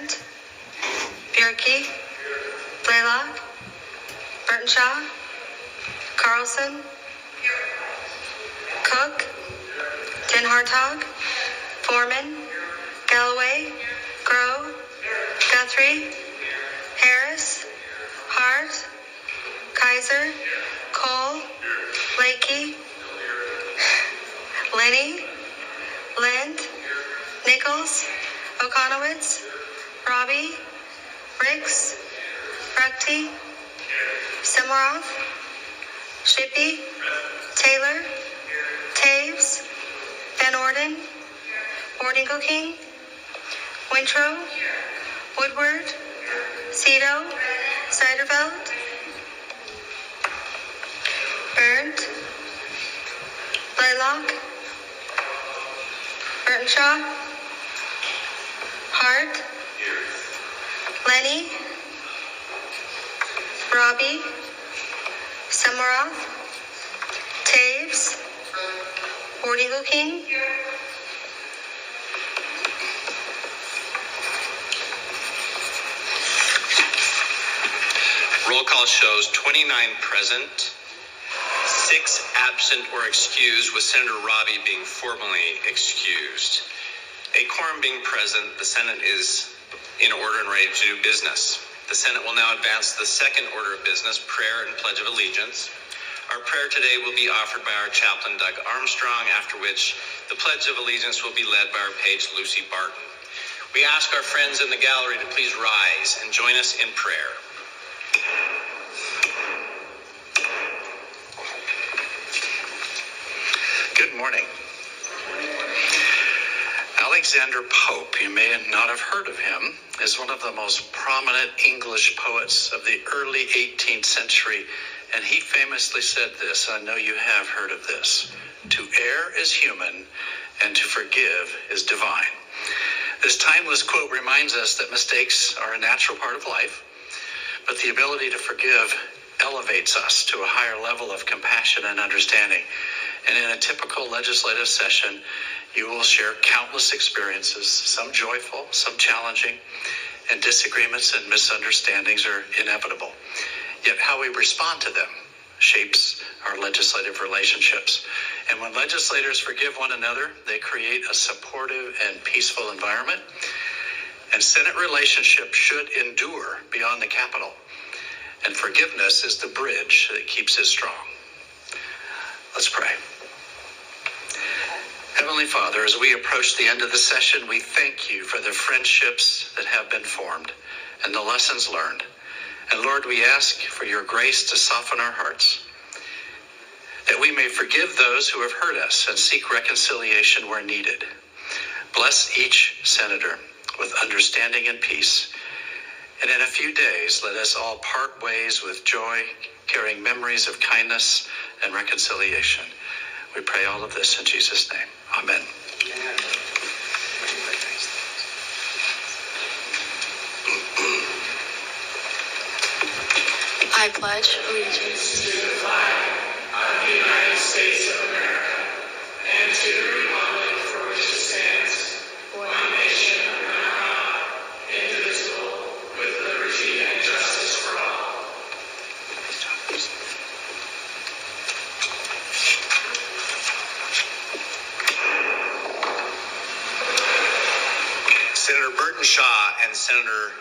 Berndt, Bjerke, Blaylock, Burtonshaw, Carlson, Cook, Den Hartog, Foreman, Galloway, Grow, Guthrie, Harris, Hart, Kaiser, Cole, Lakey, Lenny, Lind, Nichols, Okonowitz, Robbie, Ricks, Ruckty, Semoroff, Shippey, Taylor, Taves, Van Orden, Bordingo King, Wintro, Woodward, Cito, Seiderveld, Berndt, Blaylock, Burtonshaw, Hart, Lenny, Robbie, Semoroff, Taves, Bordingo King, Roll call shows 29 present, 6 absent or excused, with Senator Robbie being formally excused. A quorum being present, the Senate is in order and ready to do business. The Senate will now advance the second order of business, prayer and pledge of allegiance. Our prayer today will be offered by our chaplain, Doug Armstrong, after which the pledge of allegiance will be led by our page, Lucy Barton. We ask our friends in the gallery to please rise and join us in prayer. Good morning. Alexander Pope, you may not have heard of him, is one of the most prominent English poets of the early 18th century, and he famously said this, I know you have heard of this: to err is human, and to forgive is divine. This timeless quote reminds us that mistakes are a natural part of life, but the ability to forgive elevates us to a higher level of compassion and understanding. And in a typical legislative session, you will share countless experiences, some joyful, some challenging, and disagreements and misunderstandings are inevitable. Yet how we respond to them shapes our legislative relationships. And when legislators forgive one another, they create a supportive and peaceful environment. And Senate relationships should endure beyond the Capitol. And forgiveness is the bridge that keeps it strong. Let's pray. Heavenly Father, as we approach the end of the session, we thank you for the friendships that have been formed and the lessons learned. And Lord, we ask for your grace to soften our hearts, that we may forgive those who have hurt us and seek reconciliation where needed. Bless each senator with understanding and peace. And in a few days, let us all part ways with joy, carrying memories of kindness and reconciliation. We pray all of this in Jesus' name. Amen. I pledge allegiance to the flag of the United States of America and to the republic for which it stands, one nation under God, indivisible, with liberty and justice for all. Senator Burtonshaw and Senator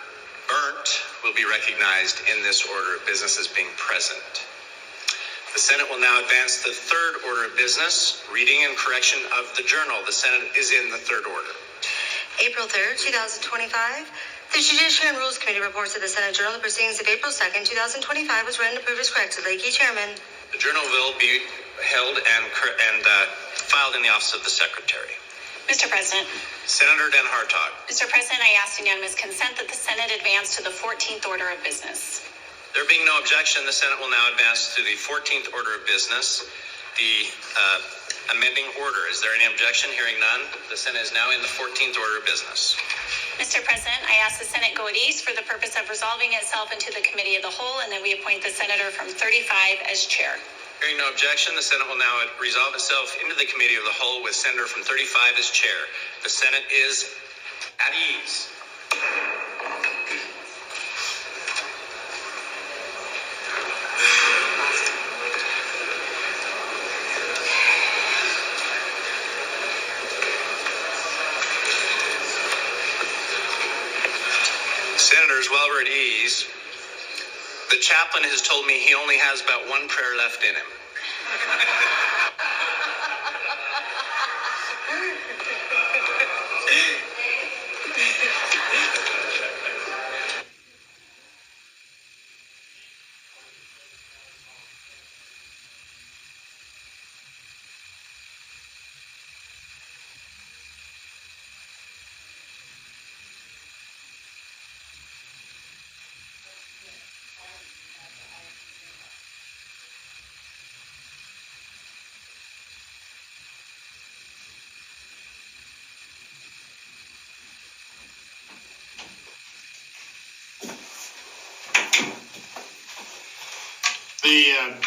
Berndt will be recognized in this order of business as being present. The Senate will now advance the third order of business, reading and correction of the journal. The Senate is in the third order. April 3rd, 2025. The Judiciary and Rules Committee reports that the Senate Journal of Proceedings of April 2nd, 2025 was read and approved as corrected. Lakey, Chairman. The journal will be held and filed in the office of the Secretary. Mr. President. Senator Den Hartog. Mr. President, I ask unanimous consent that the Senate advance to the 14th order of business. There being no objection, the Senate will now advance to the 14th order of business, the amending order. Is there any objection? Hearing none, the Senate is now in the 14th order of business. Mr. President, I ask the Senate go at ease for the purpose of resolving itself into the Committee of the Whole, and that we appoint the Senator from 35 as chair. Hearing no objection, the Senate will now resolve itself into the Committee of the Whole with Senator from 35 as chair. The Senate is at ease. Senators, while we're at ease, the chaplain has told me he only has about one prayer left in him.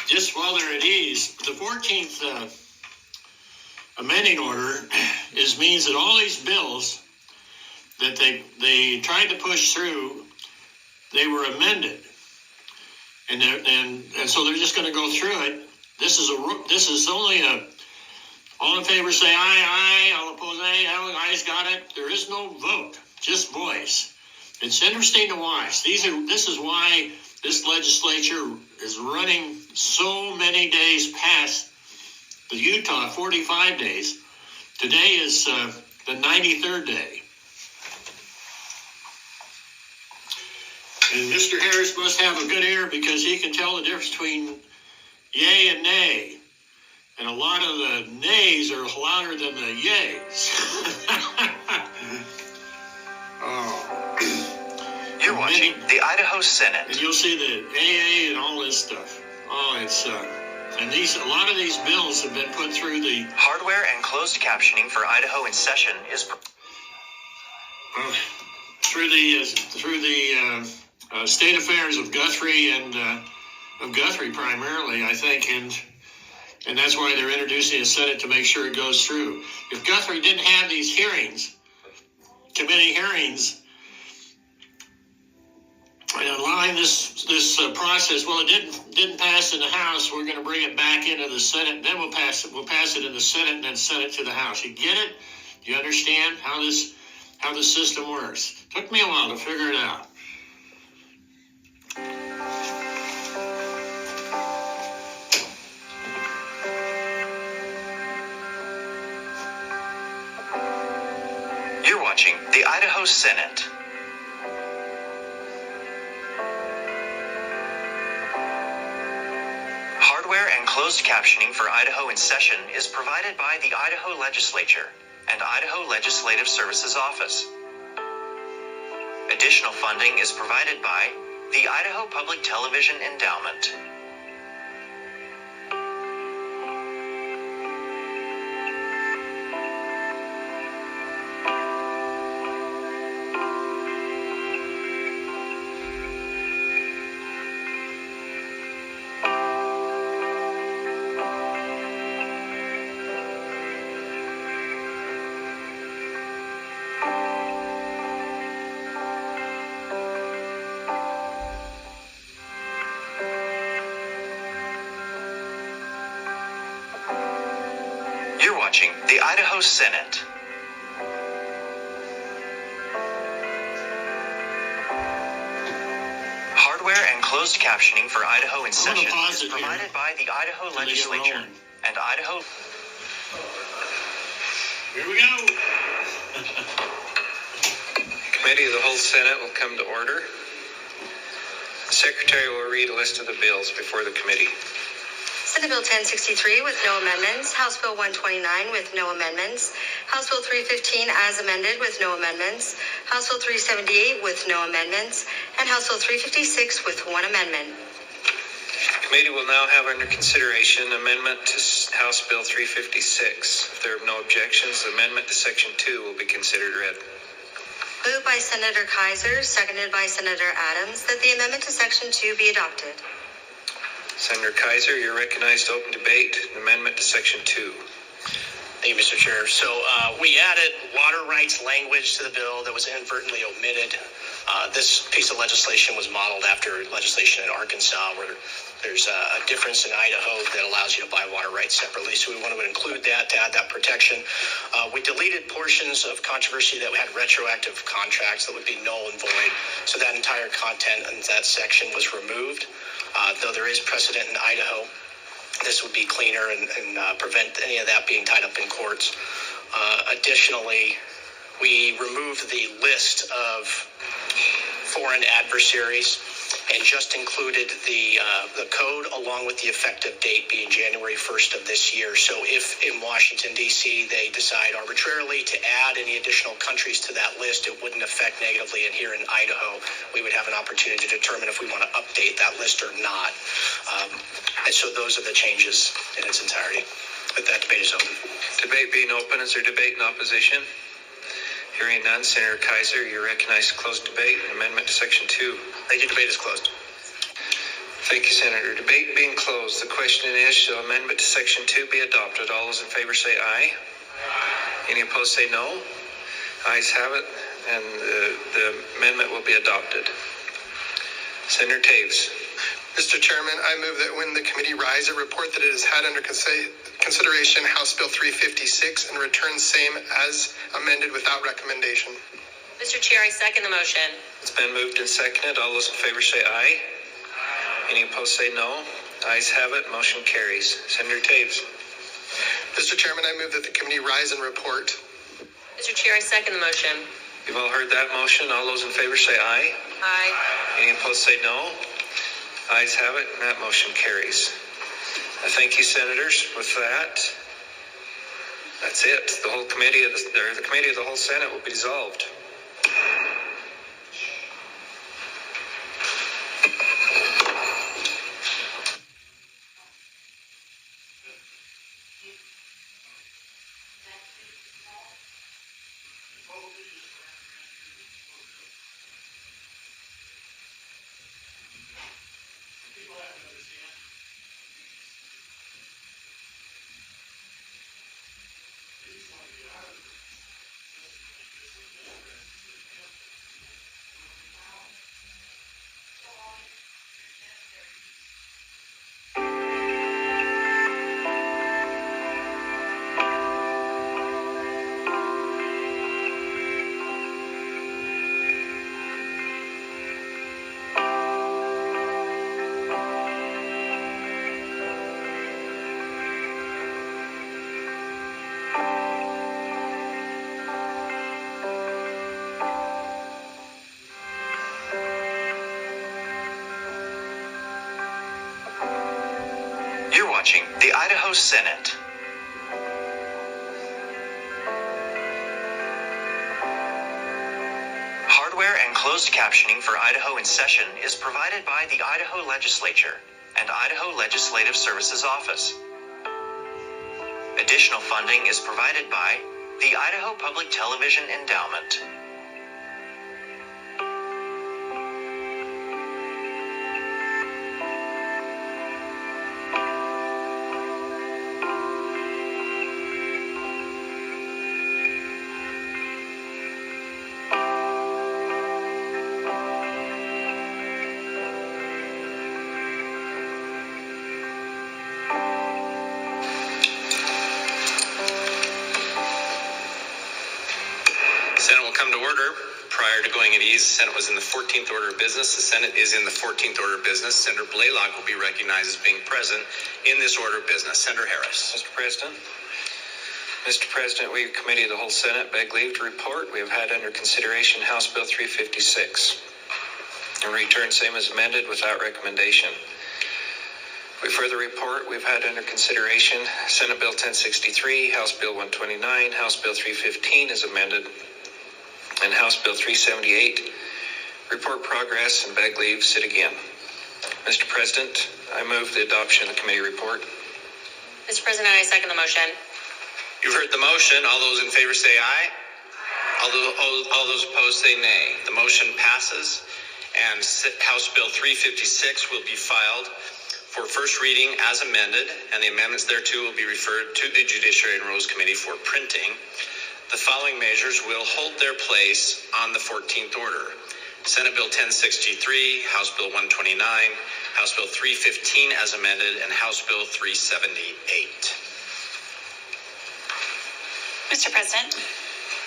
Just while they're at ease, the 14th amending order means that all these bills that they tried to push through, they were amended, and so they're just going to go through it. This is only a all in favor say aye, all opposed aye, ayes got it. There is no vote, just voice. It's interesting to watch. This is why this legislature is running so many days past the Utah 45 days. Today is the 93rd day. And Mr. Harris must have a good ear because he can tell the difference between yay and nay. And a lot of the nays are louder than the yays. You're watching the Idaho Senate. And you'll see the AA and all this stuff. Oh, it's and a lot of these bills have been put through the Hardware and closed captioning for Idaho in session is through the state affairs of Guthrie and of Guthrie primarily, I think, and that's why they're introducing a Senate to make sure it goes through. If Guthrie didn't have these hearings, committee hearings, and allowing this process, well, it didn't pass in the House. We're going to bring it back into the Senate, and then we'll pass it in the Senate, and then send it to the House. You get it? You understand how the system works? Took me a while to figure it out. You're watching the Idaho Senate. Hardware and closed captioning for Idaho in session is provided by the Idaho Legislature and Idaho Legislative Services Office. Additional funding is provided by the Idaho Public Television Endowment. You're watching the Idaho Senate. Hardware and closed captioning for Idaho in session is provided by the Idaho Legislature and Idaho. Here we go. Committee of the whole Senate will come to order. The Secretary will read a list of the bills before the committee. Senate Bill 1063 with no amendments, House Bill 129 with no amendments, House Bill 315 as amended with no amendments, House Bill 378 with no amendments, and House Bill 356 with one amendment. The committee will now have under consideration amendment to House Bill 356. If there are no objections, the amendment to Section 2 will be considered read. Moved by Senator Kaiser, seconded by Senator Adams, that the amendment to Section 2 be adopted. Senator Kaiser, you're recognized to open debate. An amendment to Section 2. Thank you, Mr. Chair. So we added water rights language to the bill that was inadvertently omitted. This piece of legislation was modeled after legislation in Arkansas, where there's a difference in Idaho that allows you to buy water rights separately. So we wanted to include that to add that protection. We deleted portions of controversy that had retroactive contracts that would be null and void. So that entire content in that section was removed. Though there is precedent in Idaho, this would be cleaner and prevent any of that being tied up in courts. Additionally, we removed the list of foreign adversaries and just included the code along with the effective date being January 1st of this year. So if in Washington, D.C., they decide arbitrarily to add any additional countries to that list, it wouldn't affect negatively. And here in Idaho, we would have an opportunity to determine if we want to update that list or not. And so those are the changes in its entirety. But that debate is open. Debate being open, is there debate in opposition? Hearing none, Senator Kaiser, you're recognized to close debate. Amendment to Section 2. Thank you. Debate is closed. Thank you, Senator. Debate being closed. The question is, shall amendment to Section 2 be adopted? All those in favor say aye. Any opposed say no. Ayes have it, and the amendment will be adopted. Senator Taves. Mr. Chairman, I move that when the committee rise, it report that it has had under consideration House Bill 356 and return same as amended without recommendation. Mr. Chair, I second the motion. It's been moved and seconded. All those in favor say aye. Any opposed say no. Ayes have it. Motion carries. Senator Taves. Mr. Chairman, I move that the committee rise and report. Mr. Chair, I second the motion. You've all heard that motion. All those in favor say aye. Aye. Any opposed say no. Ayes have it, and that motion carries. Thank you, Senators. With that, that's it. The whole committee of the committee of the whole Senate will be dissolved. You're watching the Idaho Senate. Hardware and closed captioning for Idaho in Session is provided by the Idaho Legislature and Idaho Legislative Services Office. Additional funding is provided by the Idaho Public Television Endowment. Senate will come to order. Prior to going at ease, the Senate was in the 14th order of business. The Senate is in the 14th order of business. Senator Blaylock will be recognized as being present in this order of business. Senator Harris. Mr. President, we, Committee of the whole Senate, beg leave to report. We have had under consideration House Bill 356 and return same as amended without recommendation. We further report we've had under consideration Senate Bill 1063, House Bill 129, House Bill 315 as amended, and House Bill 378. Report progress and beg leave, sit again. Mr. President, I move the adoption of the committee report. Mr. President, I second the motion. You've heard the motion. All those in favor say aye. All those opposed say nay. The motion passes, and House Bill 356 will be filed for first reading as amended, and the amendments thereto will be referred to the Judiciary and Rules Committee for printing. The following measures will hold their place on the 14th order. Senate Bill 1063, House Bill 129, House Bill 315 as amended, and House Bill 378. Mr. President.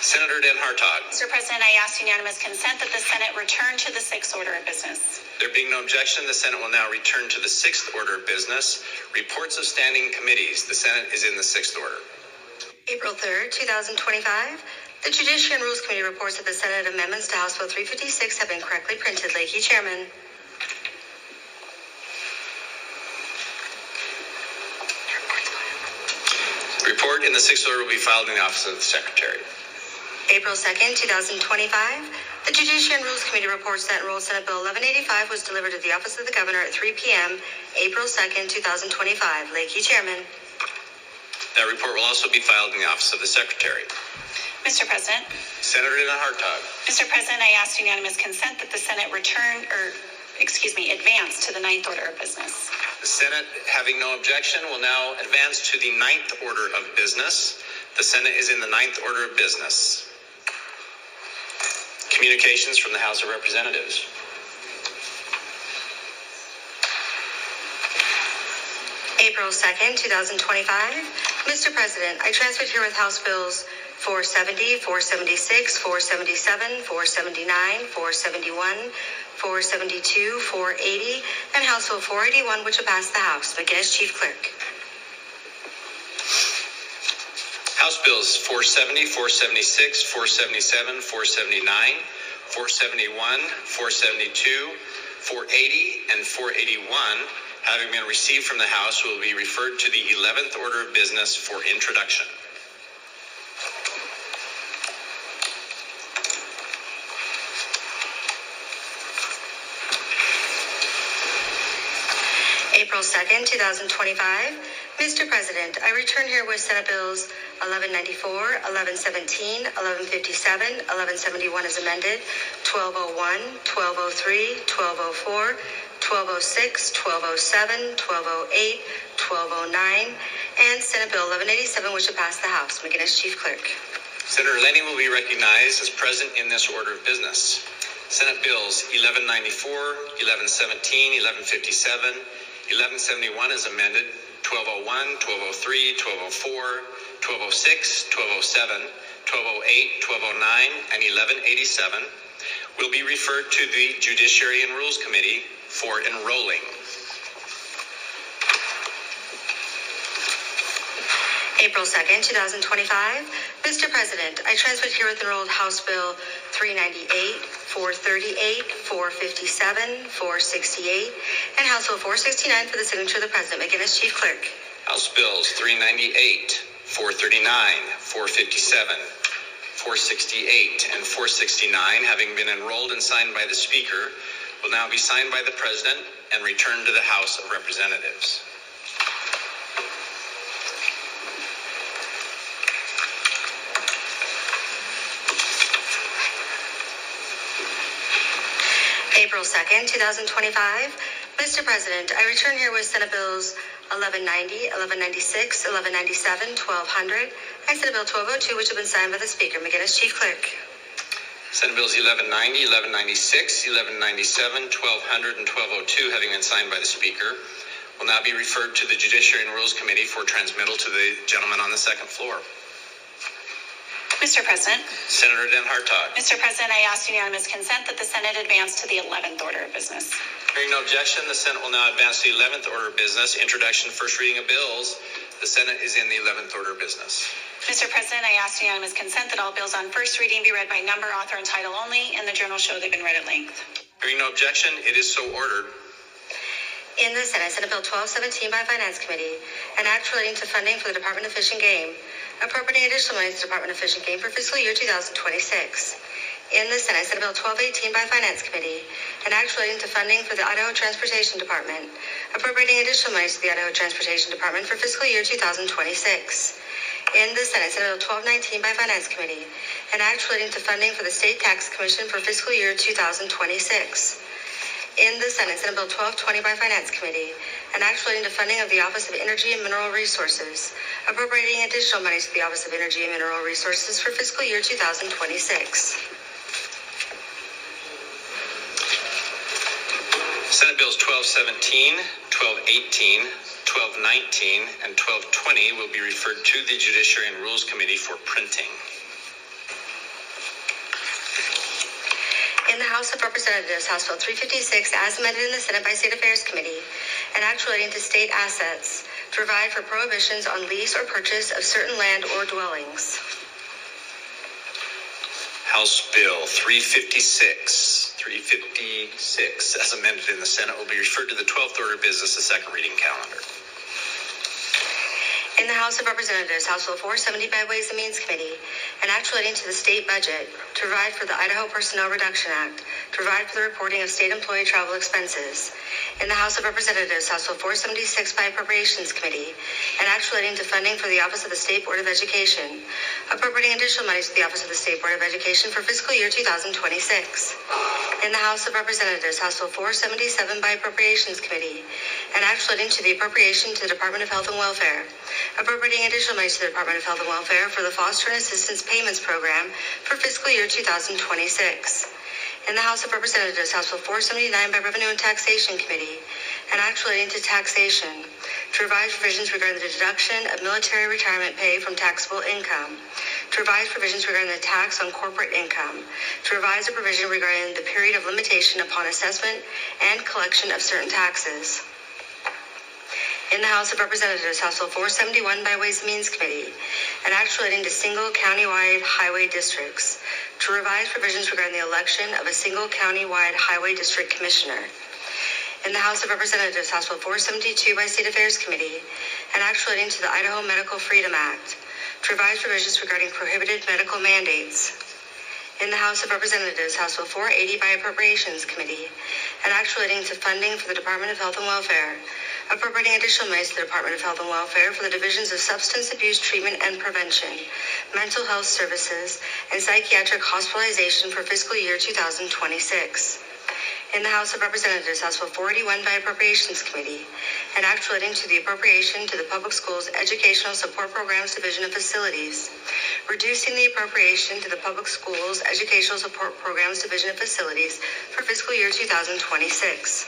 Senator Den Hartog. Mr. President, I ask unanimous consent that the Senate return to the sixth order of business. There being no objection, the Senate will now return to the sixth order of business. Reports of standing committees. The Senate is in the sixth order. April 3rd, 2025. The Judiciary and Rules Committee reports that the Senate amendments to House Bill 356 have been correctly printed. Leahy, Chairman. Report in the sixth order will be filed in the Office of the Secretary. April 2nd, 2025. The Judiciary and Rules Committee reports that Enrolled Senate Bill 1185 was delivered to the Office of the Governor at 3 p.m. April 2nd, 2025. Leahy, Chairman. That report will also be filed in the Office of the Secretary. Mr. President. Senator Den Hartog. Mr. President, I ask unanimous consent that the Senate advance to the ninth order of business. The Senate, having no objection, will now advance to the ninth order of business. The Senate is in the ninth order of business. Communications from the House of Representatives. April 2nd, 2025. Mr. President, I transmit herewith House Bills 470, 476, 477, 479, 471, 472, 480, and House Bill 481, which will pass the House. McGinnis, Chief Clerk. House Bills 470, 476, 477, 479, 471, 472, 480, and 481, having been received from the House, will be referred to the 11th order of business for introduction. April 2nd, 2025. Mr. President, I return herewith Senate Bills 1194, 1117, 1157, 1171 as amended, 1201, 1203, 1204, 1206, 1207, 1208, 1209, and Senate Bill 1187, which will pass the House. McGinnis, Chief Clerk. Senator Lenny will be recognized as present in this order of business. Senate Bills 1194, 1117, 1157, 1171 as amended, 1201, 1203, 1204, 1206, 1207, 1208, 1209, and 1187 will be referred to the Judiciary and Rules Committee for enrolling. April 2nd, 2025. Mr. President, I transmit herewith enrolled House Bill 398, 438, 457, 468, and House Bill 469 for the signature of the President. McGinnis, Chief Clerk. House Bills 398, 439, 457, 468, and 469, having been enrolled and signed by the Speaker, will now be signed by the President and returned to the House of Representatives. April 2nd, 2025. Mr. President, I return herewith Senate Bills 1190, 1196, 1197, 1200, and Senate Bill 1202, which have been signed by the Speaker. McGinnis, Chief Clerk. Senate Bills 1190, 1196, 1197, 1200, and 1202, having been signed by the Speaker, will now be referred to the Judiciary and Rules Committee for transmittal to the gentleman on the second floor. Mr. President. Senator Den Hartog. Mr. President, I ask unanimous consent that the Senate advance to the 11th order of business. Hearing no objection, the Senate will now advance to the 11th order of business. Introduction, first reading of bills. The Senate is in the 11th order of business. Mr. President, I ask unanimous consent that all bills on first reading be read by number, author, and title only, and the journal show they've been read at length. Hearing no objection, it is so ordered. In the Senate, Senate Bill 1217 by Finance Committee, an act relating to funding for the Department of Fish and Game, appropriating additional money to the Department of Fish and Game for fiscal year 2026. In the Senate, Senate Bill 1218 by Finance Committee, an act relating to funding for the Idaho Transportation Department, appropriating additional money to the Idaho Transportation Department for fiscal year 2026. In the Senate, Senate Bill 1219 by Finance Committee, an act relating to funding for the State Tax Commission for fiscal year 2026. In the Senate, Senate Bill 1220 by Finance Committee, an act relating to funding of the Office of Energy and Mineral Resources, appropriating additional monies to the Office of Energy and Mineral Resources for fiscal year 2026. Senate Bills 1217, 1218, 1219, and 1220 will be referred to the Judiciary and Rules Committee for printing. In the House of Representatives, House Bill 356, as amended in the Senate by State Affairs Committee, an act relating to state assets to provide for prohibitions on lease or purchase of certain land or dwellings. House Bill 356, as amended in the Senate, will be referred to the 12th order of business, the second reading calendar. In the House of Representatives, House Bill 470 by Ways and Means Committee, an act relating to the state budget to provide for the Idaho Personnel Reduction Act, to provide for the reporting of state employee travel expenses. In the House of Representatives, House Bill 476 by Appropriations Committee, an act relating to funding for the Office of the State Board of Education, appropriating additional monies to the Office of the State Board of Education for fiscal year 2026. In the House of Representatives, House Bill 477 by Appropriations Committee, an act relating to the appropriation to the Department of Health and Welfare, appropriating additional monies to the Department of Health and Welfare for the Foster and Assistance Payments Program for fiscal year 2026. In the House of Representatives, House Bill 479 by Revenue and Taxation Committee, an act relating to taxation, to revise provisions regarding the deduction of military retirement pay from taxable income, to revise provisions regarding the tax on corporate income, to revise a provision regarding the period of limitation upon assessment and collection of certain taxes. In the House of Representatives, House Bill 471 by Ways and Means Committee, an act relating to single county-wide highway districts, to revise provisions regarding the election of a single county-wide highway district commissioner. In the House of Representatives, House Bill 472 by State Affairs Committee, an act relating to the Idaho Medical Freedom Act, to revise provisions regarding prohibited medical mandates. In the House of Representatives, House Bill 480 by Appropriations Committee, an act relating to funding for the Department of Health and Welfare, appropriating additional monies to the Department of Health and Welfare for the divisions of substance abuse treatment and prevention, mental health services, and psychiatric hospitalization for fiscal year 2026. In the House of Representatives, House Bill 481 by Appropriations Committee, an act relating to the appropriation to the Public Schools Educational Support Programs Division of Facilities, reducing the appropriation to the Public Schools Educational Support Programs Division of Facilities for fiscal year 2026.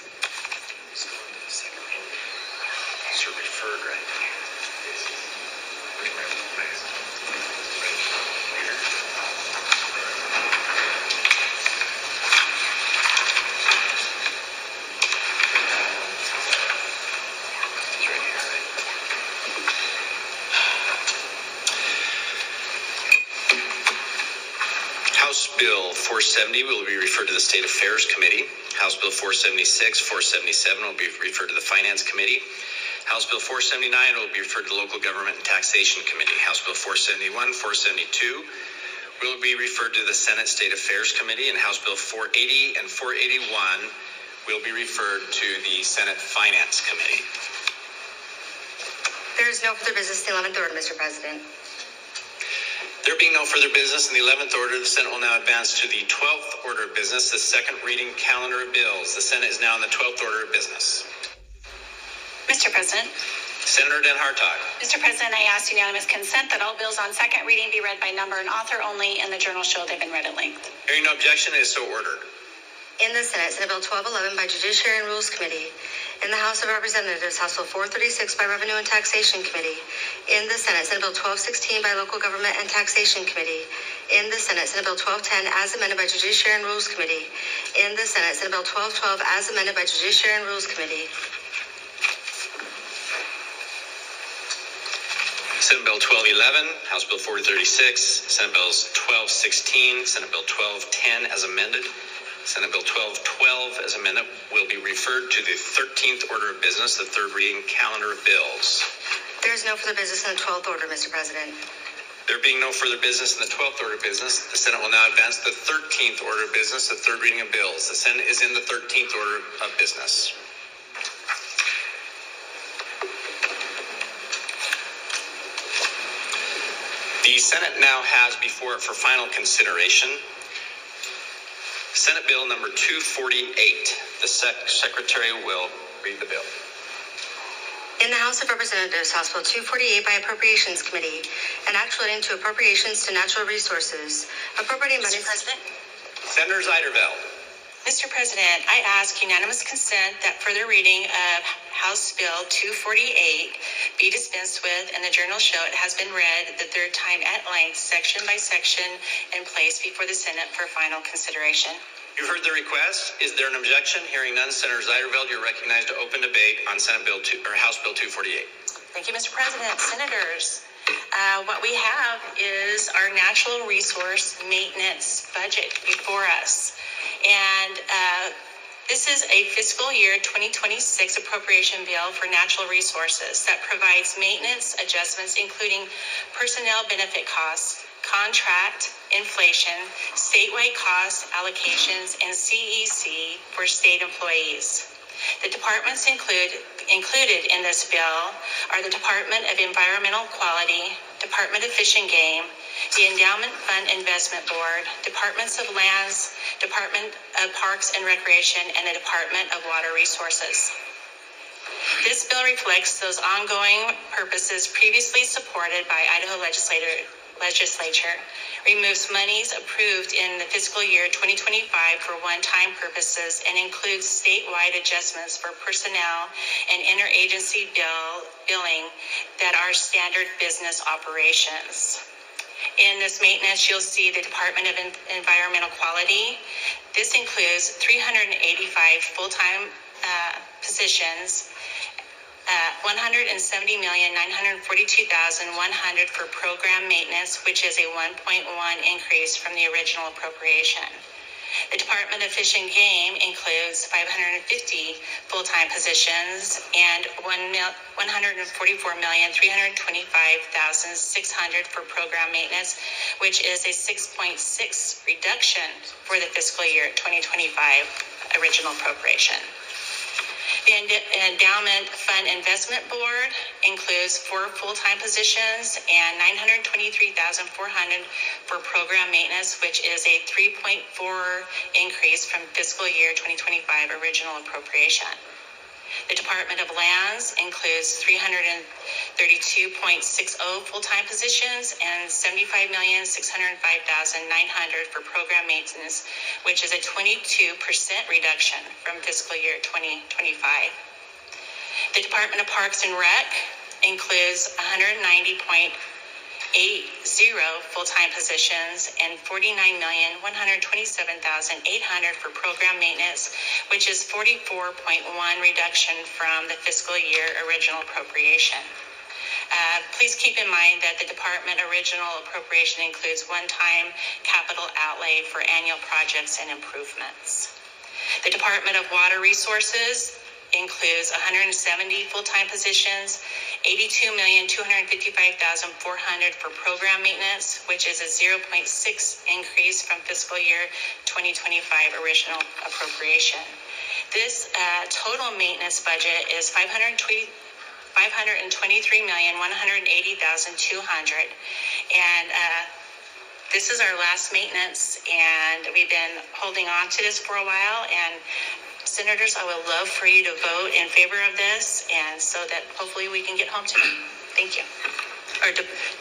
House Bill 470 will be referred to the State Affairs Committee. House Bill 476, 477 will be referred to the Finance Committee. House Bill 479 will be referred to the Local Government and Taxation Committee. House Bill 471, 472 will be referred to the Senate State Affairs Committee, and House Bill 480 and 481 will be referred to the Senate Finance Committee. There is no further business in the 11th order, Mr. President. There being no further business in the 11th order, the Senate will now advance to the 12th order of business, the second reading calendar of bills. The Senate is now in the 12th order of business. Mr. President. Senator Den Hartog. Mr. President, I ask unanimous consent that all bills on second reading be read by number and author only, and the journal show they've been read at length. Hearing no objection, it is so ordered. In the Senate, Senate Bill 1211 by Judiciary and Rules Committee. In the House of Representatives, House Bill 436 by Revenue and Taxation Committee. In the Senate, Senate Bill 1216 by Local Government and Taxation Committee. In the Senate, Senate Bill 1210 as amended by Judiciary and Rules Committee. In the Senate, Senate Bill 1212 as amended by Judiciary and Rules Committee. Senate Bill 1211, House Bill 436, Senate Bills 1216, Senate Bill 1210 as amended, Senate Bill 1212 as amended will be referred to the 13th order of business, the third reading calendar of bills. There is no further business in the 12th order, Mr. President. There being no further business in the 12th order of business, the Senate will now advance to the 13th order of business, the third reading of bills. The Senate is in the 13th order of business. The Senate now has before it for final consideration Senate Bill number 248. The Secretary will read the bill. In the House of Representatives, House Bill 248 by Appropriations Committee, an act relating to appropriations to natural resources, appropriating money. Mr. President? Senator Zeiderveld. Mr. President, I ask unanimous consent that further reading of House Bill 248 be dispensed with, and the journal show it has been read the third time at length, section by section, and placed before the Senate for final consideration. You've heard the request. Is there an objection? Hearing none, Senator Zeiderveld, you're recognized to open debate on House Bill 248. Thank you, Mr. President. Senators, what we have is our natural resource maintenance budget before us. And this is a fiscal year 2026 appropriation bill for natural resources that provides maintenance adjustments, including personnel benefit costs, contract inflation, statewide cost allocations, and CEC for state employees. The departments included in this bill are the Department of Environmental Quality, Department of Fish and Game, the Endowment Fund Investment Board, Departments of Lands, Department of Parks and Recreation, and the Department of Water Resources. This bill reflects those ongoing purposes previously supported by Idaho legislature, removes monies approved in the fiscal year 2025 for one-time purposes, and includes statewide adjustments for personnel and interagency billing that are standard business operations. In this maintenance, you'll see the Department of Environmental Quality. This includes 385 full-time positions, $170,942,100 for program maintenance, which is a 1.1 increase from the original appropriation. The Department of Fish and Game includes 550 full-time positions and $144,325,600 for program maintenance, which is a 6.6 reduction for the fiscal year 2025 original appropriation. The Endowment Fund Investment Board includes 4 full-time positions and $923,400 for program maintenance, which is a 3.4 increase from fiscal year 2025 original appropriation. The Department of Lands includes 332.60 full-time positions and $75,605,900 for program maintenance, which is a 22% reduction from fiscal year 2025. The Department of Parks and Rec includes 190.80 full-time positions and $49,127,800 for program maintenance, which is 44.1 reduction from the fiscal year original appropriation. Please keep in mind that the department original appropriation includes one-time capital outlay for annual projects and improvements. The Department of Water Resources includes 170 full-time positions, $82,255,400 for program maintenance, which is a 0.6 increase from fiscal year 2025 original appropriation. This total maintenance budget is $523,180,200, and this is our last maintenance, and we've been holding on to this for a while. And Senators, I would love for you to vote in favor of this, and so that hopefully we can get home tonight. Thank you. Our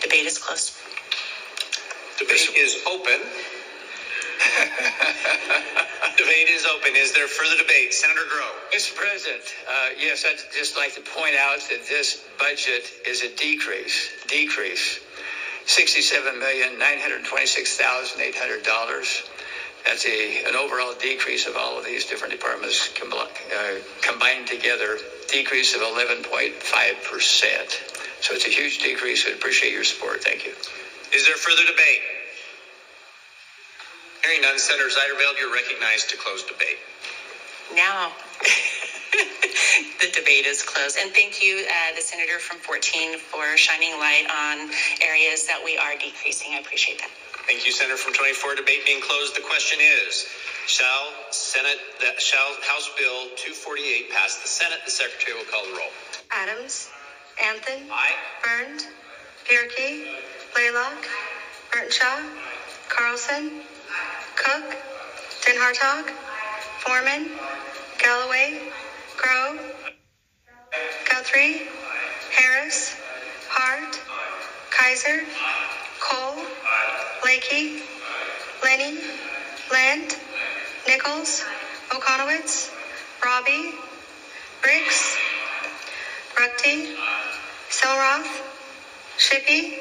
debate is closed. Debate is open. Debate is open. Is there further debate? Senator Groh. Mr. President, yes, I'd just like to point out that this budget is a decrease, $67,926,800. That's an overall decrease of all of these different departments combined together, decrease of 11.5%. So it's a huge decrease. I appreciate your support. Thank you. Is there further debate? Hearing none, Senator Zeiderveld, you're recognized to close debate. Now, the debate is closed. And thank you, the Senator from 14, for shining light on areas that we are decreasing. I appreciate that. Thank you, Senator from 24. Debate being closed. The question is, shall House Bill 248 pass the Senate? The Secretary will call the roll. Adams, Anthony. Aye. Byrne, Pierkey, Blaylock, Burnshaw, Carlson, Cook, Den Hartog, Foreman, Galloway, Groh, Guthrie, Harris, Hart, Kaiser, Cole, Lakey, Lenny, Land, Nichols, Okonowitz, Robbie, Briggs, Ruchte, Selroth, Shippey,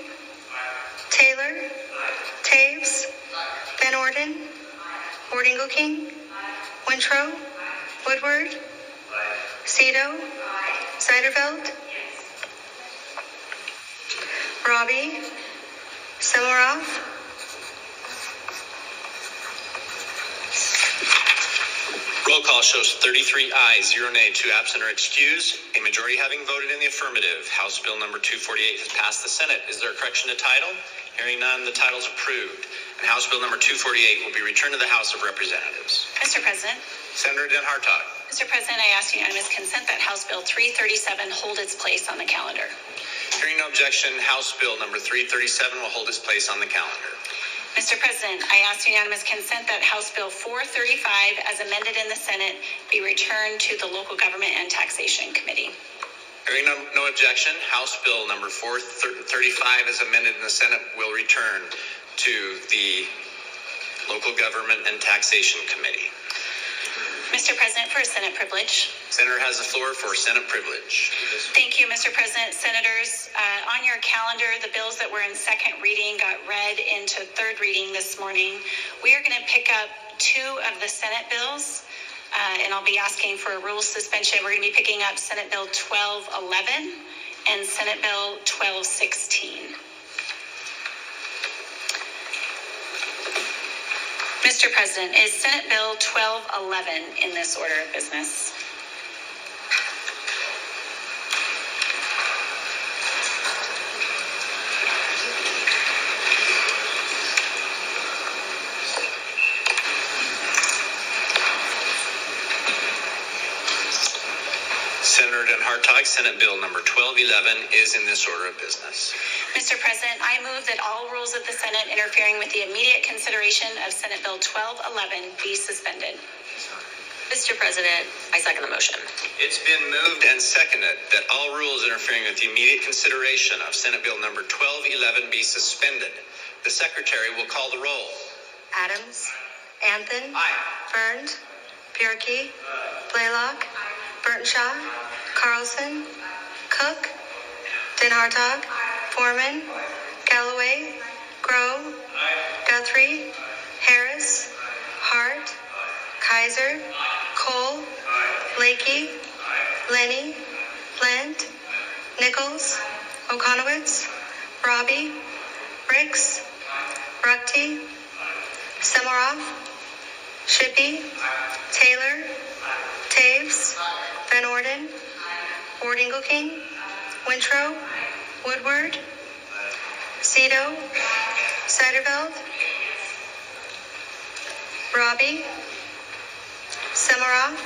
Taylor, Taves, Van Orden, King, Wintrow, Woodward, Cito, Seiderveld, Robbie, Semmelroth, Roll call shows 33 ayes, 0 nay, 2 absent or excused. A majority having voted in the affirmative. House Bill number 248 has passed the Senate. Is there a correction to title? Hearing none, the title is approved. And House Bill number 248 will be returned to the House of Representatives. Mr. President. Senator Den Hartog. Mr. President, I ask unanimous consent that House Bill 337 hold its place on the calendar. Hearing no objection, House Bill number 337 will hold its place on the calendar. Mr. President, I ask unanimous consent that House Bill 435, as amended in the Senate, be returned to the Local Government and Taxation Committee. Hearing no objection, House Bill number 435, as amended in the Senate, will return to the Local Government and Taxation Committee. Mr. President, for a Senate privilege. Senator has the floor for Senate privilege. Thank you, Mr. President. Senators, on your calendar, the bills that were in second reading got read into third reading this morning. We are going to pick up 2 of the Senate bills, and I'll be asking for a rule suspension. We're going to be picking up Senate Bill 1211 and Senate Bill 1216. Mr. President, is Senate Bill 1211 in this order of business? Senator Den Hartog, Senate Bill number 1211 is in this order of business. Mr. President, I move that all rules of the Senate interfering with the immediate consideration of Senate Bill 1211 be suspended. Mr. President, I second the motion. It's been moved and seconded that all rules interfering with the immediate consideration of Senate Bill number 1211 be suspended. The Secretary will call the roll. Adams, Anthen, Aye. Burns, Bjerke, Blaylock, Burtenshaw, Carlson, Cook, Den Hartog, Foreman, Galloway, Grove, Guthrie, Harris, Hart, Kaiser, Cole, Lakey, Lenny, Land, Nichols, Okonowitz, Robbie, Briggs, Ruchte, Semmelroth, Shippey, Taylor, Taves, Van Orden, King, Wintrow, Woodward, Cito, Seiderveld, Robbie, Semmelroth,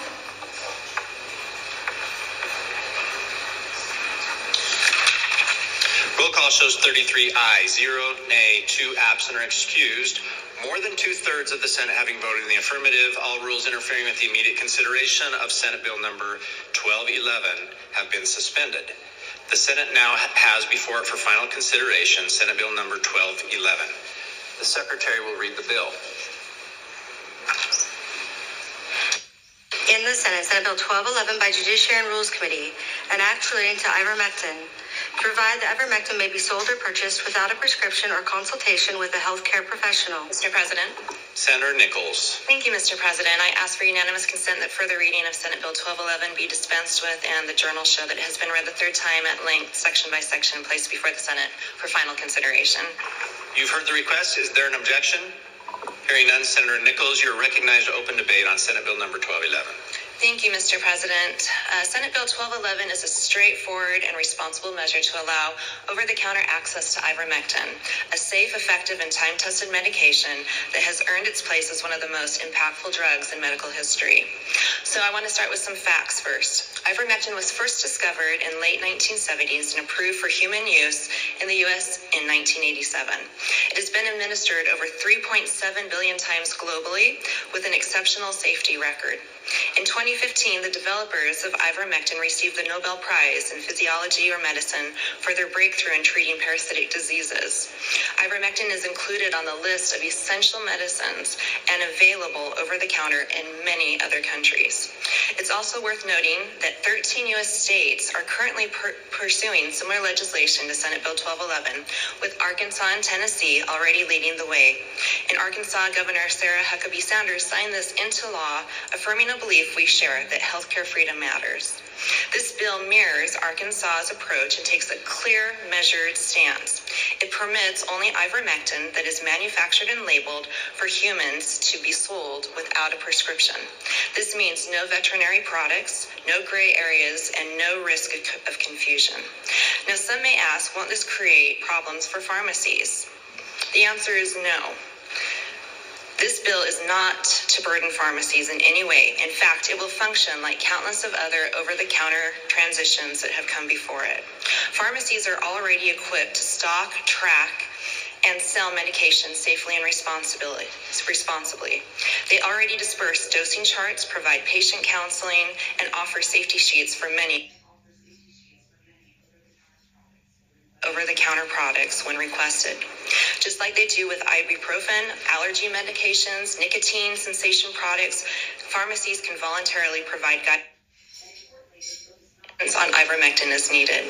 Roll call shows 33 ayes, 0 nay, 2 absent or excused. More than 2/3 of the Senate having voted in the affirmative, all rules interfering with the immediate consideration of Senate Bill number 1211 have been suspended. The Senate now has before it for final consideration Senate Bill number 1211. The Secretary will read the bill. In the Senate, Senate Bill 1211 by Judiciary and Rules Committee, an act relating to ivermectin, to provide that ivermectin may be sold or purchased without a prescription or consultation with a healthcare professional. Mr. President. Senator Nichols. Thank you, Mr. President. I ask for unanimous consent that further reading of Senate Bill 1211 be dispensed with, and the journal show that it has been read the third time at length, section by section, placed before the Senate for final consideration. You've heard the request. Is there an objection? Hearing none, Senator Nichols, you're recognized to open debate on Senate Bill number 1211. Thank you, Mr. President. Senate Bill 1211 is a straightforward and responsible measure to allow over-the-counter access to ivermectin, a safe, effective, and time-tested medication that has earned its place as one of the most impactful drugs in medical history. So I want to start with some facts first. Ivermectin was first discovered in late 1970s and approved for human use in the U.S. in 1987. It has been administered over 3.7 billion times globally with an exceptional safety record. In 2015, the developers of ivermectin received the Nobel Prize in Physiology or Medicine for their breakthrough in treating parasitic diseases. Ivermectin is included on the list of essential medicines and available over the counter in many other countries. It's also worth noting that 13 U.S. states are currently pursuing similar legislation to Senate Bill 1211, with Arkansas and Tennessee already leading the way. In Arkansas, Governor Sarah Huckabee Sanders signed this into law, affirming a belief we share that healthcare freedom matters. This bill mirrors Arkansas's approach and takes a clear, measured stance. It permits only ivermectin that is manufactured and labeled for humans to be sold without a prescription. This means no veterinary products, no gray areas, and no risk of confusion. Now, some may ask, won't this create problems for pharmacies? The answer is no. This bill is not to burden pharmacies in any way. In fact, it will function like countless of other over-the-counter transitions that have come before it. Pharmacies are already equipped to stock, track, and sell medications safely and responsibly. They already disperse dosing charts, provide patient counseling, and offer safety sheets for many over-the-counter products when requested. Just like they do with ibuprofen, allergy medications, nicotine cessation products, pharmacies can voluntarily provide guidance on ivermectin as needed.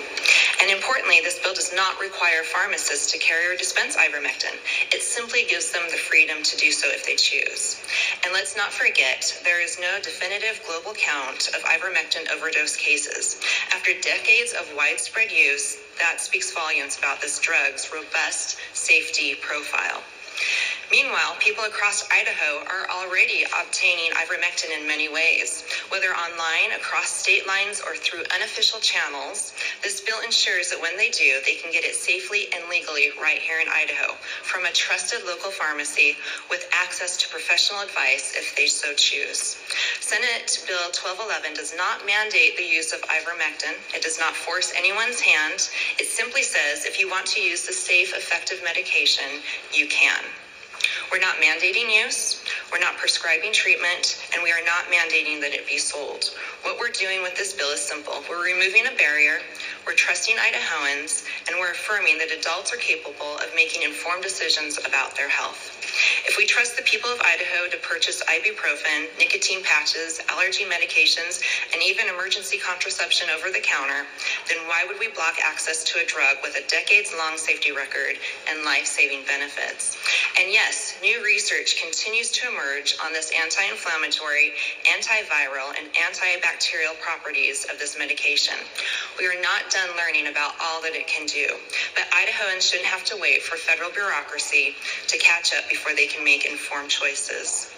And importantly, this bill does not require pharmacists to carry or dispense ivermectin. It simply gives them the freedom to do so if they choose. And let's not forget, there is no definitive global count of ivermectin overdose cases. After decades of widespread use, that speaks volumes about this drug's robust safety profile. Meanwhile, people across Idaho are already obtaining ivermectin in many ways. Whether online, across state lines, or through unofficial channels, this bill ensures that when they do, they can get it safely and legally right here in Idaho from a trusted local pharmacy with access to professional advice if they so choose. Senate Bill 1211 does not mandate the use of ivermectin. It does not force anyone's hand. It simply says if you want to use the safe, effective medication, you can. We're not mandating use, we're not prescribing treatment, and we are not mandating that it be sold. What we're doing with this bill is simple. We're removing a barrier, we're trusting Idahoans, and we're affirming that adults are capable of making informed decisions about their health. If we trust the people of Idaho to purchase ibuprofen, nicotine patches, allergy medications, and even emergency contraception over the counter, then why would we block access to a drug with a decades-long safety record and life-saving benefits? And yes, new research continues to emerge on this anti-inflammatory, antiviral, and antibacterial properties of this medication. We are not done learning about all that it can do, but Idahoans shouldn't have to wait for federal bureaucracy to catch up before they can make informed choices.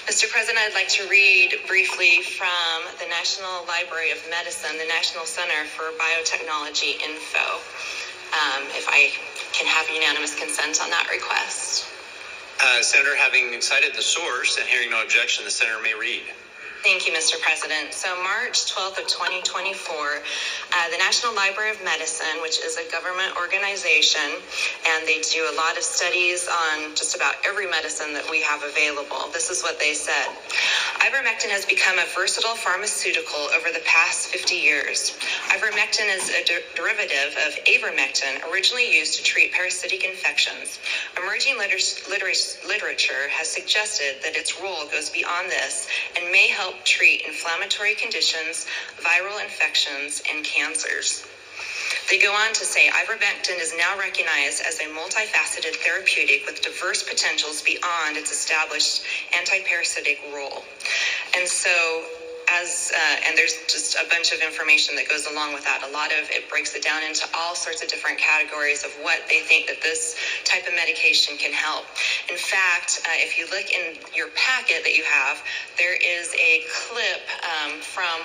Mr. President, I'd like to read briefly from the National Library of Medicine, the National Center for Biotechnology Info, if I can have unanimous consent on that request. Senator, having cited the source and hearing no objection, the senator may read. Thank you, Mr. President. So March 12th of 2024, the National Library of Medicine, which is a government organization, and they do a lot of studies on just about every medicine that we have available. This is what they said. Ivermectin has become a versatile pharmaceutical over the past 50 years. Ivermectin is a derivative of avermectin, originally used to treat parasitic infections. Emerging literature has suggested that its role goes beyond this and may help treat inflammatory conditions, viral infections, and cancers. They go on to say ivermectin is now recognized as a multifaceted therapeutic with diverse potentials beyond its established antiparasitic role. And so, and there's just a bunch of information that goes along with that. A lot of it breaks it down into all sorts of different categories of what they think that this type of medication can help. In fact, if you look in your packet that you have, there is a clip from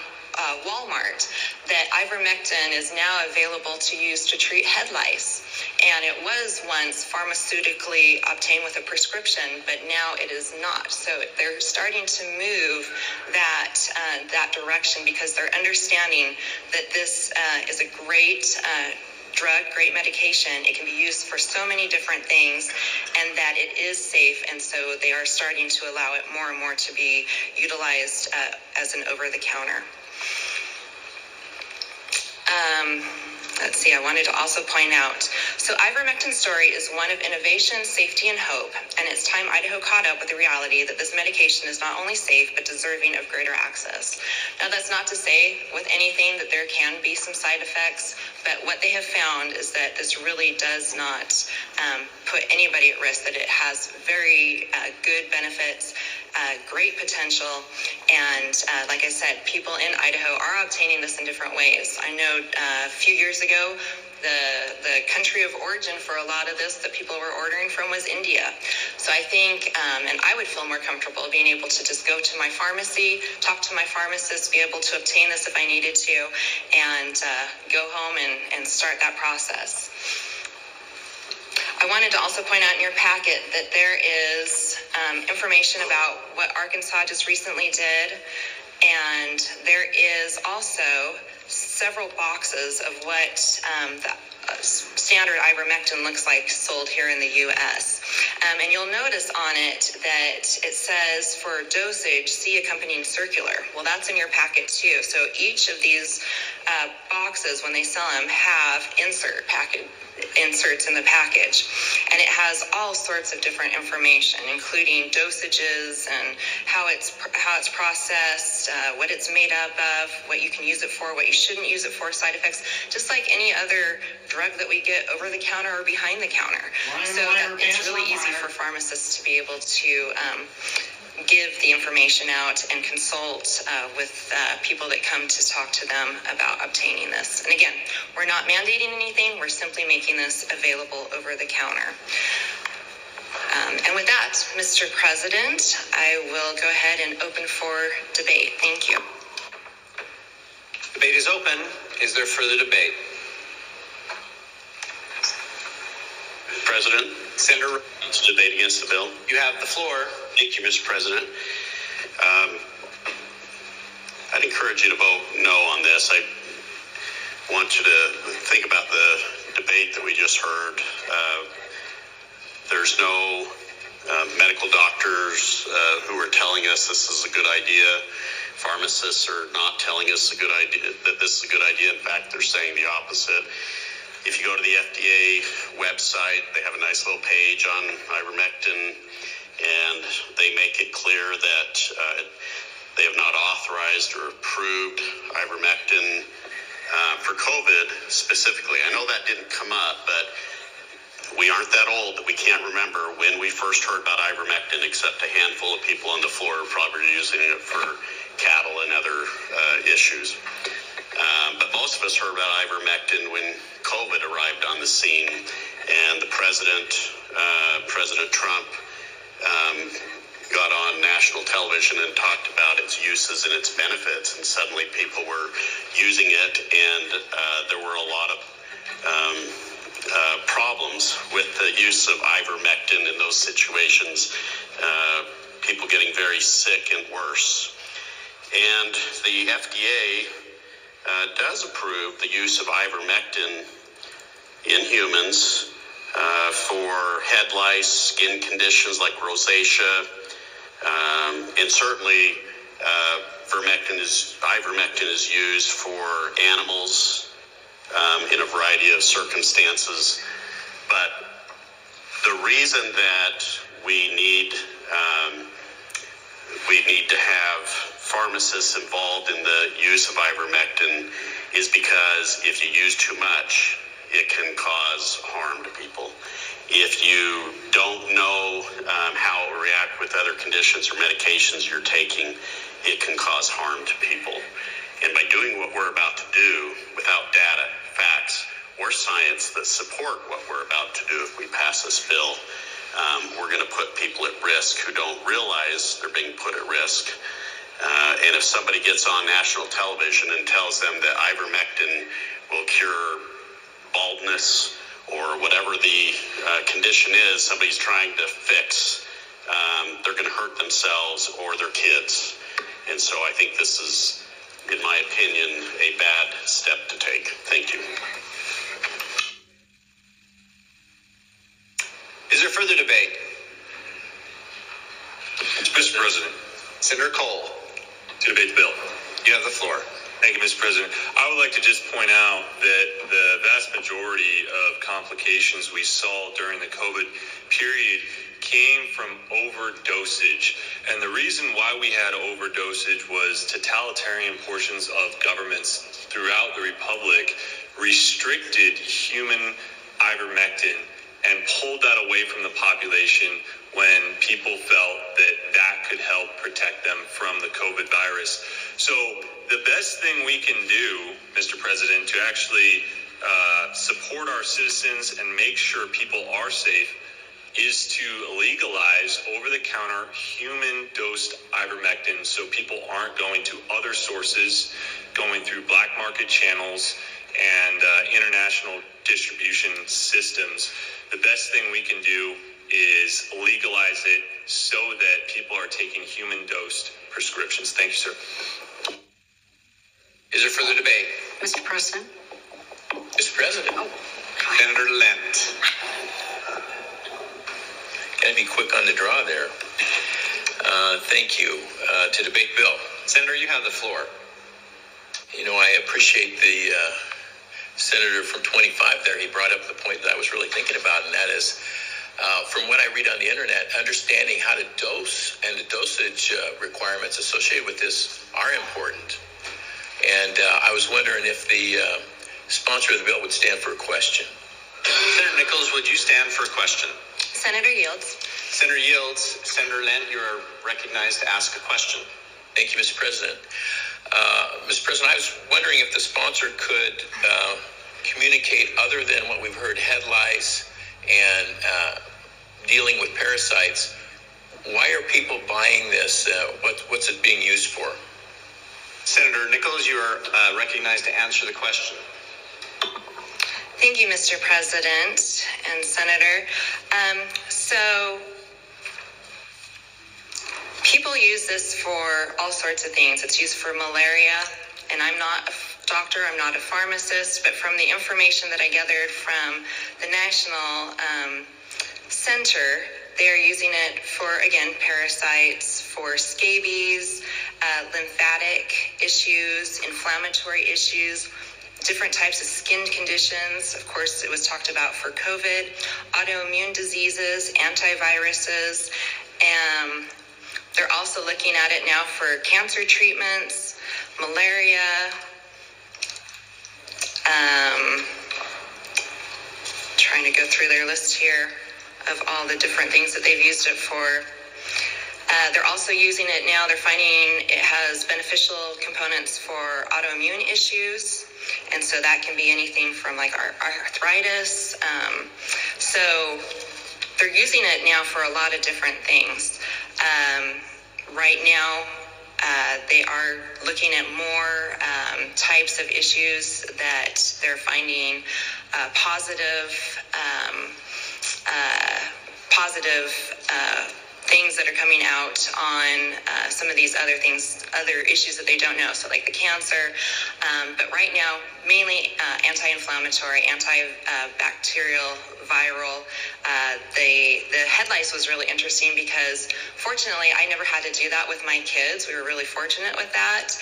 Walmart that ivermectin is now available to use to treat head lice. And it was once pharmaceutically obtained with a prescription, but now it is not. So they're starting to move that direction because they're understanding that this is a great drug, great medication. It can be used for so many different things, and that it is safe. And so they are starting to allow it more and more to be utilized as an over-the-counter. Let's see, I wanted to also point out, so ivermectin's story is one of innovation, safety, and hope, and it's time Idaho caught up with the reality that this medication is not only safe, but deserving of greater access. Now, that's not to say with anything that there can be some side effects, but what they have found is that this really does not put anybody at risk, that it has very good benefits, great potential, and like I said, people in Idaho are obtaining this in different ways. I know a few years ago, the country of origin for a lot of this that people were ordering from was India. So I think, and I would feel more comfortable being able to just go to my pharmacy, talk to my pharmacist, be able to obtain this if I needed to, and go home and start that process. I wanted to also point out in your packet that there is information about what Arkansas just recently did, and there is also several boxes of what the standard ivermectin looks like sold here in the U.S. And you'll notice on it that it says for dosage, see accompanying circular. Well, that's in your packet too. So each of these boxes, when they sell them, have inserts in the package, and it has all sorts of different information, including dosages and how it's processed, what it's made up of, what you can use it for, what you shouldn't use it for, side effects, just like any other drug that we get over the counter or behind the counter. So it's really easy for pharmacists to be able to give the information out and consult with people that come to talk to them about obtaining this. And again, we're not mandating anything, we're simply making this available over the counter. And with that, Mr. President, I will go ahead and open for debate. Thank you. Debate is open. Is there further debate? President, Senator wants to debate against the bill. You have the floor. Thank you, Mr. President. I'd encourage you to vote no on this. I want you to think about the debate that we just heard. There's no medical doctors who are telling us this is a good idea. Pharmacists are not telling us that this is a good idea. In fact, they're saying the opposite. If you go to the FDA website, they have a nice little page on ivermectin, and they make it clear that they have not authorized or approved ivermectin for COVID specifically. I know that didn't come up, but we aren't that old that we can't remember when we first heard about ivermectin, except a handful of people on the floor probably using it for cattle and other issues. But most of us heard about ivermectin when COVID arrived on the scene, and the President Trump, got on national television and talked about its uses and its benefits, and suddenly people were using it, and there were a lot of problems with the use of ivermectin in those situations, people getting very sick and worse. And the FDA does approve the use of ivermectin in humans for head lice, skin conditions like rosacea, and certainly ivermectin is used for animals in a variety of circumstances. But the reason that we need to have pharmacists involved in the use of ivermectin is because if you use too much, it can cause harm to people. If you don't know how it will react with other conditions or medications you're taking, it can cause harm to people. And by doing what we're about to do without data, facts, or science that support what we're about to do if we pass this bill, we're going to put people at risk who don't realize they're being put at risk. And if somebody gets on national television and tells them that ivermectin will cure baldness or whatever the condition is somebody's trying to fix, they're going to hurt themselves or their kids. And so I think this is, in my opinion, a bad step to take. Thank you. Is there further debate? Mr. President. Senator Cole. To debate the bill. You have the floor. Thank you, Mr. President. I would like to just point out that the vast majority of complications we saw during the COVID period came from overdosage. And the reason why we had overdosage was totalitarian portions of governments throughout the Republic restricted human ivermectin and pulled that away from the population when people felt that that could help protect them from the COVID virus. So the best thing we can do, Mr. President, to actually support our citizens and make sure people are safe is to legalize over-the-counter human-dosed ivermectin so people aren't going to other sources, going through black market channels and international distribution systems. The best thing we can do is legalize it so that people are taking human-dosed prescriptions. Thank you, sir. Is there further debate? Mr. President. Mr. President. Senator Lent. Gotta be quick on the draw there. Thank you. To debate bill. Senator, you have the floor. You know, I appreciate the senator from 25 there. He brought up the point that I was really thinking about, and that is, from what I read on the internet, understanding how to dose and the dosage requirements associated with this are important. And I was wondering if the sponsor of the bill would stand for a question. Senator Nichols, would you stand for a question? Senator yields. Senator yields. Senator Lent, you are recognized to ask a question. Thank you, Mr. President. Mr. President, I was wondering if the sponsor could communicate, other than what we've heard, head lice and dealing with parasites, why are people buying this? What's it being used for? Senator Nichols, you are recognized to answer the question. Thank you, Mr. President and Senator. So people use this for all sorts of things. It's used for malaria, and I'm not a doctor, I'm not a pharmacist, but from the information that I gathered from the National Center, they are using it for, again, parasites, for scabies, lymphatic issues, inflammatory issues, different types of skin conditions. Of course, it was talked about for COVID, autoimmune diseases, antiviruses, and they're also looking at it now for cancer treatments, malaria, trying to go through their list here of all the different things that they've used it for. They're also using it now. They're finding it has beneficial components for autoimmune issues. And so that can be anything from like arthritis. So they're using it now for a lot of different things. Right now, they are looking at more types of issues that they're finding positive things that are coming out on some of these other things, other issues that they don't know, so like the cancer. But right now, mainly anti-inflammatory, antibacterial, viral. The head lice was really interesting because fortunately I never had to do that with my kids. We were really fortunate with that.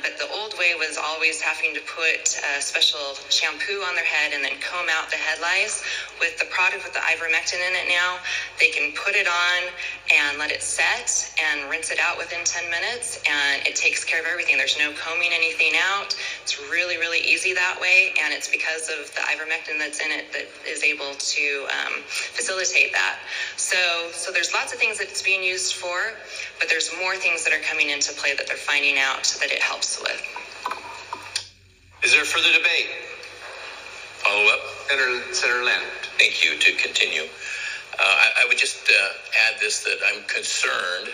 But the old way was always having to put special shampoo on their head and then comb out the head lice. With the product with the ivermectin in it now, they can put it on and let it set and rinse it out within 10 minutes, and it takes care of everything. There's no combing anything out. It's really, really easy that way, and it's because of the ivermectin that's in it that is able to facilitate that. So there's lots of things that it's being used for, but there's more things that are coming into play that they're finding out that it helps with. Is there further debate? Follow up? Senator Lent. Thank you. To continue. I would just add this, that I'm concerned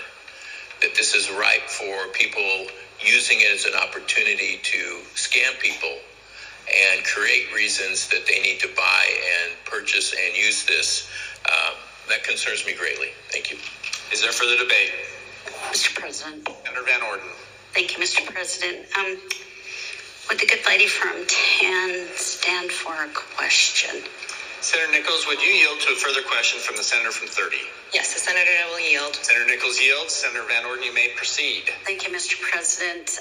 that this is ripe for people using it as an opportunity to scam people and create reasons that they need to buy and purchase and use this. That concerns me greatly. Thank you. Is there further debate? Mr. President. Senator Van Orden. Thank you, Mr. President. Would the good lady from 10 stand for a question? Senator Nichols, would you yield to a further question from the senator from 30? Yes, the senator will yield. Senator Nichols yields. Senator Van Orden, you may proceed. Thank you, Mr. President.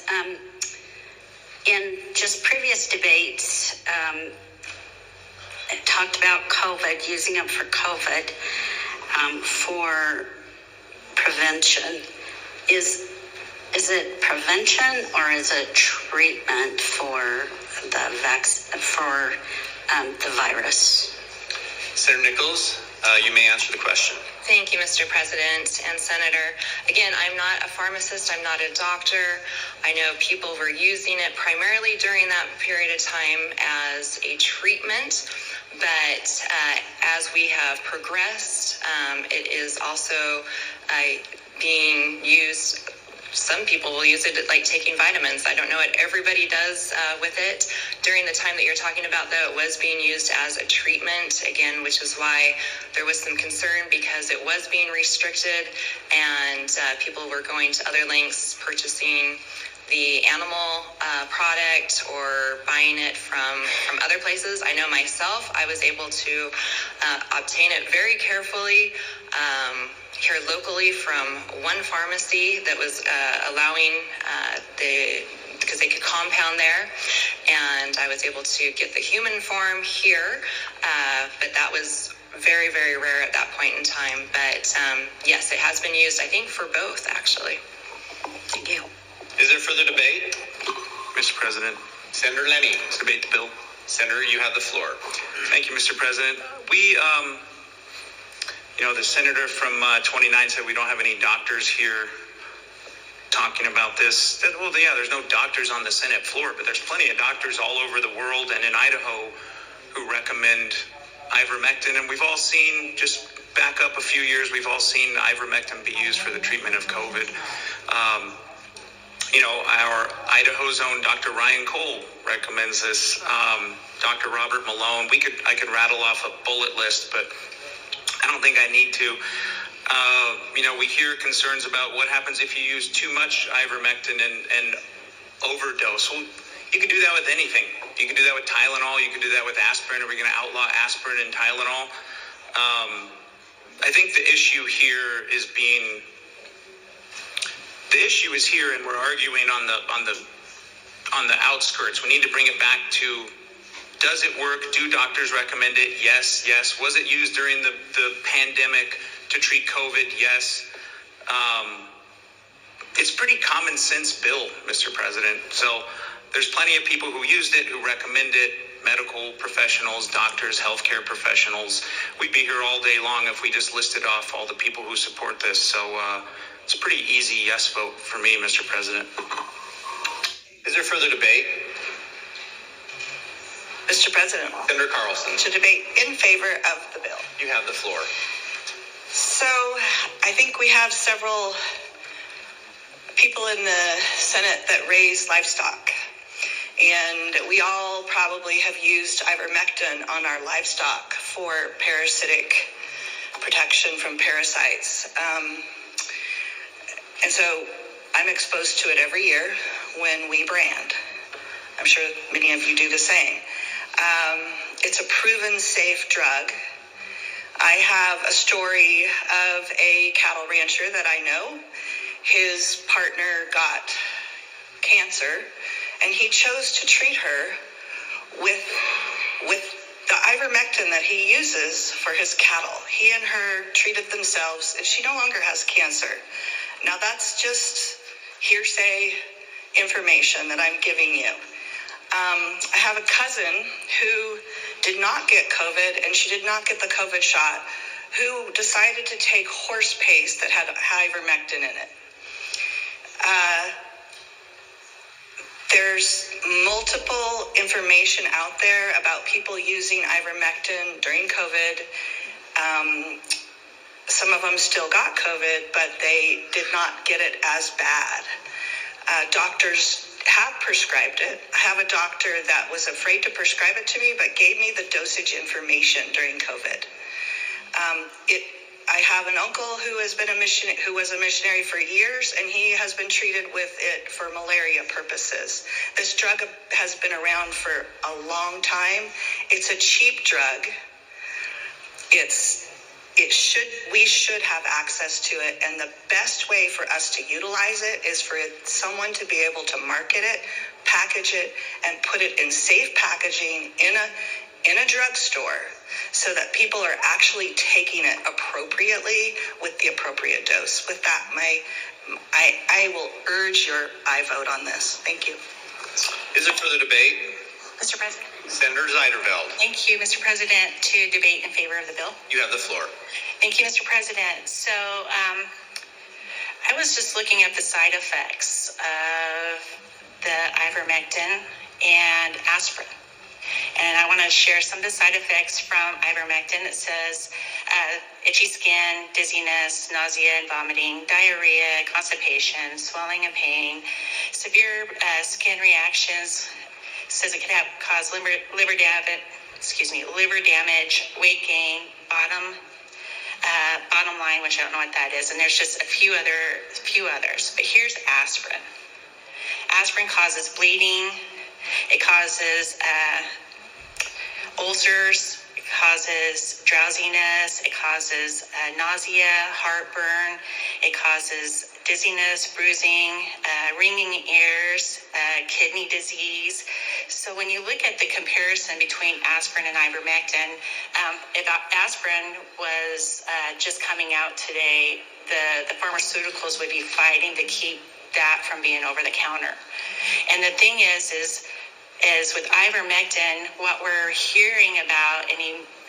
In just previous debates, it talked about COVID, using it for COVID for prevention. Is it prevention or is it treatment for the virus? Senator Nichols, you may answer the question. Thank you, Mr. President and Senator. Again, I'm not a pharmacist. I'm not a doctor. I know people were using it primarily during that period of time as a treatment. But as we have progressed, it is also being used. Some people will use it like taking vitamins. I don't know what everybody does with it. During the time that you're talking about, though, it was being used as a treatment, again, which is why there was some concern because it was being restricted and people were going to other lengths purchasing the animal product or buying it from other places. I know myself, I was able to obtain it very carefully here locally from one pharmacy that was allowing because they could compound there, and I was able to get the human form here, but that was very, very rare at that point in time. But yes, it has been used, I think, for both, actually. Thank you. Is there further debate? Mr. President, Senator Lenny. let's debate the bill. Senator, you have the floor. Thank you, Mr. President. We, the senator from 29 said we don't have any doctors here talking about this. Well, yeah, there's no doctors on the Senate floor, but there's plenty of doctors all over the world and in Idaho who recommend ivermectin. And we've all seen, just back up a few years, we've all seen ivermectin be used for the treatment of COVID. Our Idaho's own Dr. Ryan Cole recommends this. Dr. Robert Malone. I could rattle off a bullet list, but I don't think I need to. We hear concerns about what happens if you use too much ivermectin and overdose. Well, you could do that with anything. You could do that with Tylenol. You could do that with aspirin. Are we going to outlaw aspirin and Tylenol? I think the issue here is here, and we're arguing on the outskirts. We need to bring it back to: does it work? Do doctors recommend it? Yes. Was it used during the pandemic to treat COVID? Yes. It's pretty common sense bill, Mr. President. So there's plenty of people who used it, who recommend it, medical professionals, doctors, healthcare professionals. We'd be here all day long if we just listed off all the people who support this. So it's a pretty easy yes vote for me, Mr. President. Is there further debate? Mr. President, Senator Carlson. to debate in favor of the bill. You have the floor. So I think we have several people in the Senate that raise livestock. And we all probably have used ivermectin on our livestock for parasitic protection from parasites. And so I'm exposed to it every year when we brand. I'm sure many of you do the same. It's a proven safe drug. I have a story of a cattle rancher that I know. His partner got cancer, and he chose to treat her with the ivermectin that he uses for his cattle. He and her treated themselves, and she no longer has cancer. Now, that's just hearsay information that I'm giving you. I have a cousin who did not get COVID, and she did not get the COVID shot, who decided to take horse paste that had ivermectin in it. There's multiple information out there about people using ivermectin during COVID. Some of them still got COVID, but they did not get it as bad. Doctors have prescribed it. I have a doctor that was afraid to prescribe it to me, but gave me the dosage information during COVID. I have an uncle who was a missionary for years, and he has been treated with it for malaria purposes. This drug has been around for a long time. It's a cheap drug. we should have access to it, and the best way for us to utilize it is for someone to be able to market it, package it, and put it in safe packaging in a drugstore so that people are actually taking it appropriately with the appropriate dose. With that, I will urge your aye vote on this. Thank you. Is there further debate? Mr. President. Senator Zeiderveld. Thank you, Mr. President, to debate in favor of the bill. You have the floor. Thank you, Mr. President. So I was just looking at the side effects of the ivermectin and aspirin. And I want to share some of the side effects from ivermectin. It says itchy skin, dizziness, nausea and vomiting, diarrhea, constipation, swelling and pain, severe skin reactions. It says it could cause liver damage, weight gain, bottom line, which I don't know what that is. And there's just a few others. But here's aspirin. Aspirin causes bleeding. It causes ulcers. It causes drowsiness. It causes nausea, heartburn. It causes dizziness, bruising, ringing ears, kidney disease. So when you look at the comparison between aspirin and ivermectin, if aspirin was just coming out today, the pharmaceuticals would be fighting to keep that from being over the counter. And the thing is with ivermectin, what we're hearing about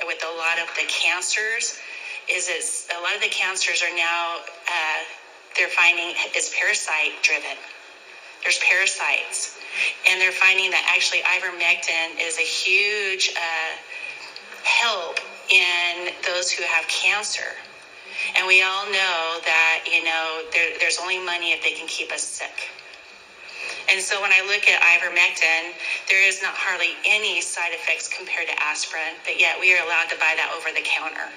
with a lot of the cancers is a lot of the cancers are now they're finding is parasite driven. There's parasites, and they're finding that actually ivermectin is a huge help in those who have cancer. And we all know that there's only money if they can keep us sick. And so when I look at ivermectin, there is not hardly any side effects compared to aspirin, but yet we are allowed to buy that over the counter.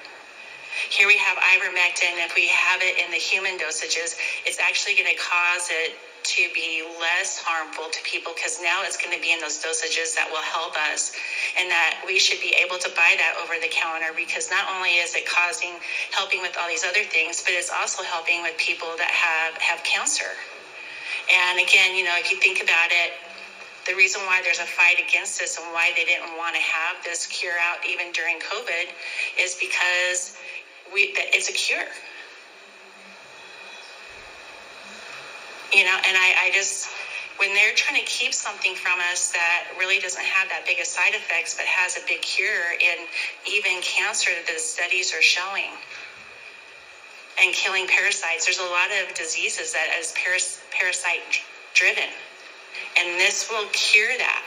Here we have ivermectin. If we have it in the human dosages, it's actually going to cause it to be less harmful to people because now it's going to be in those dosages that will help us, and that we should be able to buy that over the counter because not only is it helping with all these other things, but it's also helping with people that have cancer. And again, if you think about it, the reason why there's a fight against this and why they didn't want to have this cure out even during COVID is because it's a cure. And I just, when they're trying to keep something from us that really doesn't have that big of side effects but has a big cure in even cancer that the studies are showing, and killing parasites, there's a lot of diseases that is parasite driven, and this will cure that.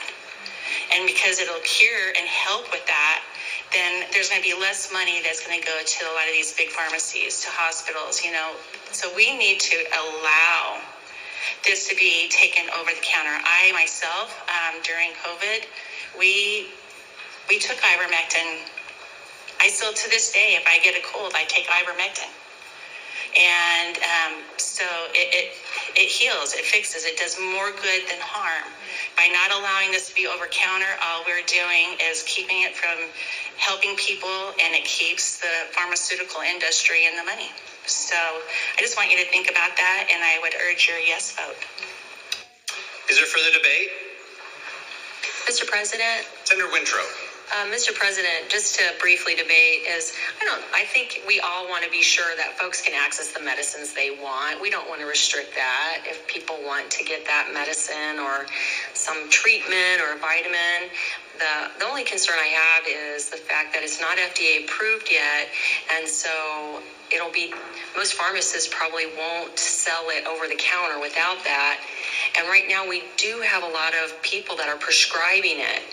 And because it'll cure and help with that, then there's going to be less money that's going to go to a lot of these big pharmacies, to hospitals, So we need to allow this to be taken over the counter. I myself, during COVID, we took ivermectin. I still, to this day, if I get a cold, I take ivermectin. And so it heals, it fixes, it does more good than harm. By not allowing this to be over counter, all we're doing is keeping it from helping people, and it keeps the pharmaceutical industry and the money. So I just want you to think about that, and I would urge your yes vote. Is there further debate? Mr. President? Senator Winthrop. Mr. President, just to briefly debate I think we all want to be sure that folks can access the medicines they want. We don't want to restrict that. If people want to get that medicine or some treatment or a vitamin, the only concern I have is the fact that it's not FDA approved yet, and so most pharmacists probably won't sell it over the counter without that. And right now we do have a lot of people that are prescribing it,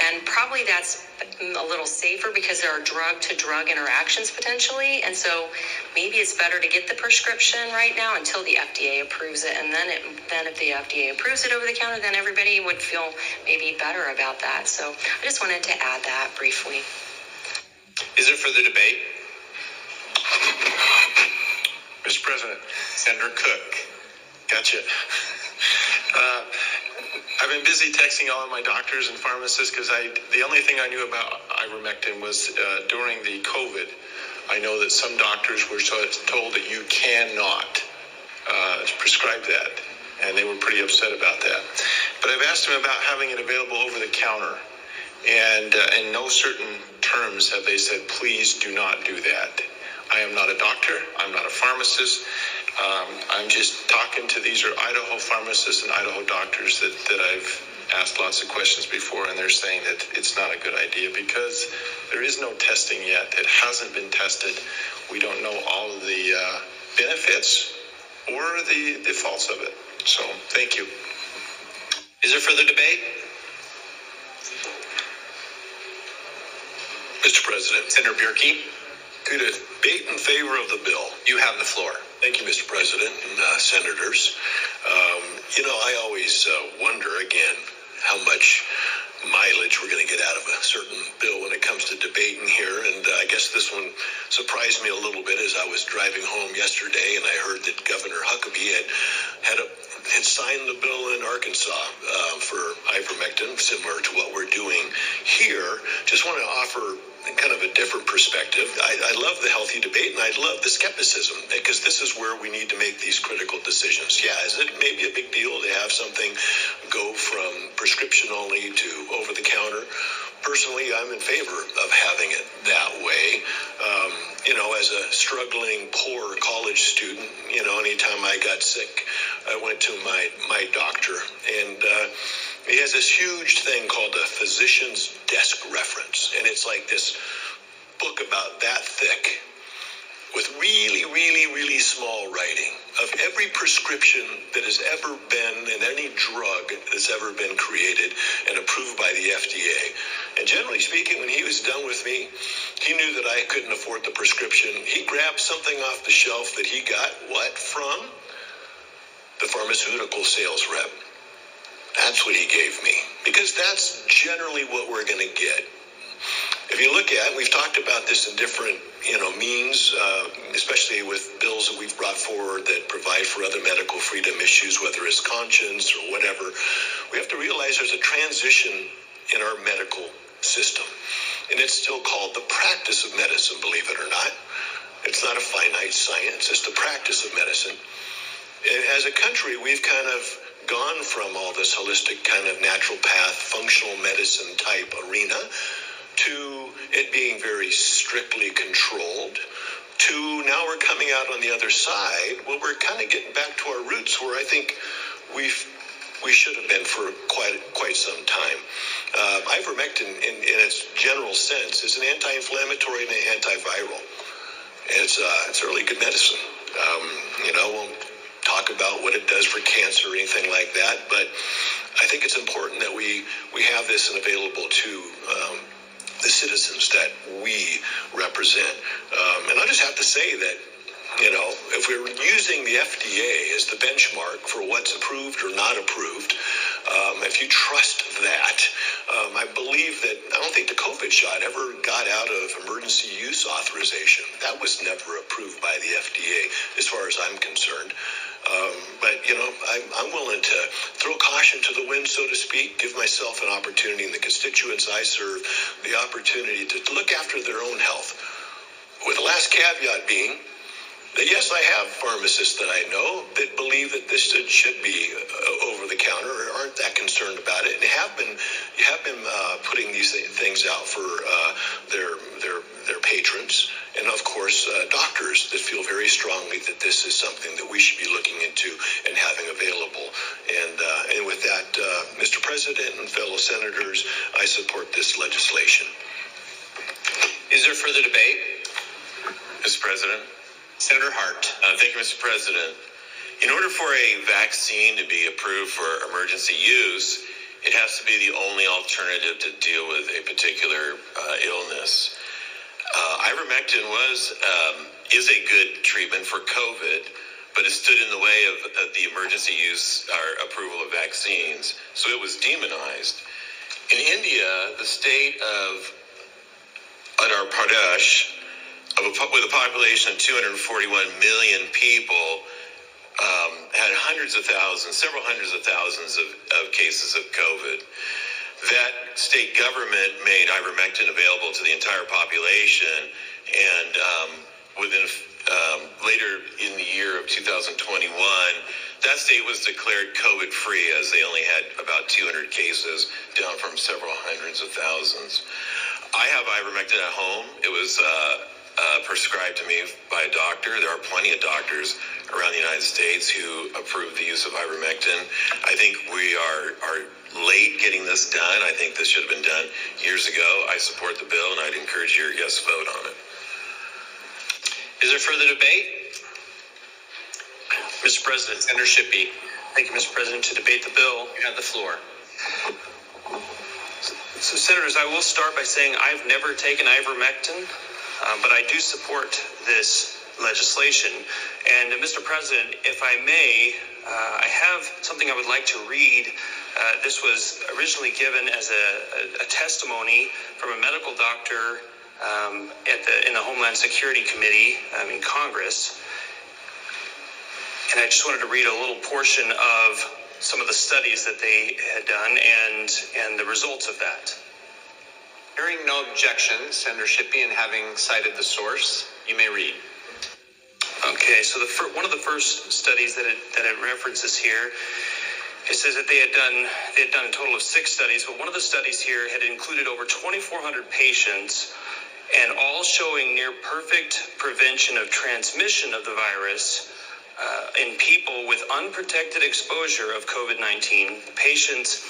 and probably that's a little safer because there are drug-to-drug interactions potentially, and so maybe it's better to get the prescription right now until the FDA approves it, and then if the FDA approves it over the counter, then everybody would feel maybe better about that. So I just wanted to add that briefly. Is there further debate? Mr. President. Senator Cook. Gotcha. I've been busy texting all of my doctors and pharmacists because the only thing I knew about ivermectin was during the COVID. I know that some doctors were told that you cannot prescribe that, and they were pretty upset about that. But I've asked them about having it available over the counter, and in no certain terms have they said, please do not do that. I am not a doctor. I'm not a pharmacist. I'm just talking to, these are Idaho pharmacists and Idaho doctors that I've asked lots of questions before, and they're saying that it's not a good idea because there is no testing yet. It hasn't been tested. We don't know all of the benefits or the faults of it. So, thank you. Is there further debate? Mr. President. Senator Bierke, To debate in favor of the bill. you have the floor. Thank you, Mr. President and senators. I always wonder again how much mileage we're going to get out of a certain bill when it comes to debating here. And I guess this one surprised me a little bit as I was driving home yesterday, and I heard that Governor Huckabee had signed the bill in Arkansas for ivermectin, similar to what we're doing here. Just want to offer kind of a different perspective. I love the healthy debate, and I love the skepticism, because this is where we need to make these critical decisions. Yeah, is it maybe a big deal to have something go from prescription only to over the counter? Personally, I'm in favor of having it that way. As a struggling, poor college student, anytime I got sick, I went to my doctor, and he has this huge thing called a physician's desk reference, and it's like this book about that thick with really, really, really small writing of every prescription that has ever been, and any drug that's ever been created and approved by the FDA. And generally speaking, when he was done with me, he knew that I couldn't afford the prescription. He grabbed something off the shelf that he got, from the pharmaceutical sales rep. That's what he gave me, because that's generally what we're going to get. If you look at, we've talked about this in different, means, especially with bills that we've brought forward that provide for other medical freedom issues, whether it's conscience or whatever. We have to realize there's a transition in our medical system, and it's still called the practice of medicine, believe it or not. It's not a finite science, it's the practice of medicine. And as a country, we've kind of gone from all this holistic kind of natural path, functional medicine type arena to it being very strictly controlled, to now we're coming out on the other side. Well, we're kind of getting back to our roots where I think we should have been for quite some time. Ivermectin, in its general sense, is an anti-inflammatory and an antiviral. It's really good medicine. Won't talk about what it does for cancer or anything like that, but I think it's important that we have this and available to the citizens that we represent. And I just have to say that, if we're using the FDA as the benchmark for what's approved or not approved, if you trust that, I believe that, I don't think the COVID shot ever got out of emergency use authorization. That was never approved by the FDA, as far as I'm concerned. But I'm willing to throw caution to the wind, so to speak, give myself an opportunity, and the constituents I serve the opportunity to look after their own health. With the last caveat being that, yes, I have pharmacists that I know that believe that this should be over the counter, or aren't that concerned about it, and have been putting these things out for their patrons, and of course doctors that feel very strongly that this is something that we should be looking into and having available. And with that, Mr. President and fellow senators, I support this legislation. Is there further debate? Mr. President. Senator Hart. Thank you, Mr. President. In order for a vaccine to be approved for emergency use, it has to be the only alternative to deal with a particular illness. Ivermectin is a good treatment for COVID, but it stood in the way of the emergency use or approval of vaccines, so it was demonized. In India, the state of Uttar Pradesh, with a population of 241 million people, had several hundreds of thousands of cases of COVID. that state government made ivermectin available to the entire population, and later in the year of 2021, that state was declared COVID-free, as they only had about 200 cases, down from several hundreds of thousands. I have ivermectin at home. It was prescribed to me by a doctor. There are plenty of doctors around the United States who approve the use of ivermectin. I think we are late getting this done. I think this should have been done years ago. I support the bill, and I'd encourage your yes vote on it. Is there further debate? Mr. President. Senator Shippey. Thank you, Mr. President. To debate the bill. You have the floor. So, Senators, I will start by saying I've never taken ivermectin, but I do support this legislation. And Mr. President, if I may, I have something I would like to read. This was originally given as a testimony from a medical doctor in the Homeland Security Committee in Congress. And I just wanted to read a little portion of some of the studies that they had done and the results of that. Hearing no objection, Senator Shippey, and having cited the source, you may read. Okay, so one of the first studies that it references here, it says that they had done a total of 6 studies, but one of the studies here had included over 2,400 patients, and all showing near perfect prevention of transmission of the virus in people with unprotected exposure of COVID-19. Patients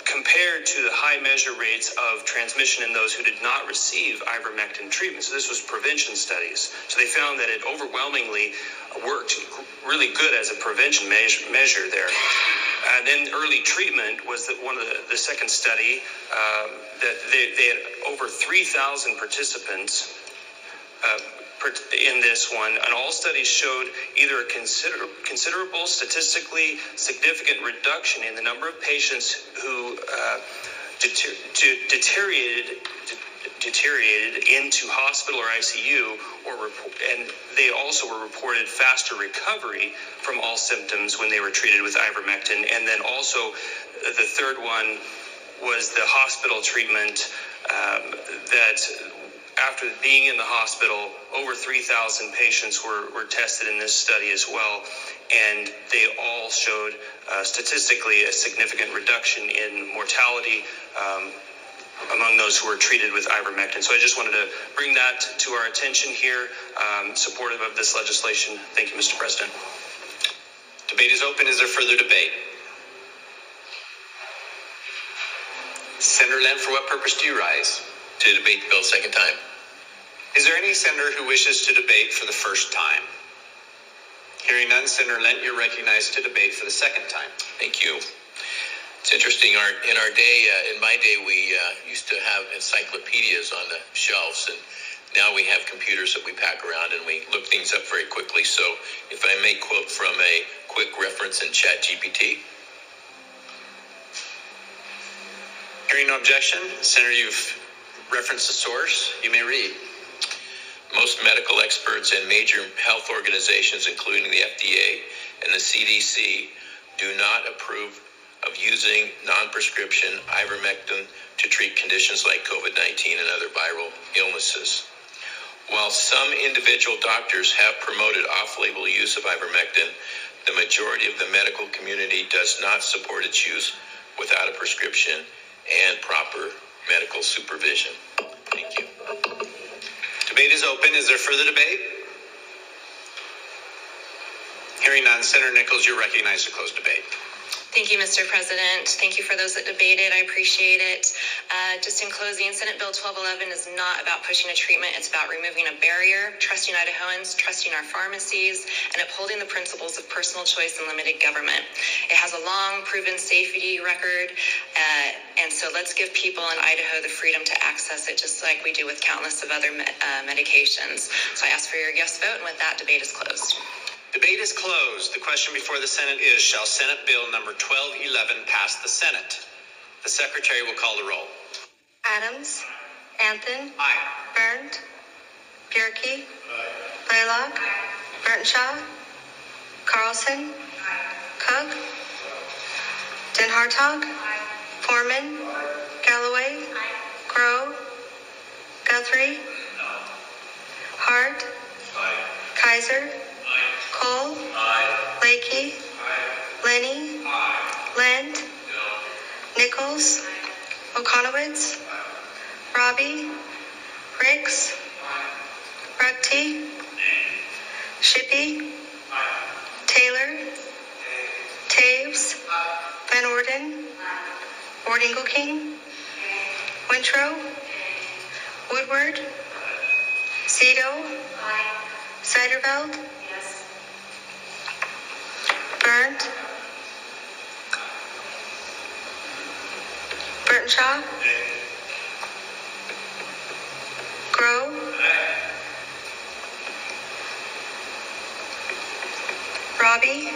compared to the high measure rates of transmission in those who did not receive ivermectin treatment. So this was prevention studies. So they found that it overwhelmingly worked really good as a prevention measure there. And then early treatment was one of the second study that they had over 3,000 participants in this one, and all studies showed either a considerable statistically significant reduction in the number of patients who deteriorated into hospital or ICU, and they also were reported faster recovery from all symptoms when they were treated with ivermectin. And then also the third one was the hospital treatment that after being in the hospital, over 3,000 patients were tested in this study as well, and they all showed statistically a significant reduction in mortality among those who were treated with ivermectin. So I just wanted to bring that to our attention here, supportive of this legislation. Thank you, Mr. President. Debate is open. Is there further debate? Senator Lent, for what purpose do you rise? To debate the bill a second time. Is there any senator who wishes to debate for the first time? Hearing none, Senator Lent, you're recognized to debate for the second time. Thank you. It's interesting. In my day, we used to have encyclopedias on the shelves, and now we have computers that we pack around and we look things up very quickly. So if I may quote from a quick reference in ChatGPT. Hearing no objection, Senator, you've referenced the source. You may read. Most medical experts and major health organizations, including the FDA and the CDC, do not approve of using non-prescription ivermectin to treat conditions like COVID-19 and other viral illnesses. While some individual doctors have promoted off-label use of ivermectin, the majority of the medical community does not support its use without a prescription and proper medical supervision. Thank you. Debate is open. Is there further debate? Hearing none, Senator Nichols, you're recognized to close debate. Thank you, Mr. President. Thank you for those that debated. I appreciate it. Just in closing, Senate Bill 1211 is not about pushing a treatment. It's about removing a barrier, trusting Idahoans, trusting our pharmacies, and upholding the principles of personal choice and limited government. It has a long, proven safety record, and so let's give people in Idaho the freedom to access it, just like we do with countless of other medications. So I ask for your yes vote, and with that, debate is closed. Debate is closed. The question before the Senate is, shall Senate Bill number 1211 pass the Senate? The Secretary will call the roll. Adams. Anthony. Aye. Berndt. Bjerke. Blaylock. Burnshaw. Carlson. Cook. Den Hartog. Foreman. Galloway. Grow. Guthrie. Hart. Kaiser. Cole. Lakey. Lenny. Lent. Nichols. Okonowitz. Robbie. Ricks. Rugty. Shippey. Taylor. Taves. Van Orden. King. Wintro. Woodward. Zito. Seiderveld. Burnt. Burtonshaw. Grow. Robbie.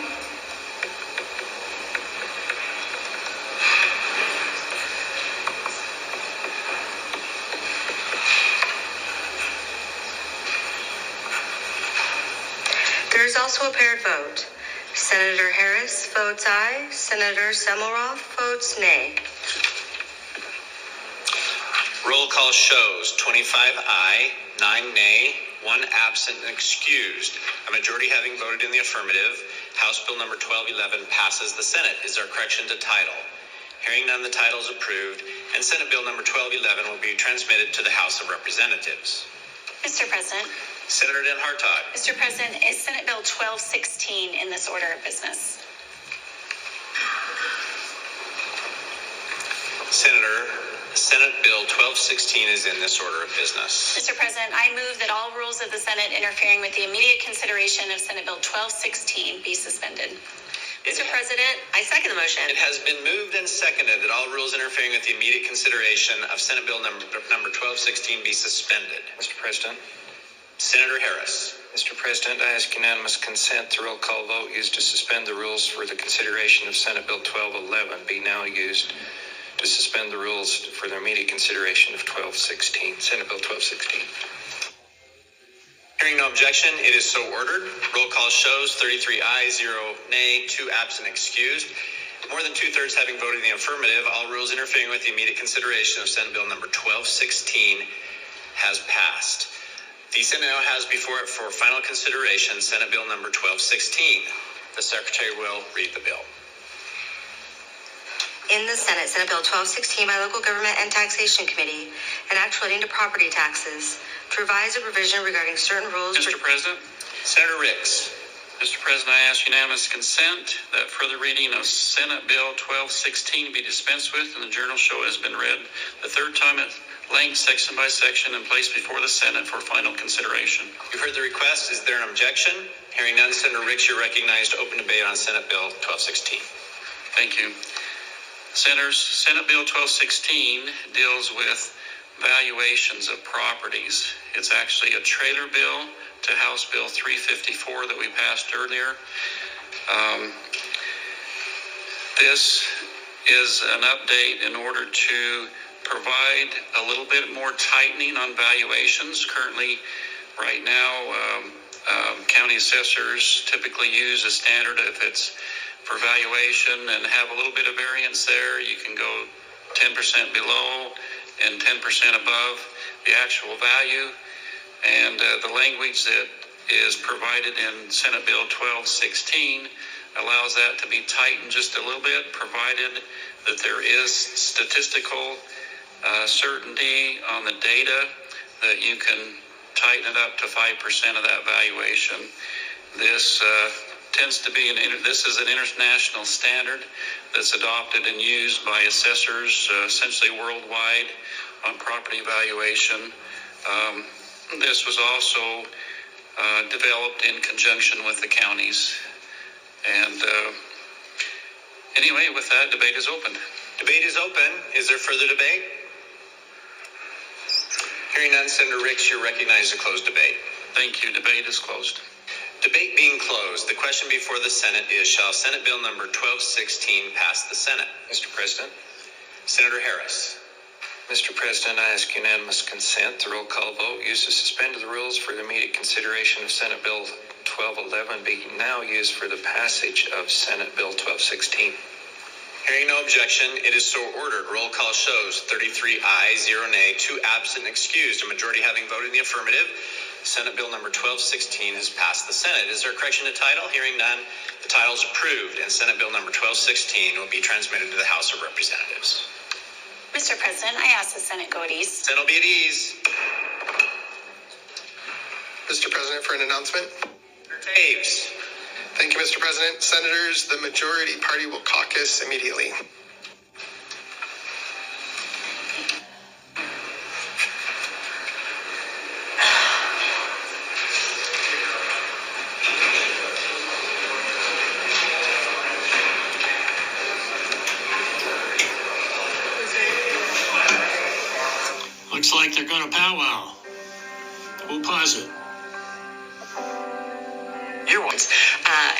There is also a paired vote. Senator Harris votes aye. Senator Semmelroth votes nay. Roll call shows 25 aye, 9 nay, 1 absent and excused. A majority having voted in the affirmative, House Bill number 1211 passes the Senate. Is there a correction to title? Hearing none, the title is approved, and Senate Bill number 1211 will be transmitted to the House of Representatives. Mr. President. Senator Den Hartog. Mr. President, is Senate Bill 1216 in this order of business? Senate Bill 1216 is in this order of business. Mr. President, I move that all rules of the Senate interfering with the immediate consideration of Senate Bill 1216 be suspended. Mr. President, I second the motion. It has been moved and seconded that all rules interfering with the immediate consideration of Senate Bill number 1216 be suspended. Mr. President. Senator Harris. Mr. President, I ask unanimous consent to roll call vote used to suspend the rules for the consideration of Senate Bill 1211 be now used to suspend the rules for the immediate consideration of 1216, Senate Bill 1216. Hearing no objection, it is so ordered. Roll call shows 33 aye, 0 nay, 2 absent excused. More than 2/3 having voted in the affirmative, all rules interfering with the immediate consideration of Senate Bill number 1216 has passed. The Senate now has before it for final consideration Senate Bill number 1216. The Secretary will read the bill. In the Senate, Senate Bill 1216 by Local Government and Taxation Committee, an act relating to property taxes, to revise a provision regarding certain rules. Mr. President. Senator Ricks. Mr. President, I ask unanimous consent that further reading of Senate Bill 1216 be dispensed with, and the journal show has been read the third time at length, section by section, and placed before the Senate for final consideration. You've heard the request. Is there an objection? Hearing none, Senator Ricks, you're recognized to open debate on Senate Bill 1216. Thank you. Senators, Senate Bill 1216 deals with valuations of properties. It's actually a trailer bill to House Bill 354 that we passed earlier. This is an update in order to provide a little bit more tightening on valuations. Currently, right now, county assessors typically use a standard if it's for valuation and have a little bit of variance there. You can go 10% below and 10% above the actual value. And the language that is provided in Senate Bill 1216 allows that to be tightened just a little bit, provided that there is statistical certainty on the data that you can tighten it up to 5% of that valuation. This tends to be this is an international standard that's adopted and used by assessors essentially worldwide on property valuation. This was also developed in conjunction with the counties. And anyway, with that, debate is open. Debate is open. Is there further debate? Hearing none, Senator Ricks, you're recognized to close debate. Thank you. Debate is closed. Debate being closed, the question before the Senate is, shall Senate Bill number 1216 pass the Senate? Mr. President. Senator Harris. Mr. President, I ask unanimous consent to roll call vote used to suspend the rules for the immediate consideration of Senate Bill 1211 be now used for the passage of Senate Bill 1216. Hearing no objection, it is so ordered. Roll call shows 33 ayes, 0 nay, 2 absent and excused. A majority having voted in the affirmative, Senate Bill number 1216 has passed the Senate. Is there a correction to title? Hearing none, the title is approved, and Senate Bill number 1216 will be transmitted to the House of Representatives. Mr. President, I ask the Senate go at ease. Senate will be at ease. Mr. President, for an announcement. Taves. Thank you, Mr. President. Senators, the majority party will caucus immediately. Looks like they're going to powwow. We'll pause it.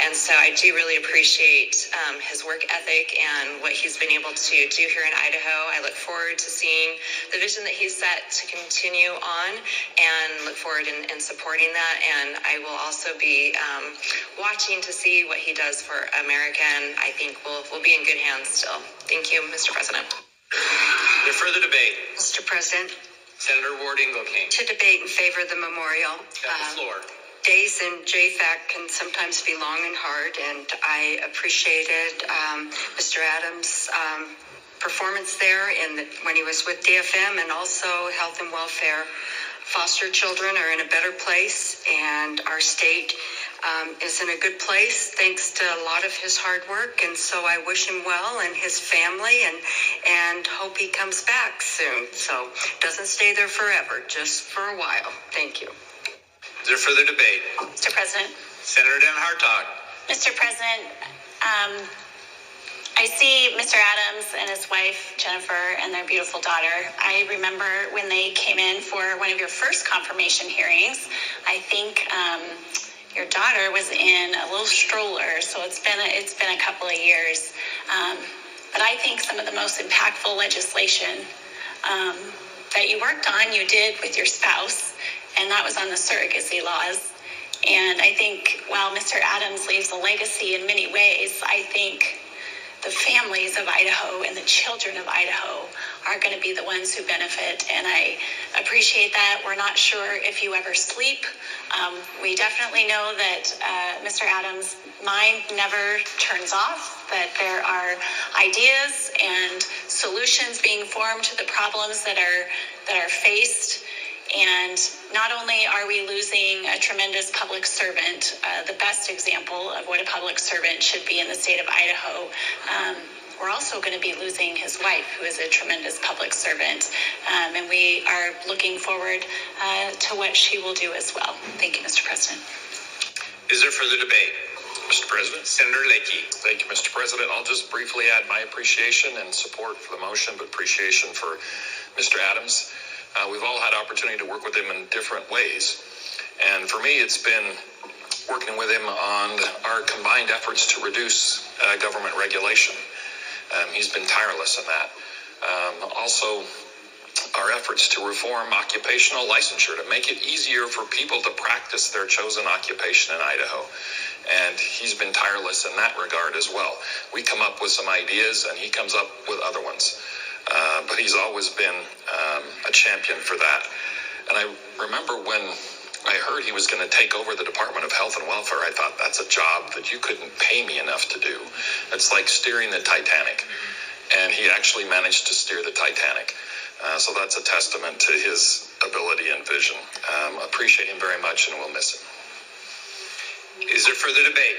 And so I do really appreciate his work ethic and what he's been able to do here in Idaho. I look forward to seeing the vision that he's set to continue on, and look forward in supporting that. And I will also be watching to see what he does for America, and I think we'll be in good hands still. Thank you, Mr. President. Is there further debate? Mr. President, Senator Ward Ingle-King. to debate in favor of the memorial. Have the floor. Days in JFAC can sometimes be long and hard, and I appreciated Mr. Adams' performance there when he was with DFM, and also health and welfare. Foster children are in a better place, and our state is in a good place thanks to a lot of his hard work, and so I wish him well and his family, and hope he comes back soon. So doesn't stay there forever, just for a while. Thank you. Is there further debate? Mr. President. Senator Den Hartog. Mr. President, I see Mr. Adams and his wife, Jennifer, and their beautiful daughter. I remember when they came in for one of your first confirmation hearings. I think your daughter was in a little stroller, so it's been a couple of years. But I think some of the most impactful legislation that you worked on, you did with your spouse, and that was on the surrogacy laws. And I think while Mr. Adams leaves a legacy in many ways, I think the families of Idaho and the children of Idaho are going to be the ones who benefit. And I appreciate that. We're not sure if you ever sleep. We definitely know that Mr. Adams' mind never turns off, that there are ideas and solutions being formed to the problems that are faced. And not only are we losing a tremendous public servant, the best example of what a public servant should be in the state of Idaho, we're also going to be losing his wife, who is a tremendous public servant. And we are looking forward to what she will do as well. Thank you, Mr. President. Is there further debate? Mr. President. Senator Leahy. Thank you, Mr. President. I'll just briefly add my appreciation and support for the motion, but appreciation for Mr. Adams. We've all had opportunity to work with him in different ways. And for me, it's been working with him on our combined efforts to reduce government regulation. He's been tireless in that. Also, our efforts to reform occupational licensure, to make it easier for people to practice their chosen occupation in Idaho. And he's been tireless in that regard as well. We come up with some ideas, and he comes up with other ones. But he's always been a champion for that. And I remember when I heard he was going to take over the Department of Health and Welfare, I thought, that's a job that you couldn't pay me enough to do. It's like steering the Titanic. And he actually managed to steer the Titanic. So that's a testament to his ability and vision. Appreciate him very much, and we'll miss him. Is there further debate?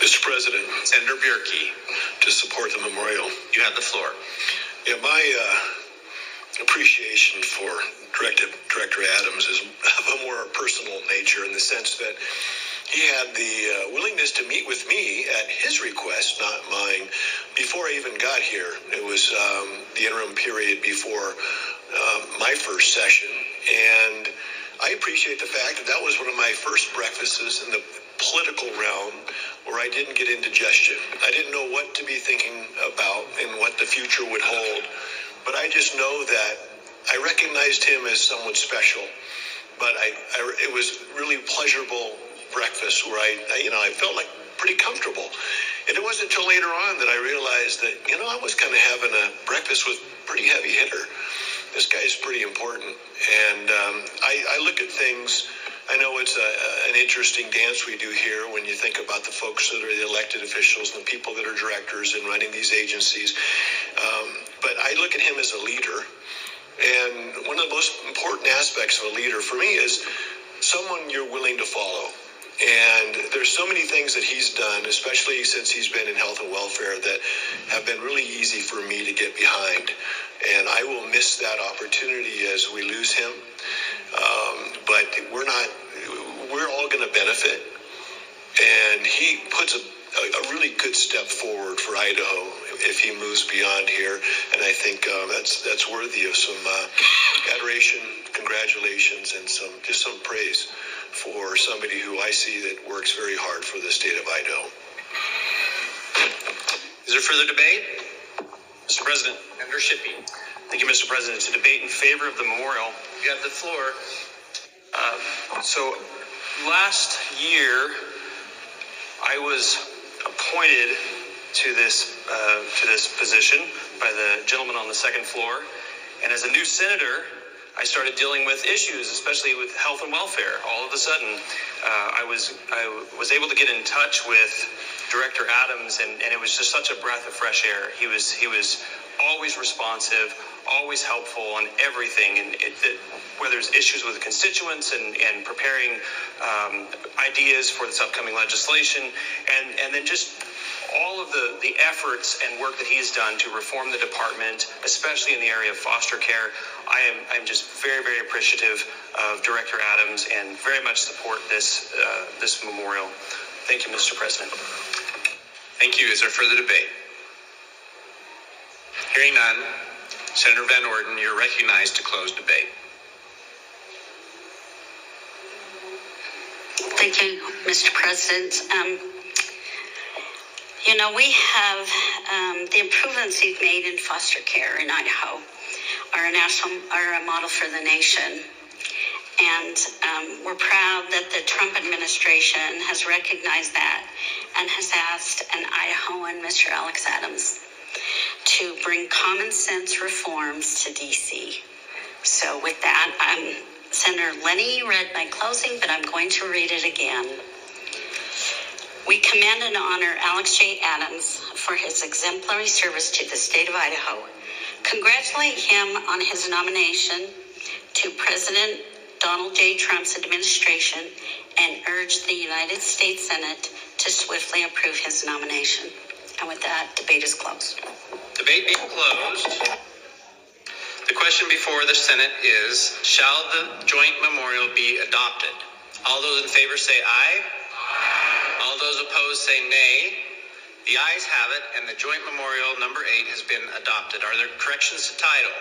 Mr. President. Senator Bierke. To support the memorial. You have the floor. Yeah, my appreciation for Director Adams is of a more personal nature, in the sense that he had the willingness to meet with me at his request, not mine, before I even got here. It was the interim period before my first session, and I appreciate the fact that that was one of my first breakfasts in the political realm where I didn't get indigestion. I didn't know what to be thinking about and what the future would hold, but I just know that I recognized him as someone special. But it was really pleasurable breakfast where I felt like pretty comfortable. And it wasn't until later on that I realized that, I was kind of having a breakfast with a pretty heavy hitter. This guy's pretty important. And I look at things, I know it's an interesting dance we do here when you think about the folks that are the elected officials and the people that are directors and running these agencies. But I look at him as a leader. And one of the most important aspects of a leader for me is someone you're willing to follow. And there's so many things that he's done, especially since he's been in health and welfare, that have been really easy for me to get behind. And I will miss that opportunity as we lose him. But we're all going to benefit. And he puts a really good step forward for Idaho if he moves beyond here. And I think that's worthy of some adoration, congratulations, and some praise for somebody who I see that works very hard for the state of Idaho. Is there further debate? Mr. President. Senator Shippey. Thank you, Mr. President. To debate in favor of the memorial, You have the floor. So last year, I was appointed to this position by the gentleman on the second floor, and as a new senator, I started dealing with issues, especially with health and welfare. All of a sudden, I was able to get in touch with Director Adams, and it was just such a breath of fresh air. He was always responsive, always helpful on everything, and whether it's issues with constituents and preparing ideas for this upcoming legislation, and then just all of the efforts and work that he's done to reform the department, especially in the area of foster care. I'm just very, very appreciative of Director Adams and very much support this memorial. Thank you, Mr. President. Thank you. Is there further debate? Hearing none, Senator Van Orden, you're recognized to close debate. Thank you, Mr. President. We have the improvements we've made in foster care in Idaho are a model for the nation. And we're proud that the Trump administration has recognized that and has asked an Idahoan, Mr. Alex Adams, to bring common sense reforms to D.C. So with that, Senator Lenny read my closing, but I'm going to read it again. We commend and honor Alex J. Adams for his exemplary service to the state of Idaho. Congratulate him on his nomination to President Donald J. Trump's administration and urge the United States Senate to swiftly approve his nomination. And with that, debate is closed. Debate being closed. The question before the Senate is, shall the joint memorial be adopted? All those in favor say aye. All those opposed say nay. The ayes have it, and the joint memorial number 8 has been adopted. Are there corrections to title?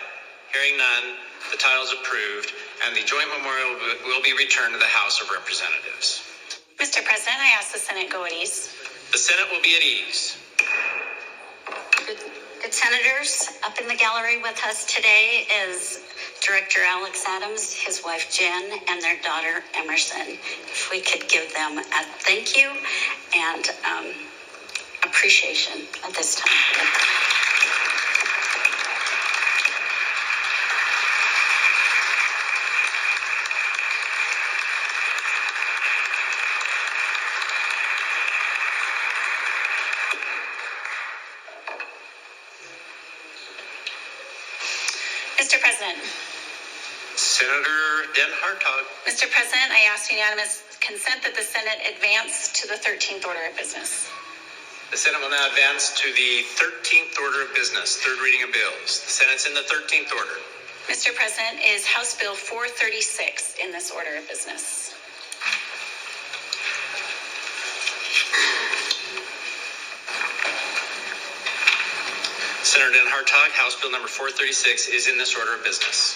Hearing none, the title is approved, and the joint memorial will be returned to the House of Representatives. Mr. President, I ask the Senate go at ease. The Senate will be at ease. Good senators, up in the gallery with us today is Director Alex Adams, his wife Jen, and their daughter Emerson. If we could give them a thank you and appreciation at this time. Mr. President. Senator Den Hartog. Mr. President, I ask unanimous consent that the Senate advance to the 13th order of business. The Senate will now advance to the 13th order of business, third reading of bills. The Senate's in the 13th order. Mr. President, is House Bill 436 in this order of business? Senator Den Hartog, House Bill number 436 is in this order of business.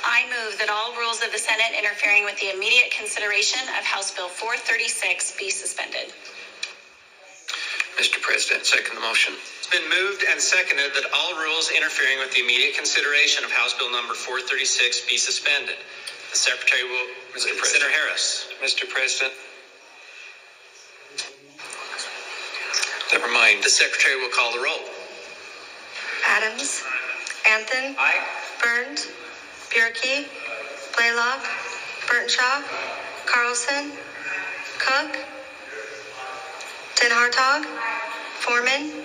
I move that all rules of the Senate interfering with the immediate consideration of House Bill 436 be suspended. Mr. President, second the motion. It's been moved and seconded that all rules interfering with the immediate consideration of House Bill number 436 be suspended. The Secretary will... Mr. President. Senator Harris. Mr. President, Never mind. The secretary will call the roll. Adams. Anthony. Aye. Burns. Bjerke. Blaylock. Burnshaw. Carlson. Cook. Den Hartog. Foreman.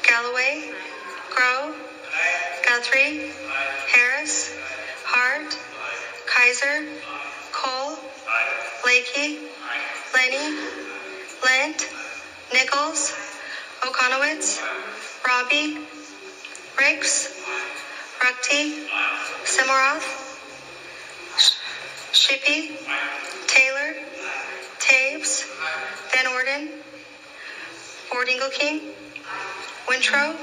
Galloway. Grow. Guthrie. Harris. Hart. Kaiser. Cole. Lakey. Lenny. Lent. Nichols. Okonowitz. Robbie. Ricks. Ruckty. Simoroff. Shippey. Taylor. Taves. Van Orden. King. Wintrow.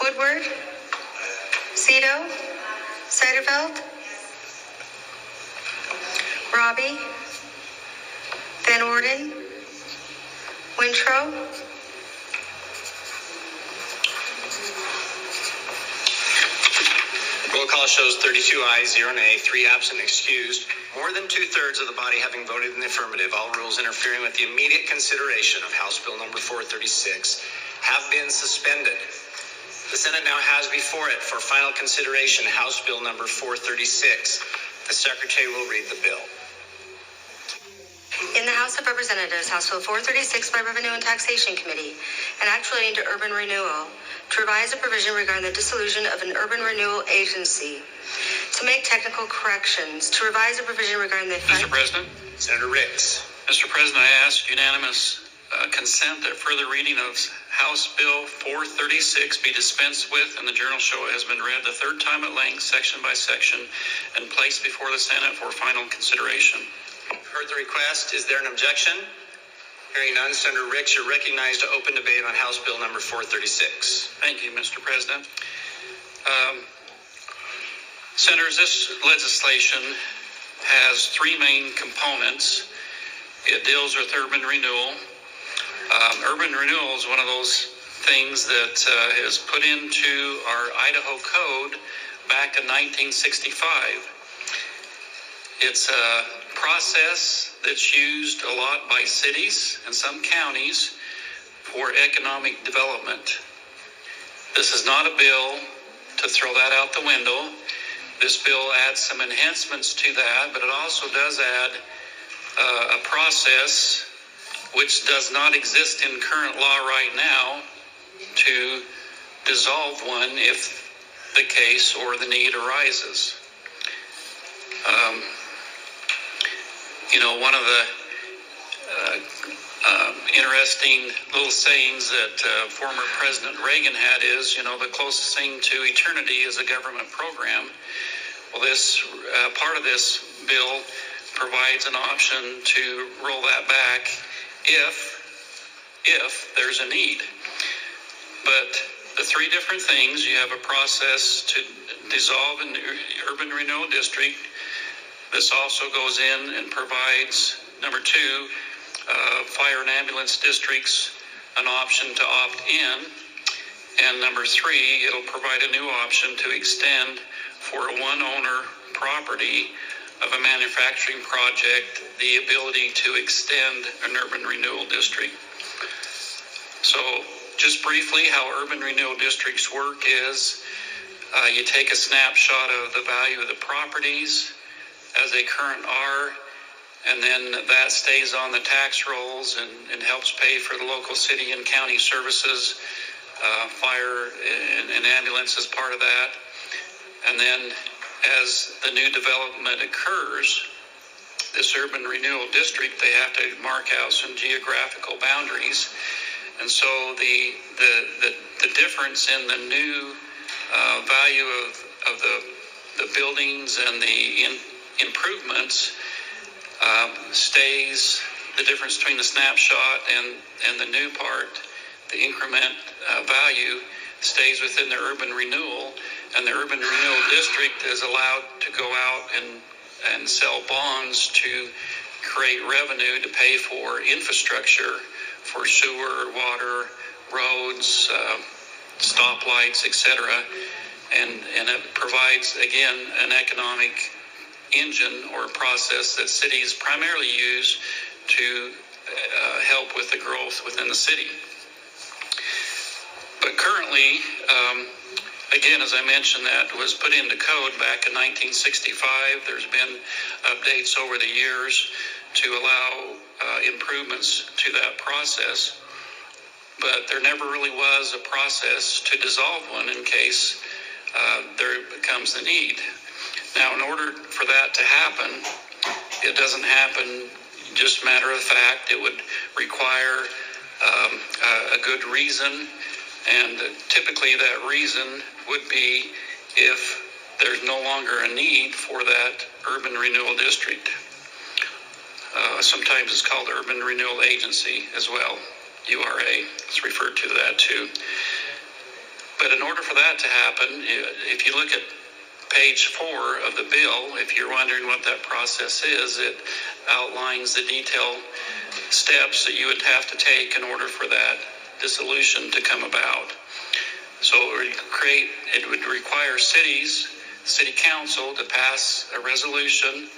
Woodward. Zito. Seiderveld. Robbie. Van Orden. Wintrow. Roll call shows 32 ayes, 0 nay, 3 absent, excused. More than 2/3 of the body having voted in the affirmative, all rules interfering with the immediate consideration of House Bill number 436 have been suspended. The Senate now has before it for final consideration House Bill number 436. The Secretary will read the bill. In the House of Representatives, House Bill 436 by Revenue and Taxation Committee, an act relating to urban renewal, to revise a provision regarding the dissolution of an urban renewal agency, to make technical corrections, to revise a provision regarding the... Mr. President? Senator Ricks. Mr. President, I ask unanimous consent that further reading of House Bill 436 be dispensed with, and the journal show it has been read the third time at length, section by section, and placed before the Senate for final consideration. Heard the request. Is there an objection? Hearing none, Senator Ricks, you're recognized to open debate on House Bill number 436. Thank you, Mr. President. Senators, this legislation has three main components. It deals with urban renewal. Urban renewal is one of those things that is put into our Idaho Code back in 1965. It's a process that's used a lot by cities and some counties for economic development. This is not a bill to throw that out the window. This bill adds some enhancements to that, but it also does add a process which does not exist in current law right now to dissolve one if the case or the need arises. One of the interesting little sayings that former President Reagan had is, the closest thing to eternity is a government program. Well, this part of this bill provides an option to roll that back if there's a need. But the three different things, you have a process to dissolve an urban renewal district. This also goes in and provides, number two, fire and ambulance districts an option to opt in. And number three, it'll provide a new option to extend for a one-owner property of a manufacturing project the ability to extend an urban renewal district. So just briefly, how urban renewal districts work is you take a snapshot of the value of the properties as they current are, and then that stays on the tax rolls and helps pay for the local city and county services, fire and ambulance as part of that. And then as the new development occurs, this urban renewal district, they have to mark out some geographical boundaries. And so the difference in the new value of the buildings and the improvements stays. The difference between the snapshot and the new part, the increment value, stays within the urban renewal, and the urban renewal district is allowed to go out and sell bonds to create revenue to pay for infrastructure, for sewer, water, roads, stoplights, etc. And it provides, again, an economic engine or process that cities primarily use to help with the growth growth within the city. But currently, again, as I mentioned, that was put into code back in 1965. There's been updates over the years to allow improvements to that process. But there never really was a process to dissolve one in case there becomes the need. Now, in order for that to happen, it doesn't happen just matter of fact. It would require a good reason, and typically that reason would be if there's no longer a need for that urban renewal district. Sometimes it's called Urban Renewal Agency as well. URA, it's referred to that too. But in order for that to happen, if you look at page 4 of the bill, if you're wondering what that process is, it outlines the detailed steps that you would have to take in order for that dissolution to come about. So it would require city council to pass a resolution.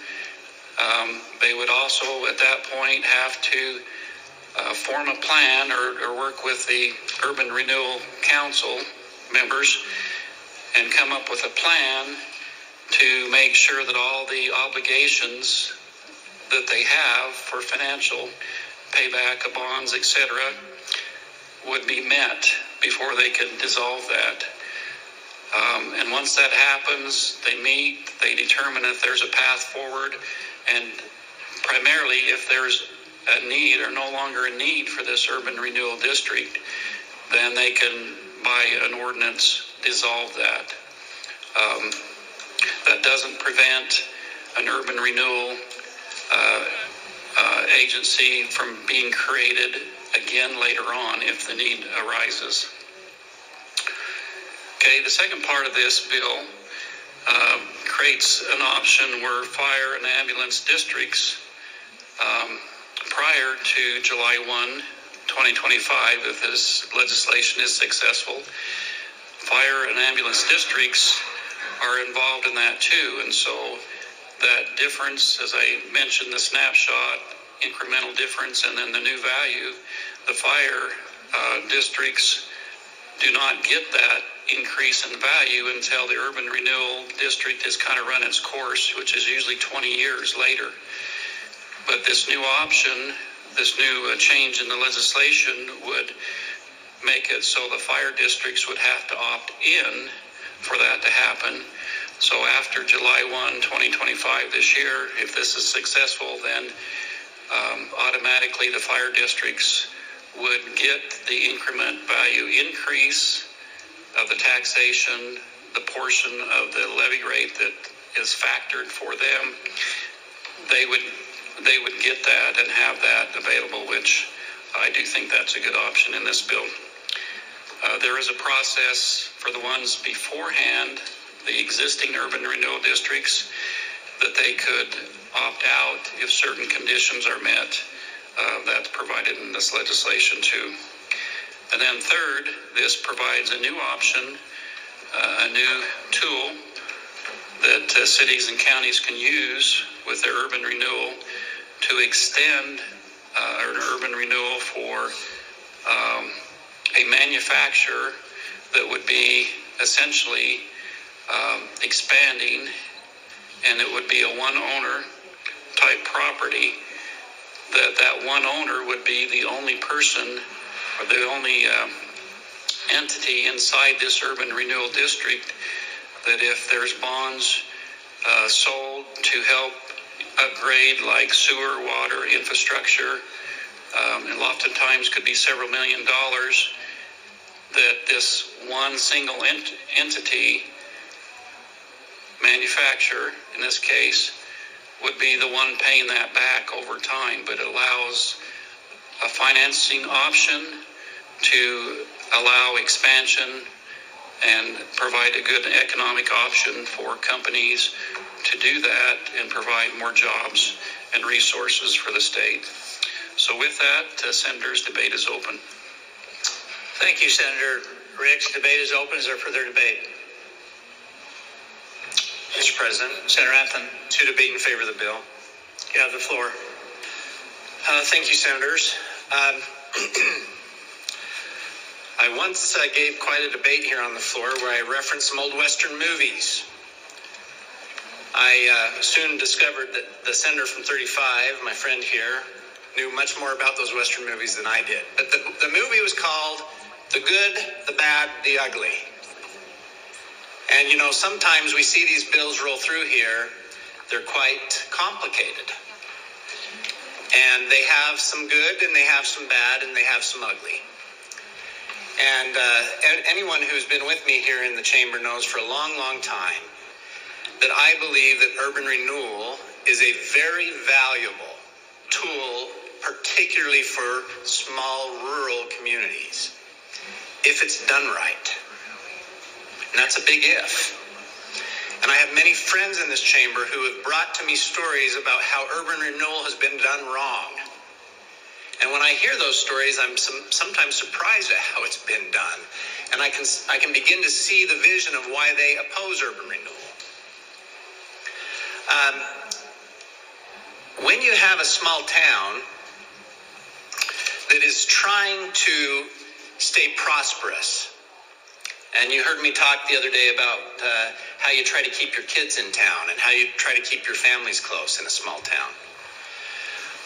They would also at that point have to form a plan or work with the Urban Renewal Council members and come up with a plan to make sure that all the obligations that they have for financial payback of bonds, etc., would be met before they could dissolve that. And once that happens, they meet, they determine if there's a path forward, and primarily if there's a need or no longer a need for this urban renewal district, then they can, by an ordinance, dissolve that. That doesn't prevent an urban renewal agency from being created again later on if the need arises. Okay, the second part of this bill creates an option where fire and ambulance districts prior to July 1, 2025, if this legislation is successful, fire and ambulance districts are involved in that too. And so that difference, as I mentioned, the snapshot, incremental difference, and then the new value, the fire districts do not get that increase in value until the urban renewal district has kind of run its course, which is usually 20 years later. But this new option, this new change in the legislation would make it so the fire districts would have to opt in for that to happen. So after July 1, 2025 this year, if this is successful, then automatically the fire districts would get the increment value increase of the taxation, the portion of the levy rate that is factored for them. They would get that and have that available, which I do think that's a good option in this bill. There is a process for the ones beforehand, the existing urban renewal districts, that they could opt out if certain conditions are met. That's provided in this legislation too. And then third, this provides a new option, a new tool that cities and counties can use with their urban renewal to extend an urban renewal for a manufacturer that would be essentially expanding, and it would be a one-owner type property. That one owner would be the only person or the only entity inside this urban renewal district, that if there's bonds sold to help upgrade like sewer, water, infrastructure, and oftentimes could be several $1 million, that this one single entity, manufacturer in this case, would be the one paying that back over time. But it allows a financing option to allow expansion and provide a good economic option for companies to do that and provide more jobs and resources for the state. So with that, Senators, debate is open. Thank you, Senator Ricks. Debate is open. Is there further debate? Mr. President, Senator Anthony, to debate in favor of the bill. you have the floor. Thank you, Senators. I once gave quite a debate here on the floor where I referenced some old Western movies. I soon discovered that the senator from 35, my friend here, knew much more about those Western movies than I did. But the movie was called The Good, the Bad, the Ugly. And you know, sometimes we see these bills roll through here. They're quite complicated. And they have some good, and they have some bad, and they have some ugly. And anyone who's been with me here in the chamber knows for a long, long time that I believe that urban renewal is a very valuable tool, particularly for small rural communities, if it's done right. And that's a big if. And I have many friends in this chamber who have brought to me stories about how urban renewal has been done wrong. And when I hear those stories, I'm sometimes surprised at how it's been done. And I can begin to see the vision of why they oppose urban renewal. When you have a small town that is trying to stay prosperous, and you heard me talk the other day about how you try to keep your kids in town and how you try to keep your families close in a small town.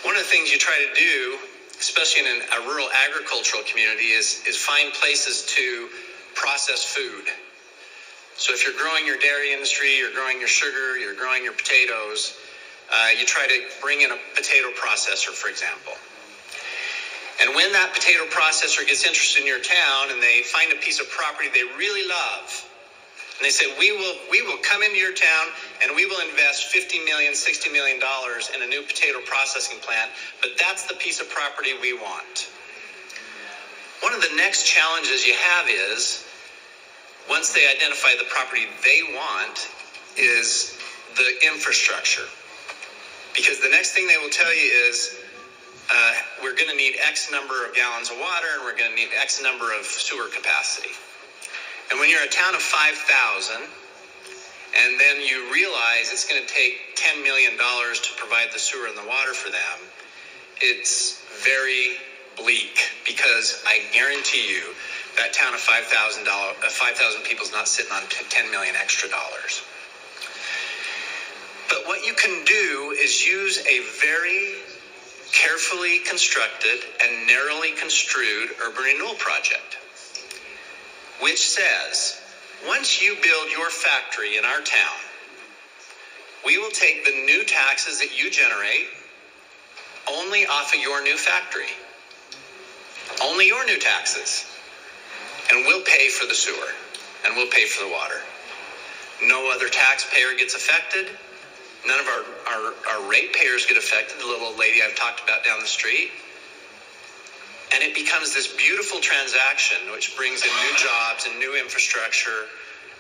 One of the things you try to do, especially in a rural agricultural community, is find places to process food. So if you're growing your dairy industry, you're growing your sugar, you're growing your potatoes, you try to bring in a potato processor, for example. And when that potato processor gets interested in your town and they find a piece of property they really love, and they say, we will come into your town and we will invest $50 million, $60 million in a new potato processing plant, but that's the piece of property we want. One of the next challenges you have is, once they identify the property they want, is the infrastructure. Because the next thing they will tell you is, we're going to need X number of gallons of water and we're going to need X number of sewer capacity. And when you're a town of 5,000, and then you realize it's going to take $10 million to provide the sewer and the water for them, it's very bleak, because I guarantee you that town of 5,000 people is not sitting on $10 million extra dollars. But what you can do is use a very carefully constructed and narrowly construed urban renewal project, which says, once you build your factory in our town, we will take the new taxes that you generate only off of your new factory, only your new taxes, and we'll pay for the sewer and we'll pay for the water. No other taxpayer gets affected. None of our ratepayers get affected, the little old lady I've talked about down the street. And it becomes this beautiful transaction which brings in new jobs and new infrastructure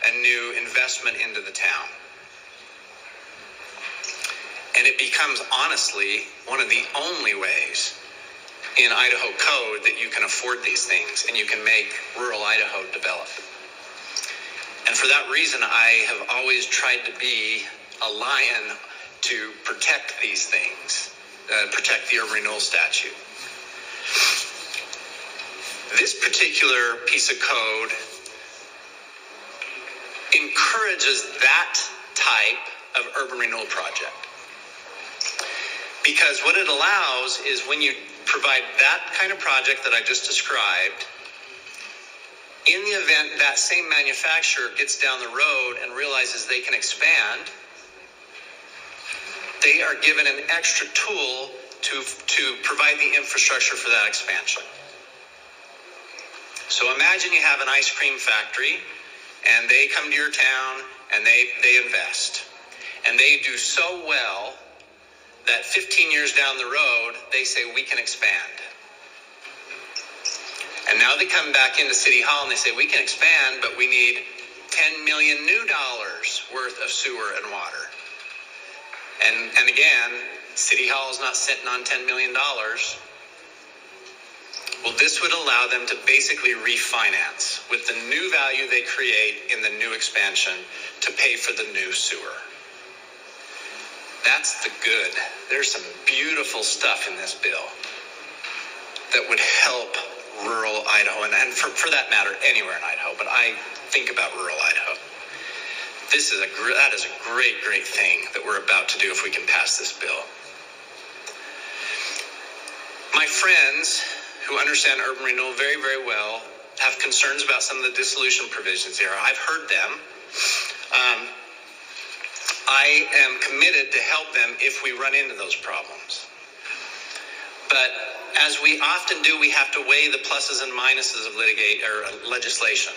and new investment into the town. And it becomes, honestly, one of the only ways in Idaho code that you can afford these things and you can make rural Idaho develop. And for that reason, I have always tried to be a lion to protect these things, protect the urban renewal statute. This particular piece of code encourages that type of urban renewal project. Because what it allows is, when you provide that kind of project that I just described, in the event that same manufacturer gets down the road and realizes they can expand, they are given an extra tool to provide the infrastructure for that expansion. So imagine you have an ice cream factory and they come to your town and they invest. And they do so well that 15 years down the road, they say, we can expand. And now they come back into City Hall and they say, we can expand, but we need $10 million new dollars worth of sewer and water. And again, City Hall is not sitting on $10 million. Well, this would allow them to basically refinance with the new value they create in the new expansion to pay for the new sewer. That's the good. There's some beautiful stuff in this bill. that would help rural Idaho, and for that matter, anywhere in Idaho, but I think about rural Idaho. That is a great, great thing that we're about to do if we can pass this bill. My friends who understand urban renewal very, very well have concerns about some of the dissolution provisions here. I've heard them. I am committed to help them if we run into those problems. But as we often do, we have to weigh the pluses and minuses of legislation.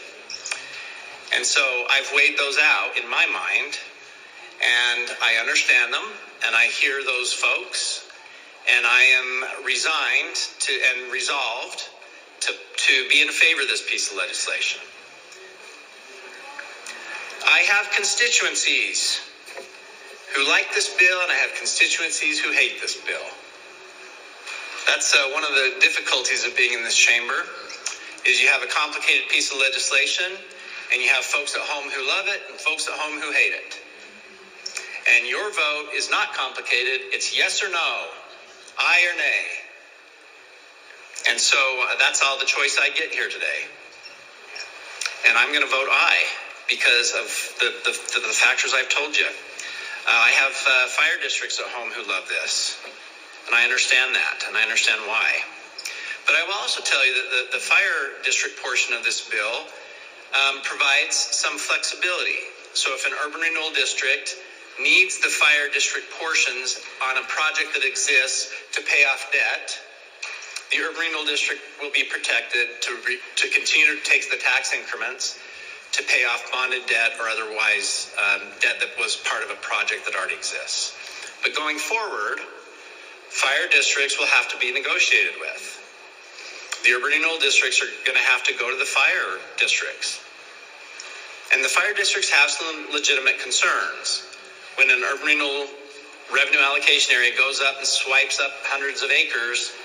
And so I've weighed those out in my mind, and I understand them, and I hear those folks, and I am resigned to and resolved to be in favor of this piece of legislation. I have constituencies who like this bill, and I have constituencies who hate this bill. That's one of the difficulties of being in this chamber, is you have a complicated piece of legislation, and you have folks at home who love it and folks at home who hate it. And your vote is not complicated. It's yes or no, aye or nay. And so that's all the choice I get here today. And I'm going to vote aye because of the factors I've told you. I have fire districts at home who love this. And I understand that, and I understand why. But I will also tell you that the fire district portion of this bill provides some flexibility. So if an urban renewal district needs the fire district portions on a project that exists to pay off debt, the urban renewal district will be protected to continue to take the tax increments to pay off bonded debt or otherwise debt that was part of a project that already exists. But going forward, fire districts will have to be negotiated with. The urban renewal districts are going to have to go to the fire districts. And the fire districts have some legitimate concerns. When an urban renewal revenue allocation area goes up and swipes up hundreds of acres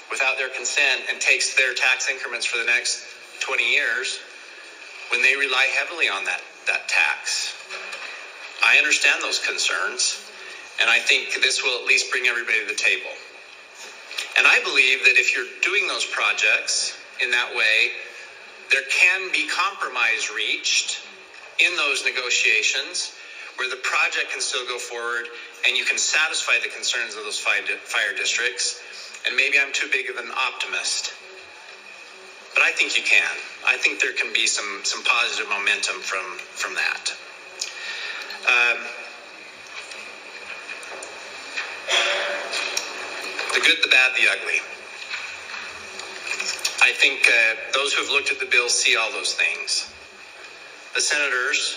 without their consent and takes their tax increments for the next 20 years, when they rely heavily on that tax. I understand those concerns, and I think this will at least bring everybody to the table. And I believe that if you're doing those projects in that way, there can be compromise reached in those negotiations where the project can still go forward and you can satisfy the concerns of those fire districts. And maybe I'm too big of an optimist, but I think you can. I think there can be some positive momentum from that. The good, the bad, the ugly. I think those who have looked at the bill see all those things. The senators,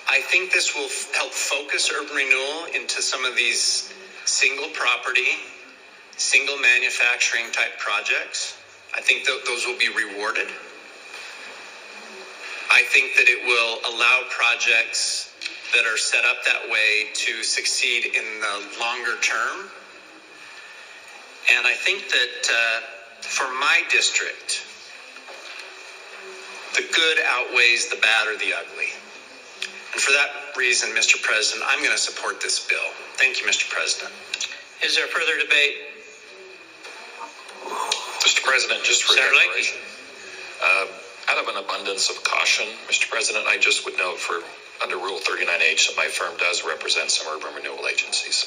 I think this will help focus urban renewal into some of these single property, single manufacturing type projects. I think those will be rewarded. I think that it will allow projects that are set up that way to succeed in the longer term. And I think that for my district, the good outweighs the bad or the ugly. And for that reason, Mr. President, I'm going to support this bill. Thank you, Mr. President. Is there further debate? Mr. President, just for Senator declaration, out of an abundance of caution, Mr. President, I just would note under Rule 39H that my firm does represent some urban renewal agencies.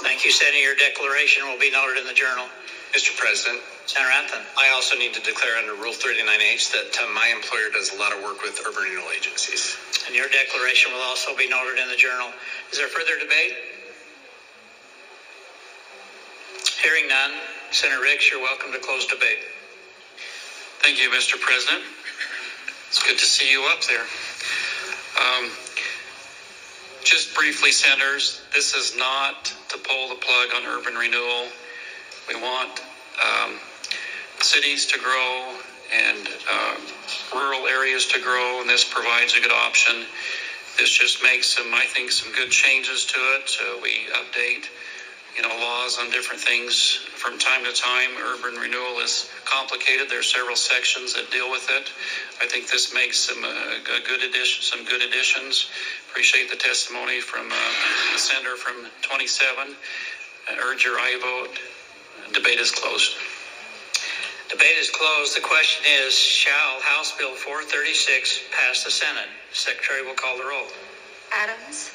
Thank you, Senator. Your declaration will be noted in the Journal. Mr. President, Senator Anthony. I also need to declare under Rule 39H that my employer does a lot of work with urban renewal agencies. And your declaration will also be noted in the Journal. Is there further debate? Hearing none, Senator Riggs, you're welcome to close debate. Thank you, Mr. President. It's good to see you up there. Just briefly, Senators, this is not to pull the plug on urban renewal. We want cities to grow and rural areas to grow, and this provides a good option. This just makes I think, some good changes to it. We update, laws on different things from time to time. Urban renewal is complicated. There are several sections that deal with it. I think this makes some good additions. Appreciate the testimony from the senator from 27. I urge your aye vote. Debate is closed. Debate is closed. The question is, shall House Bill 436 pass the Senate? Secretary will call the roll. Adams.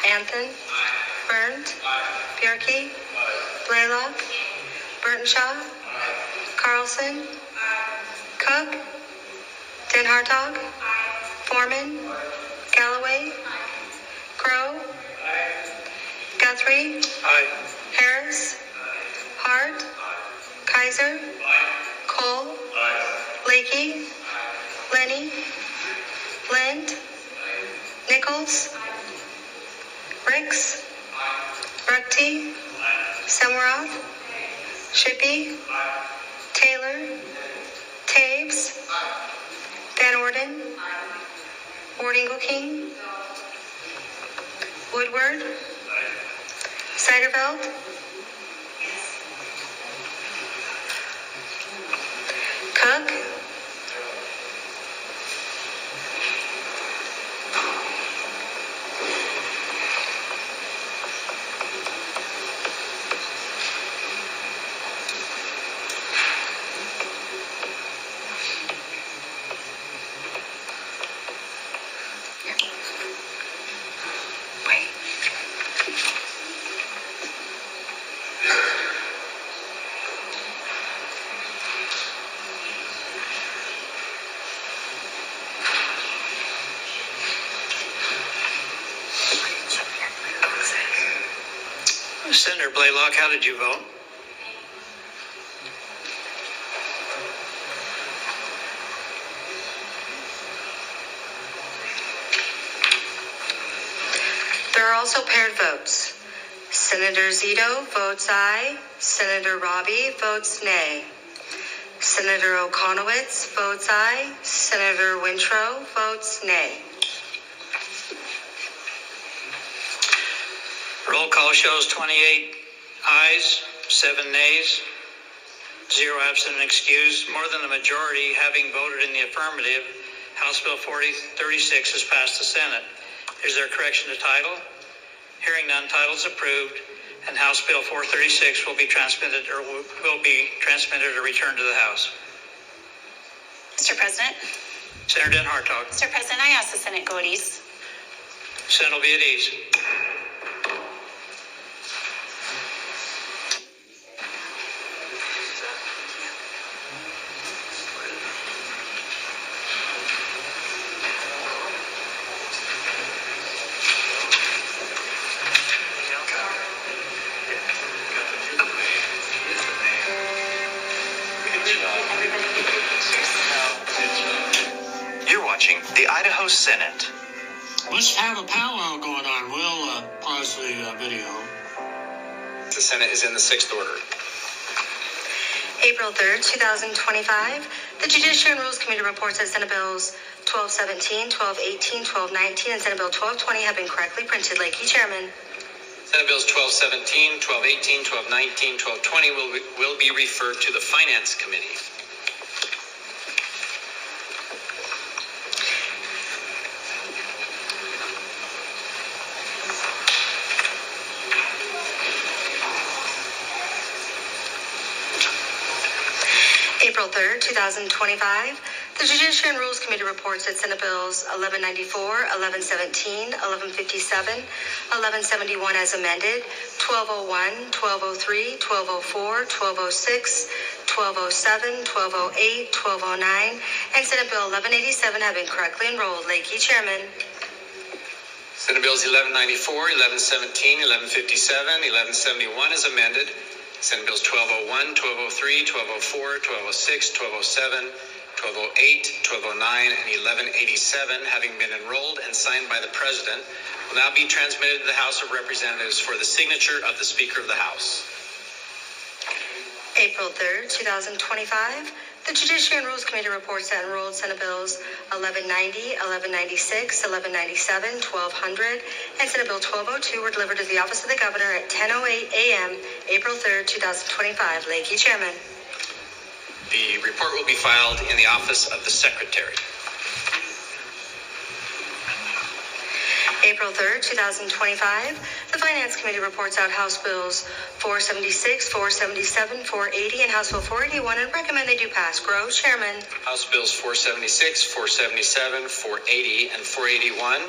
Anthony. Burns. Bierke. Blaylock. Burtonshaw. Carlson. Cook. Den Hartog. Foreman. Galloway. Crow. Guthrie. Harris. Hart. Kaiser. Cole. Lakey. Lenny. Lind. Nichols. Ricks. Ruckty. Semwroth. Shippey. Taylor. Taves. Van Orden. Ward King. Woodward. Seiderveld. Cook. Senator Blaylock, how did you vote? There are also paired votes. Senator Zito votes aye. Senator Robbie votes nay. Senator Okonowitz votes aye. Senator Wintrow votes nay. Roll call shows 28 ayes, 7 nays, 0 absent and excused. More than the majority having voted in the affirmative, House Bill 4036 has passed the Senate. Is there a correction to title? Hearing none, title is approved, and House Bill 436 will be transmitted or returned to the House. Mr. President. Senator Den Hartog. Mr. President, I ask the Senate go at ease. Senate will be at ease. You're watching the Idaho Senate. Let's have a powwow going on. We'll pause the video. The Senate is in the 6th order. April 3rd, 2025, the Judiciary and Rules Committee reports that Senate Bills 1217, 1218, 1219, and Senate Bill 1220 have been correctly printed. Lakey, Chairman. Senate Bills 1217, 1218, 1219, 1220 will be referred to the Finance Committee. April 3rd, 2025, the Judiciary and Rules Committee reports that Senate Bills 1194, 1117, 1157, 1171 as amended, 1201, 1203, 1204, 1206, 1207, 1208, 1209, and Senate Bill 1187 have been correctly enrolled. Lakey, Chairman. Senate Bills 1194, 1117, 1157, 1171 as amended. Senate Bills 1201, 1203, 1204, 1206, 1207, 1208, 1209, and 1187, having been enrolled and signed by the President, will now be transmitted to the House of Representatives for the signature of the Speaker of the House. April 3rd, 2025, the Judiciary and Rules Committee reports that enrolled Senate Bills 1190, 1196, 1197, 1200, and Senate Bill 1202 were delivered to the Office of the Governor at 10:08 a.m., April 3rd, 2025. Lakey, Chairman. The report will be filed in the Office of the Secretary. April 3rd, 2025, the Finance Committee reports out House Bills 476, 477, 480, and House Bill 481 and recommend they do pass. Grow, Chairman. House Bills 476, 477, 480, and 481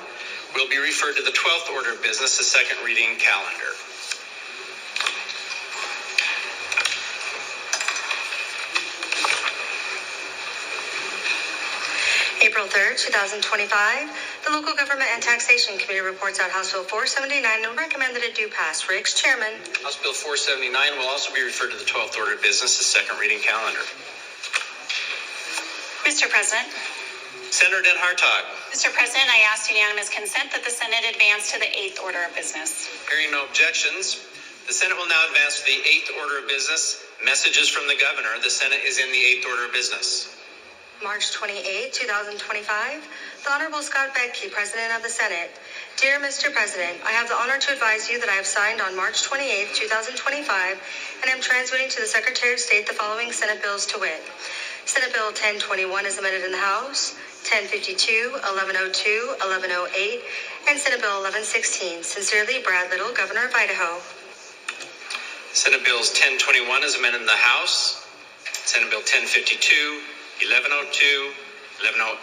will be referred to the 12th order of business, the second reading calendar. April 3rd, 2025, the Local Government and Taxation Committee reports out House Bill 479 and recommend that it do pass. Riggs, Chairman. House Bill 479 will also be referred to the 12th order of business, the second reading calendar. Mr. President. Senator Den Hartog. Mr. President, I ask unanimous consent that the Senate advance to the 8th order of business. Hearing no objections, the Senate will now advance to the 8th order of business. Messages from the governor. The Senate is in the 8th order of business. March 28, 2025, the Honorable Scott Bedke, President of the Senate. Dear Mr. President, I have the honor to advise you that I have signed on March 28, 2025, and am transmitting to the Secretary of State the following Senate bills to wit. Senate Bill 1021 is amended in the House, 1052, 1102, 1108, and Senate Bill 1116. Sincerely, Brad Little, Governor of Idaho. Senate Bills 1021 is amended in the House, Senate Bill 1052, 1102, 1108,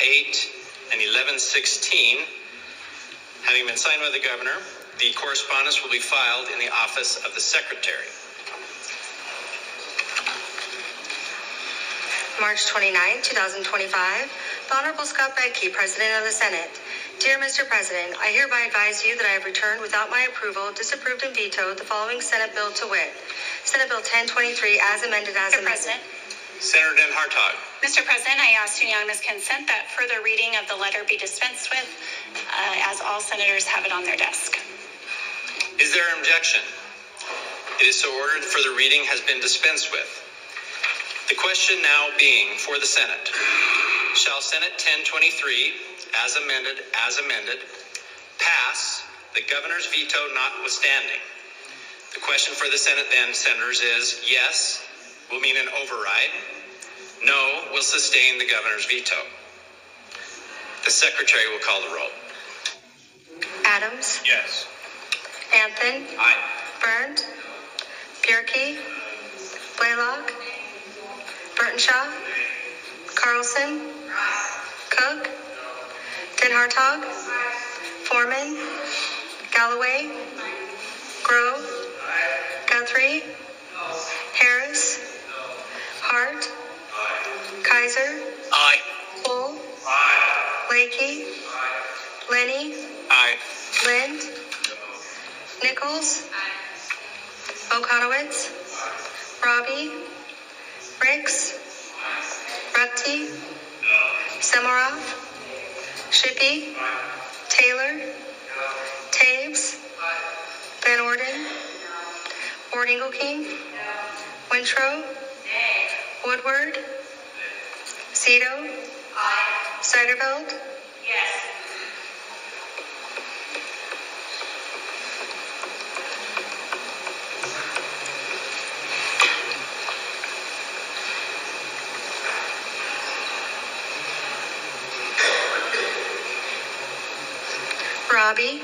and 1116, having been signed by the governor, the correspondence will be filed in the office of the secretary. March 29, 2025, the Honorable Scott Bedke, President of the Senate. Dear Mr. President, I hereby advise you that I have returned without my approval, disapproved, and vetoed the following Senate bill to wit. Senate Bill 1023 as amended as Mr. amended. President. Senator Den Hartog. Mr. President, I ask unanimous consent that further reading of the letter be dispensed with, as all senators have it on their desk. Is there an objection? It is so ordered. Further reading has been dispensed with. The question now being for the Senate. Shall Senate 1023, as amended, pass, the governor's veto notwithstanding? The question for the Senate then, senators, is yes, will mean an override. No will sustain the governor's veto. The secretary will call the roll. Adams. Yes. Anthony. Aye. Burned. Bjerke. Blaylock. Burtonshaw. Carlson. Cook. Den Hartog. Foreman. Galloway. Grove. Guthrie. Harris. Hart. Kaiser. Aye. Cole. Aye. Lakey. Lenny. Aye. Lind. Nichols. Okonowitz. Robbie. Ricks. Rupte. Semorov. Shippey. Taylor. Taves. Van Orden. Ward Engelking. Wintrow. Woodward. Zito. Seiderveld. Yes. Robbie.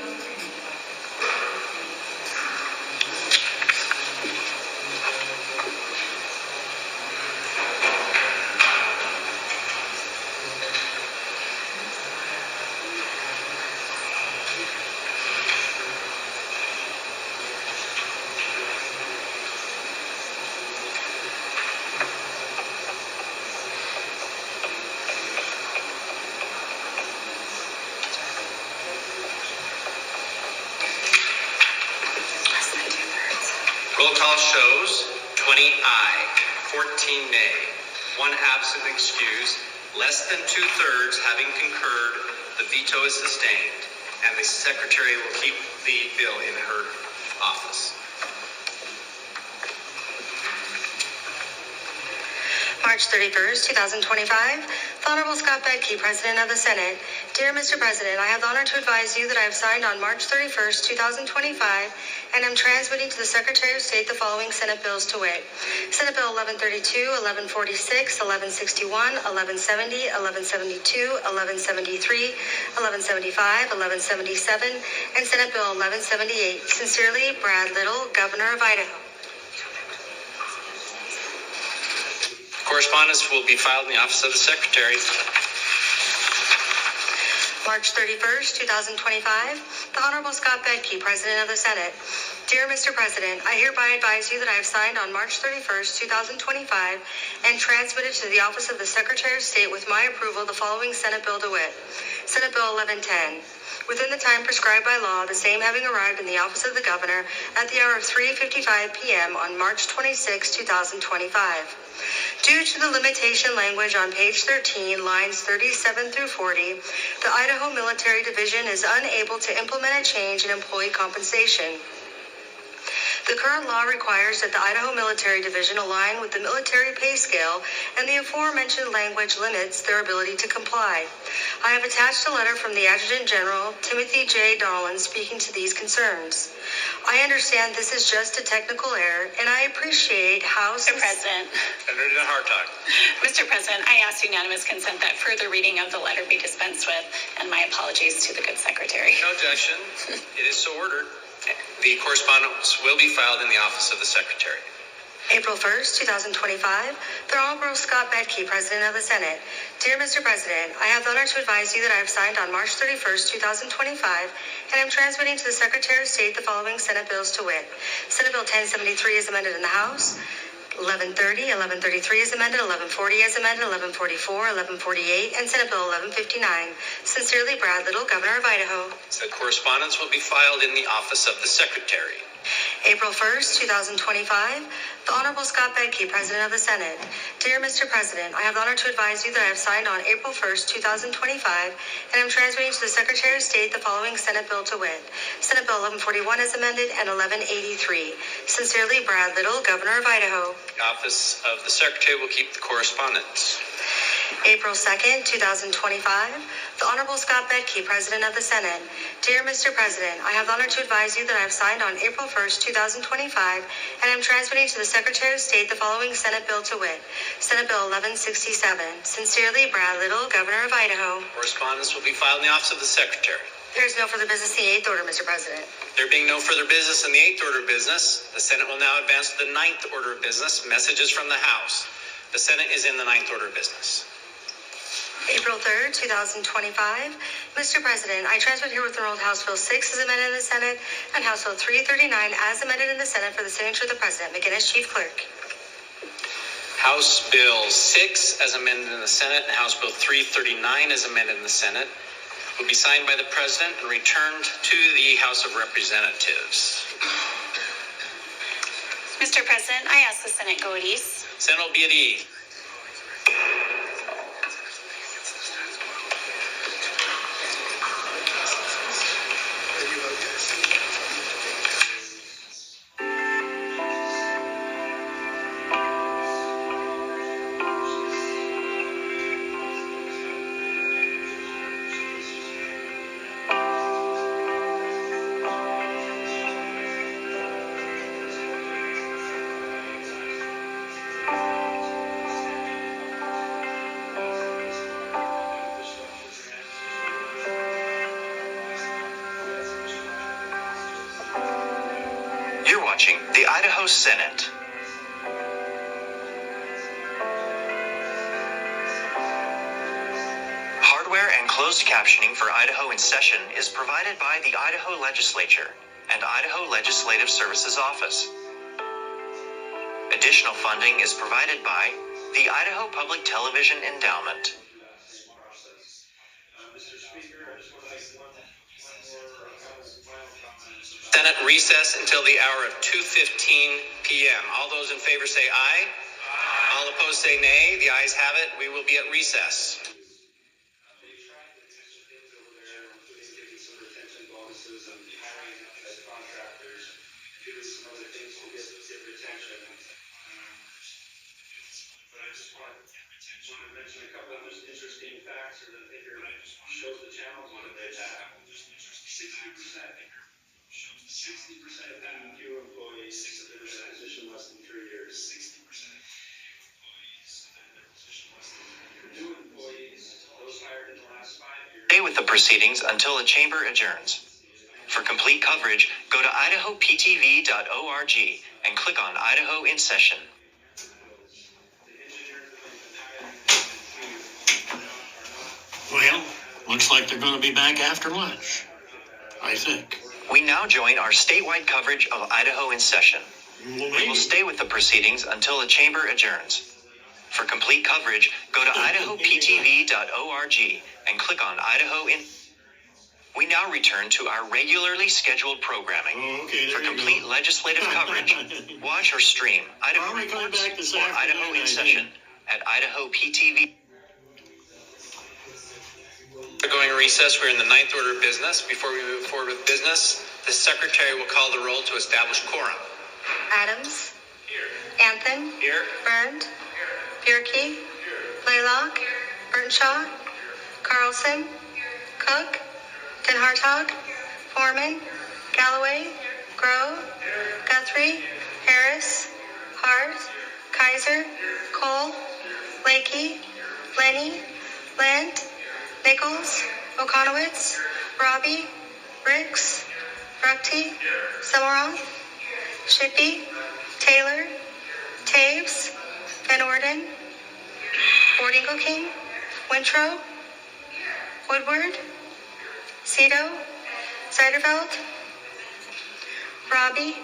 Roll call shows 20 aye, 14 nay, 1 absent excused. Less than 2/3 having concurred, the veto is sustained, and the secretary will keep the bill in her office. March 31st, 2025. The Honorable Scott Bedke, President of the Senate. Dear Mr. President, I have the honor to advise you that I have signed on March 31st, 2025, and am transmitting to the Secretary of State the following Senate bills to wit: Senate Bill 1132, 1146, 1161, 1170, 1172, 1173, 1175, 1177, and Senate Bill 1178. Sincerely, Brad Little, Governor of Idaho. Correspondence will be filed in the Office of the Secretary. March 31st, 2025. The Honorable Scott Bedke, President of the Senate. Dear Mr. President, I hereby advise you that I have signed on March 31st, 2025, and transmitted to the Office of the Secretary of State with my approval the following Senate Bill to wit: Senate Bill 1110. Within the time prescribed by law, the same having arrived in the Office of the Governor at the hour of 3:55 p.m. on March 26, 2025. Due to the limitation language on page 13, lines 37 through 40, the Idaho Military Division is unable to implement a change in employee compensation. The current law requires that the Idaho Military Division align with the military pay scale, and the aforementioned language limits their ability to comply. I have attached a letter from the Adjutant General, Timothy J. Dolan, speaking to these concerns. I understand this is just a technical error, and I appreciate how... Mr. President. Senator Hartog. Mr. President, I ask unanimous consent that further reading of the letter be dispensed with, and my apologies to the good secretary. No objection. It is so ordered. The correspondence will be filed in the Office of the Secretary. April 1st, 2025. The Honorable Scott Bedke, President of the Senate. Dear Mr. President, I have the honor to advise you that I have signed on March 31st, 2025, and am transmitting to the Secretary of State the following Senate bills to wit: Senate Bill 1073 is amended in the House. 1130, 1133 is amended, 1140 is amended, 1144, 1148, and Senate Bill 1159. Sincerely, Brad Little, Governor of Idaho. The correspondence will be filed in the Office of the Secretary. April 1st, 2025. The Honorable Scott Bedke, President of the Senate. Dear Mr. President, I have the honor to advise you that I have signed on April 1st, 2025, and am transmitting to the Secretary of State the following Senate Bill to wit: Senate Bill 1141 is amended and 1183. Sincerely, Brad Little, Governor of Idaho. The Office of the Secretary will keep the correspondence. April 2nd, 2025. The Honorable Scott Bedke, President of the Senate. Dear Mr. President, I have the honor to advise you that I have signed on April 1st, 2025, and am transmitting to the Secretary of State the following Senate Bill to wit: Senate Bill 1167. Sincerely, Brad Little, Governor of Idaho. Correspondence will be filed in the Office of the Secretary. There is no further business in the 8th order, Mr. President. There being no further business in the 8th order of business, the Senate will now advance to the 9th order of business, messages from the House. The Senate is in the 9th order of business. April 3rd, 2025. Mr. President, I transmit here with enrolled House Bill 6 as amended in the Senate and House Bill 339 as amended in the Senate for the signature of the President. McGinnis, Chief Clerk. House Bill 6 as amended in the Senate and House Bill 339 as amended in the Senate will be signed by the President and returned to the House of Representatives. Mr. President, I ask the Senate go at ease. Senate will be at ease. You're watching the Idaho Senate. Hardware and closed captioning for Idaho in session is provided by the Idaho Legislature and Idaho Legislative Services Office. Additional funding is provided by the Idaho Public Television Endowment. Senate recess until the hour of 2:15 p.m. All those in favor say aye. All opposed say nay. The ayes have it. We will be at recess. Some other things will get retention. But I just want want to mention a couple of just interesting facts or that I think shows the challenge that they have. 60% of PQ employees have been in a position less than 3 years. 60% of employees have been in a position less than 3 years. New employees, those hired in the last 5 years. Stay with the proceedings until the chamber adjourns. For complete coverage, go to idahoptv.org and click on Idaho in Session. Well, looks like they're going to be back after lunch, I think. We now join our statewide coverage of Idaho in Session. We will stay with the proceedings until the chamber adjourns. For complete coverage, go to idahoptv.org and click on Idaho in. We now return to our regularly scheduled programming. For complete legislative coverage, watch or stream Idaho Reports or Idaho in Session at Idaho PTV. We're going recess. We're in the ninth order of business. Before we move forward with business, the secretary will call the roll to establish quorum. Adams. Here. Anthony. Here. Burned. Here. Bierke. Here. Blaylock. Here. Burnshaw. Carlson. Cook. Den Hartog. Foreman. Galloway. Grove. Guthrie. Harris. Hart. Kaiser. Cole. Lakey. Lenny. Lind. Nichols. Okonowitz. Robbie. Ricks. Ruckty. Summeroff. Shippey. Taylor. Taves. Van Orden. Wardingle King. Winthrop. Woodward. Cito. Zeiderveld. Robbie.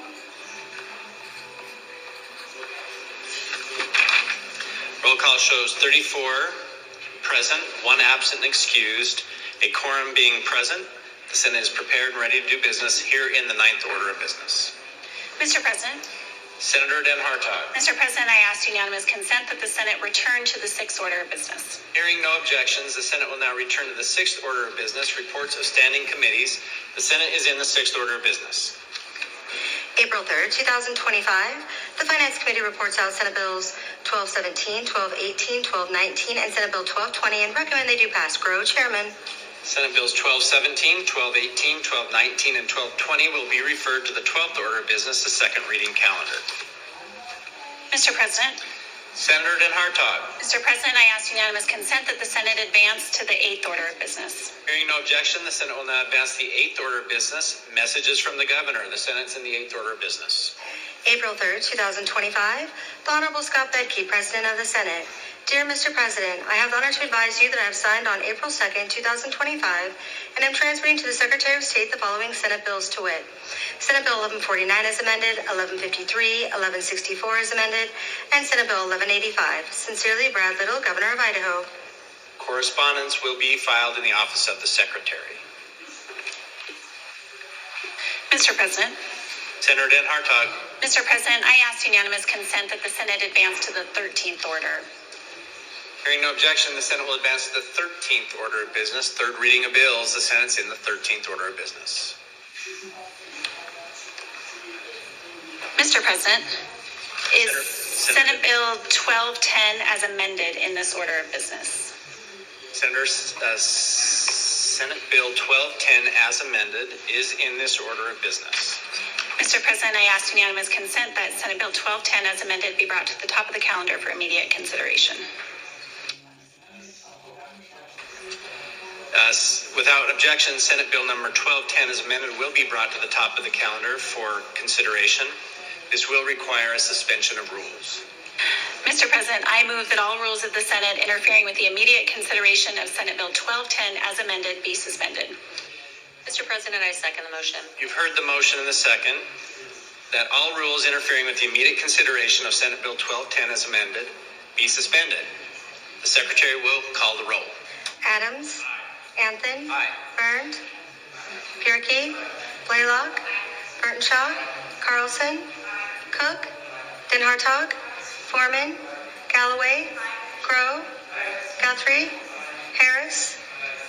Roll call shows 34 present, 1 absent and excused, a quorum being present. The Senate is prepared and ready to do business here in the ninth order of business. Mr. President. Senator Den Hartog. Mr. President, I ask unanimous consent that the Senate return to the sixth order of business. Hearing no objections, the Senate will now return to the sixth order of business, reports of standing committees. The Senate is in the sixth order of business. April 3rd, 2025, the Finance Committee reports out Senate Bills 1217, 1218, 1219, and Senate Bill 1220 and recommend they do pass. Grow, Chairman. Senate Bills 1217, 1218, 1219, and 1220 will be referred to the 12th order of business, the second reading calendar. Mr. President. Senator Den Hartog. Mr. President, I ask unanimous consent that the Senate advance to the eighth order of business. Hearing no objection, the Senate will now advance the eighth order of business, messages from the governor. The Senate's in the eighth order of business. April 3rd, 2025, the Honorable Scott Bedke, President of the Senate. Dear Mr. President, I have the honor to advise you that I have signed on April 2nd, 2025, and am transmitting to the Secretary of State the following Senate bills to wit. Senate Bill 1149 is amended, 1153, 1164 is amended, and Senate Bill 1185. Sincerely, Brad Little, Governor of Idaho. Correspondence will be filed in the office of the Secretary. Mr. President. Senator Den Hartog. Mr. President, I ask unanimous consent that the Senate advance to the 13th order. Hearing no objection, the Senate will advance to the 13th order of business, third reading of bills. The Senate's in the 13th order of business. Mr. President, is Senate Bill 1210 as amended in this order of business? Senator, Senate Bill 1210 as amended is in this order of business. Mr. President, I ask unanimous consent that Senate Bill 1210 as amended be brought to the top of the calendar for immediate consideration. Without objection, Senate Bill number 1210 as amended will be brought to the top of the calendar for consideration. This will require a suspension of rules. Mr. President, I move that all rules of the Senate interfering with the immediate consideration of Senate Bill 1210 as amended be suspended. Mr. President, I second the motion. You've heard the motion and the second, that all rules interfering with the immediate consideration of Senate Bill 1210 as amended be suspended. The Secretary will call the roll. Adams. Anthony. Aye. Burned. Bierke. Blaylock. Burnshaw. Carlson. Cook. Den Hartog. Foreman. Galloway. Grove. Guthrie. Harris.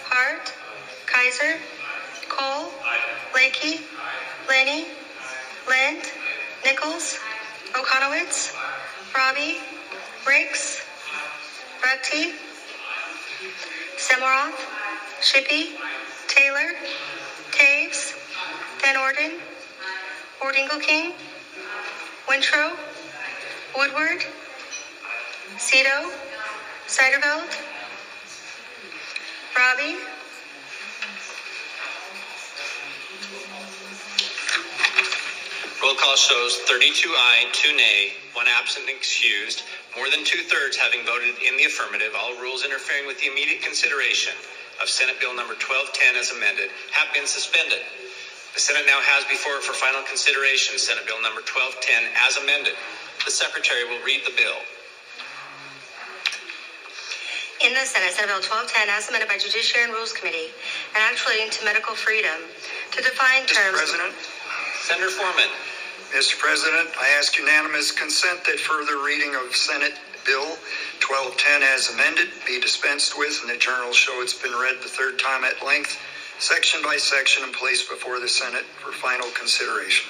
Hart. Kaiser. Cole. Lakey. Lenny. Lind. Nichols. Okonowitz. Robbie. Ricks. Rutte, Semoroff, Shippey, Taylor, Taves, Van Orden, King, Wintrow, Woodward, Cito, Seiderveld, Robbie, Roll call shows 32 aye, 2 nay, 1 absent and excused. More than 2/3 having voted in the affirmative, all rules interfering with the immediate consideration of Senate Bill number 1210 as amended have been suspended. The Senate now has before it for final consideration Senate Bill number 1210 as amended. The Secretary will read the bill. In the Senate, Senate Bill 1210 as amended by Judiciary and Rules Committee, an act relating to medical freedom to define terms. Mr. President. Senator Foreman. Mr. President, I ask unanimous consent that further reading of Senate Bill 1210 as amended be dispensed with, and the journal show it's been read the third time at length, section by section, and placed before the Senate for final consideration.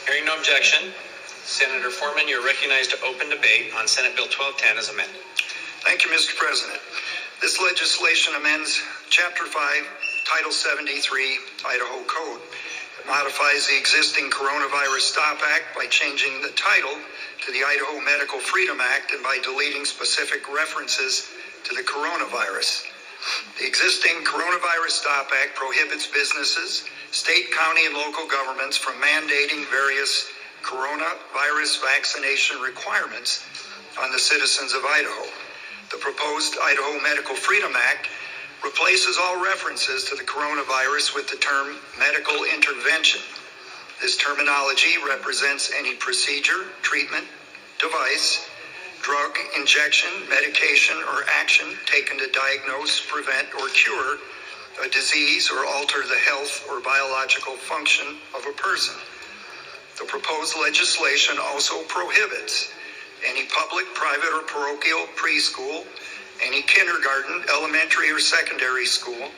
Hearing no objection, Senator Foreman, you're recognized to open debate on Senate Bill 1210 as amended. Thank you, Mr. President. This legislation amends Chapter 5, Title 73, Idaho Code. It modifies the existing Coronavirus Stop Act by changing the title to the Idaho Medical Freedom Act and by deleting specific references to the coronavirus. The existing Coronavirus Stop Act prohibits businesses, state, county, and local governments from mandating various coronavirus vaccination requirements on the citizens of Idaho. The proposed Idaho Medical Freedom Act replaces all references to the coronavirus with the term medical intervention. This terminology represents any procedure, treatment, device, drug, injection, medication, or action taken to diagnose, prevent, or cure a disease or alter the health or biological function of a person. The proposed legislation also prohibits any public, private, or parochial preschool, any kindergarten, elementary, or secondary school,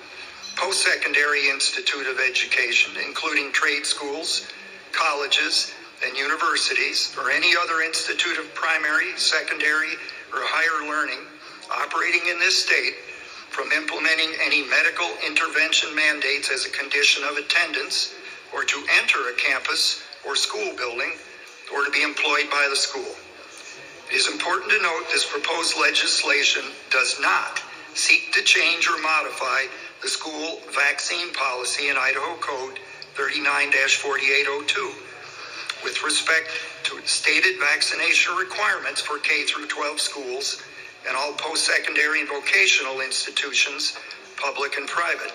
post-secondary institute of education, including trade schools, colleges, and universities, or any other institute of primary, secondary, or higher learning operating in this state from implementing any medical intervention mandates as a condition of attendance or to enter a campus or school building or to be employed by the school. It is important to note this proposed legislation does not seek to change or modify the school vaccine policy in Idaho Code 39-4802 with respect to stated vaccination requirements for K through 12 schools and all post-secondary and vocational institutions, public and private.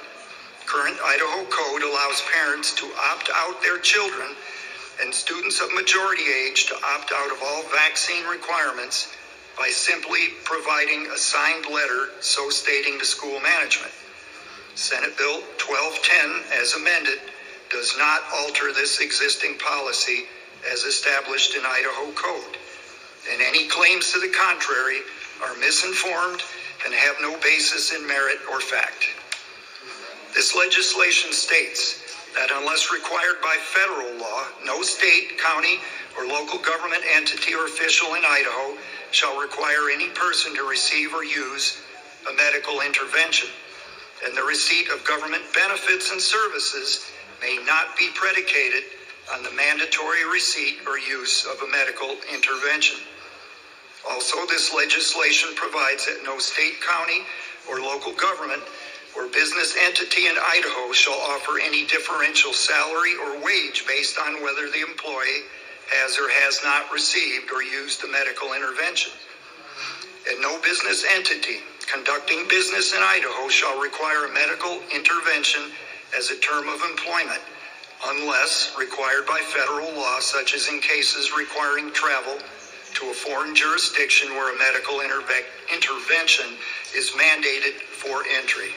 Current Idaho Code allows parents to opt out their children and students of majority age to opt out of all vaccine requirements by simply providing a signed letter so stating to school management. Senate Bill 1210 as amended does not alter this existing policy as established in Idaho Code, and any claims to the contrary are misinformed and have no basis in merit or fact. This legislation states that unless required by federal law, no state, county, or local government entity or official in Idaho shall require any person to receive or use a medical intervention, and the receipt of government benefits and services may not be predicated on the mandatory receipt or use of a medical intervention. Also, this legislation provides that no state, county, or local government or business entity in Idaho shall offer any differential salary or wage based on whether the employee has or has not received or used a medical intervention. And no business entity conducting business in Idaho shall require a medical intervention as a term of employment unless required by federal law, such as in cases requiring travel to a foreign jurisdiction where a medical intervention is mandated for entry.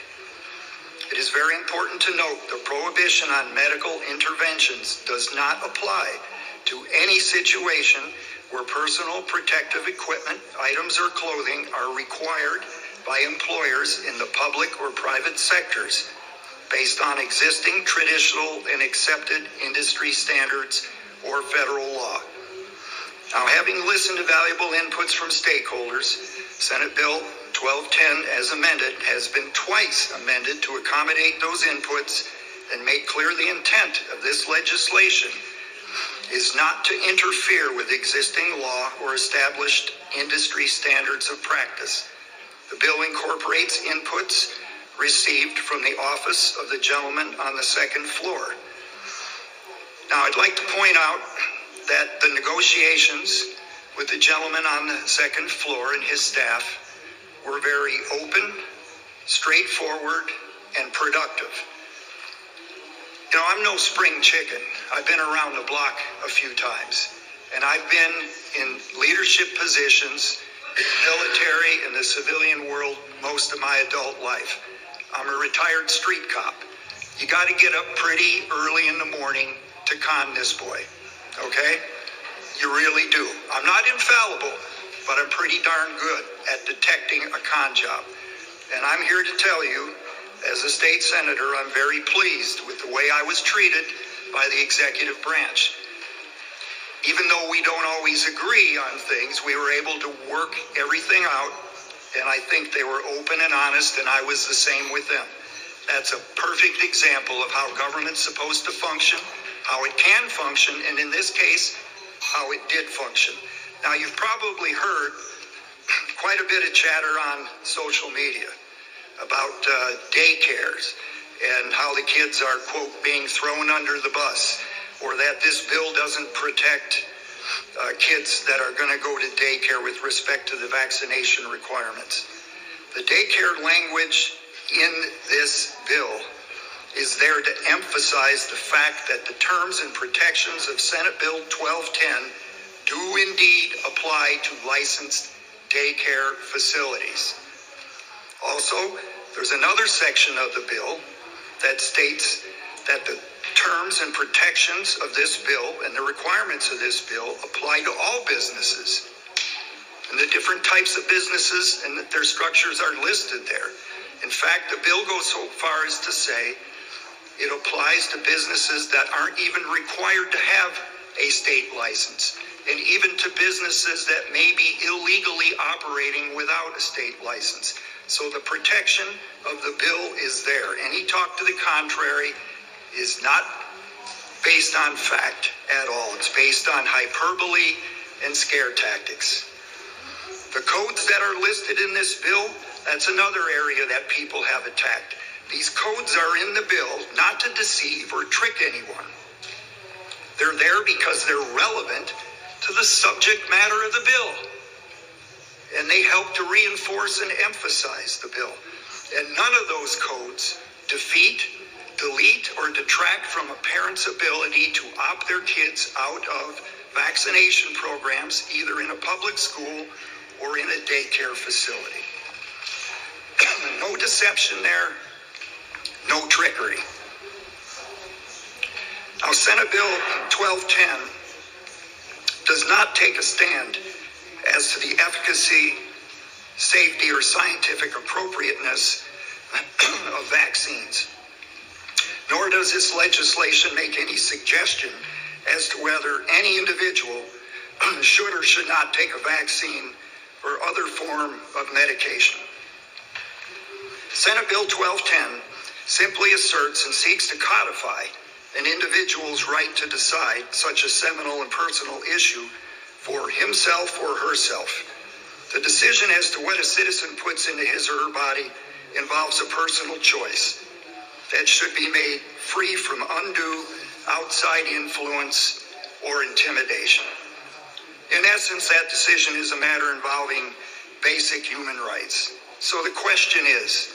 It is very important to note the prohibition on medical interventions does not apply to any situation where personal protective equipment, items, or clothing are required by employers in the public or private sectors based on existing traditional and accepted industry standards or federal law. Now, having listened to valuable inputs from stakeholders, Senate Bill 1210 as amended has been twice amended to accommodate those inputs and make clear the intent of this legislation is not to interfere with existing law or established industry standards of practice. The bill incorporates inputs received from the office of the gentleman on the second floor. Now, I'd like to point out that the negotiations with the gentleman on the second floor and his staff were very open, straightforward, and productive. You know, I'm no spring chicken. I've been around the block a few times, and I've been in leadership positions in the military and the civilian world most of my adult life. I'm a retired street cop. You got to get up pretty early in the morning to con this boy, okay? You really do. I'm not infallible, but I'm pretty darn good at detecting a con job. And I'm here to tell you, as a state senator, I'm very pleased with the way I was treated by the executive branch. Even though we don't always agree on things, we were able to work everything out, and I think they were open and honest, and I was the same with them. That's a perfect example of how government's supposed to function, how it can function, and in this case, how it did function. Now, you've probably heard quite a bit of chatter on social media about daycares and how the kids are, quote, being thrown under the bus, or that this bill doesn't protect kids that are going to go to daycare with respect to the vaccination requirements. The daycare language in this bill is there to emphasize the fact that the terms and protections of Senate Bill 1210 do indeed apply to licensed daycare facilities. Also, there's another section of the bill that states that the terms and protections of this bill and the requirements of this bill apply to all businesses. And the different types of businesses and that their structures are listed there. In fact, the bill goes so far as to say it applies to businesses that aren't even required to have a state license, and even to businesses that may be illegally operating without a state license. So the protection of the bill is there. Any talk to the contrary is not based on fact at all. It's based on hyperbole and scare tactics. The codes that are listed in this bill, that's another area that people have attacked. These codes are in the bill not to deceive or trick anyone. They're there because they're relevant to the subject matter of the bill. And they help to reinforce and emphasize the bill. And none of those codes defeat, delete, or detract from a parent's ability to opt their kids out of vaccination programs, either in a public school or in a daycare facility. No deception there, no trickery. Now, Senate Bill 1210 does not take a stand as to the efficacy, safety, or scientific appropriateness of vaccines. Nor does this legislation make any suggestion as to whether any individual should or should not take a vaccine or other form of medication. Senate Bill 1210 simply asserts and seeks to codify an individual's right to decide such a seminal and personal issue for himself or herself. The decision as to what a citizen puts into his or her body involves a personal choice that should be made free from undue outside influence or intimidation. In essence, that decision is a matter involving basic human rights. So the question is,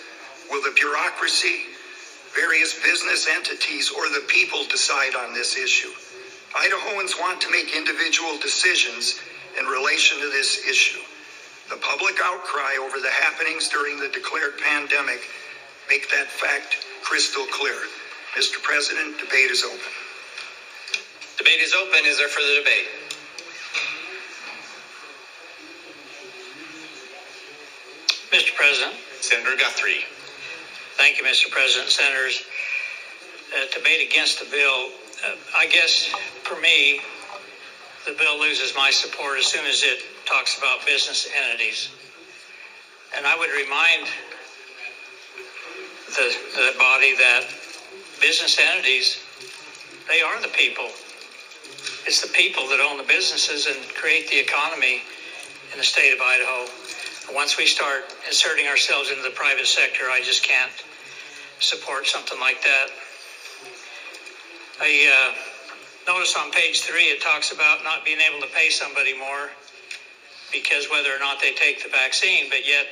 will the bureaucracy, various business entities, or the people decide on this issue? Idahoans want to make individual decisions in relation to this issue. The public outcry over the happenings during the declared pandemic make that fact crystal clear. Mr. President, debate is open. Debate is open. Is there further debate? Mr. President. Senator Guthrie. Thank you, Mr. President. Senators, debate against the bill, I guess for me, the bill loses my support as soon as it talks about business entities. And I would remind the body that business entities, they are the people. It's the people that own the businesses and create the economy in the state of Idaho. Once we start inserting ourselves into the private sector, I just can't support something like that. I notice on page 3, it talks about not being able to pay somebody more because whether or not they take the vaccine, but yet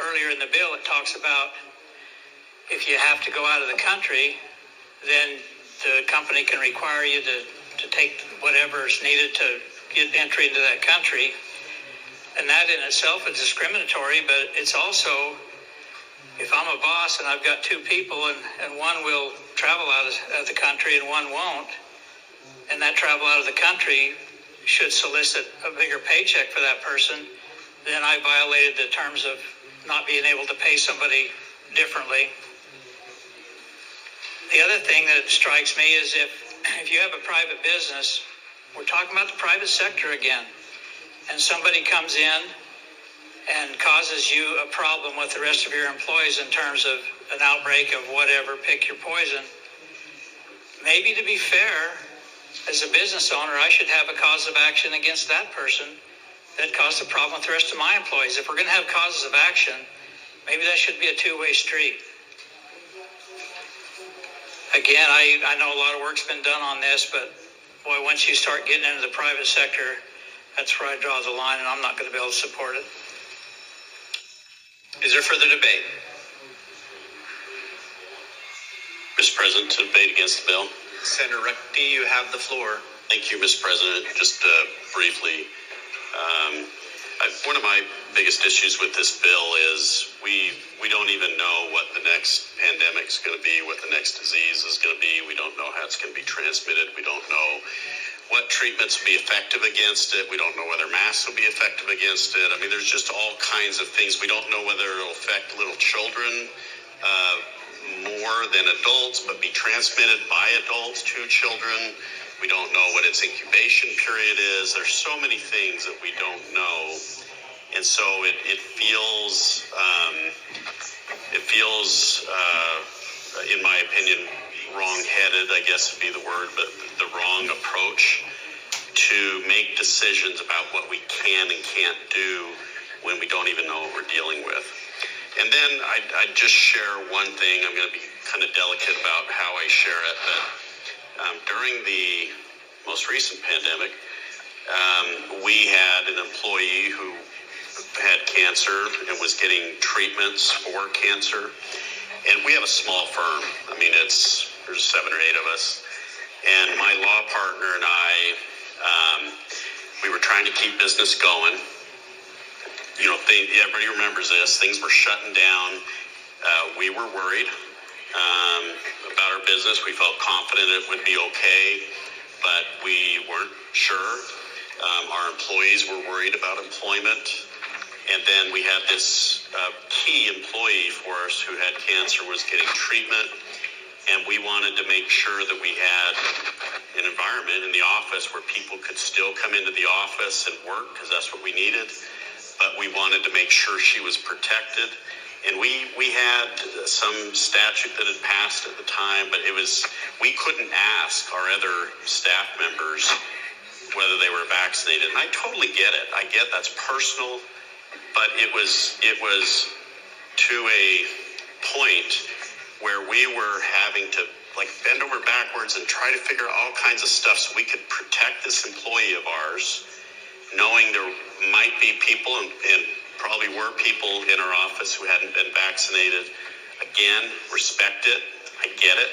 earlier in the bill, it talks about if you have to go out of the country, then the company can require you to take whatever is needed to get entry into that country. And that in itself is discriminatory, but it's also, if I'm a boss and I've got 2 people and one will travel out of the country and one won't, and that travel out of the country should solicit a bigger paycheck for that person, then I violated the terms of not being able to pay somebody differently. The other thing that strikes me is if you have a private business, we're talking about the private sector again, and somebody comes in and causes you a problem with the rest of your employees in terms of an outbreak of whatever, pick your poison. Maybe to be fair, as a business owner, I should have a cause of action against that person that caused a problem with the rest of my employees. If we're going to have causes of action, maybe that should be a 2-way street. Again, I know a lot of work's been done on this, but boy, once you start getting into the private sector, that's where I draw the line, and I'm not going to be able to support it. Is there further debate? Mr. President, to debate against the bill. Senator Recti, you have the floor. Thank you, Mr. President. Just briefly, one of my biggest issues with this bill is we don't even know what the next pandemic is going to be, what the next disease is going to be. We don't know how it's going to be transmitted. We don't know what treatments will be effective against it. We don't know whether masks will be effective against it. I mean, there's just all kinds of things. We don't know whether it'll affect little children more than adults, but be transmitted by adults to children. We don't know what its incubation period is. There's so many things that we don't know. And so it feels, in my opinion, wrong-headed, I guess would be the word, but the wrong approach to make decisions about what we can and can't do when we don't even know what we're dealing with. And then I'd just share one thing. I'm going to be kind of delicate about how I share it, but during the most recent pandemic, we had an employee who had cancer and was getting treatments for cancer. And we have a small firm. I mean, there's 7 or 8 of us. And my law partner and I, we were trying to keep business going. You know, everybody remembers this. Things were shutting down. We were worried about our business. We felt confident it would be okay, but we weren't sure. Our employees were worried about employment. And then we had this key employee for us who had cancer, was getting treatment. And we wanted to make sure that we had an environment in the office where people could still come into the office and work, because that's what we needed. But we wanted to make sure she was protected. And we had some statute that had passed at the time, but we couldn't ask our other staff members whether they were vaccinated. And I totally get it. I get that's personal, but it was to a point where we were having to bend over backwards and try to figure out all kinds of stuff so we could protect this employee of ours, knowing there might be people and probably were people in our office who hadn't been vaccinated. Again, respect it. I get it.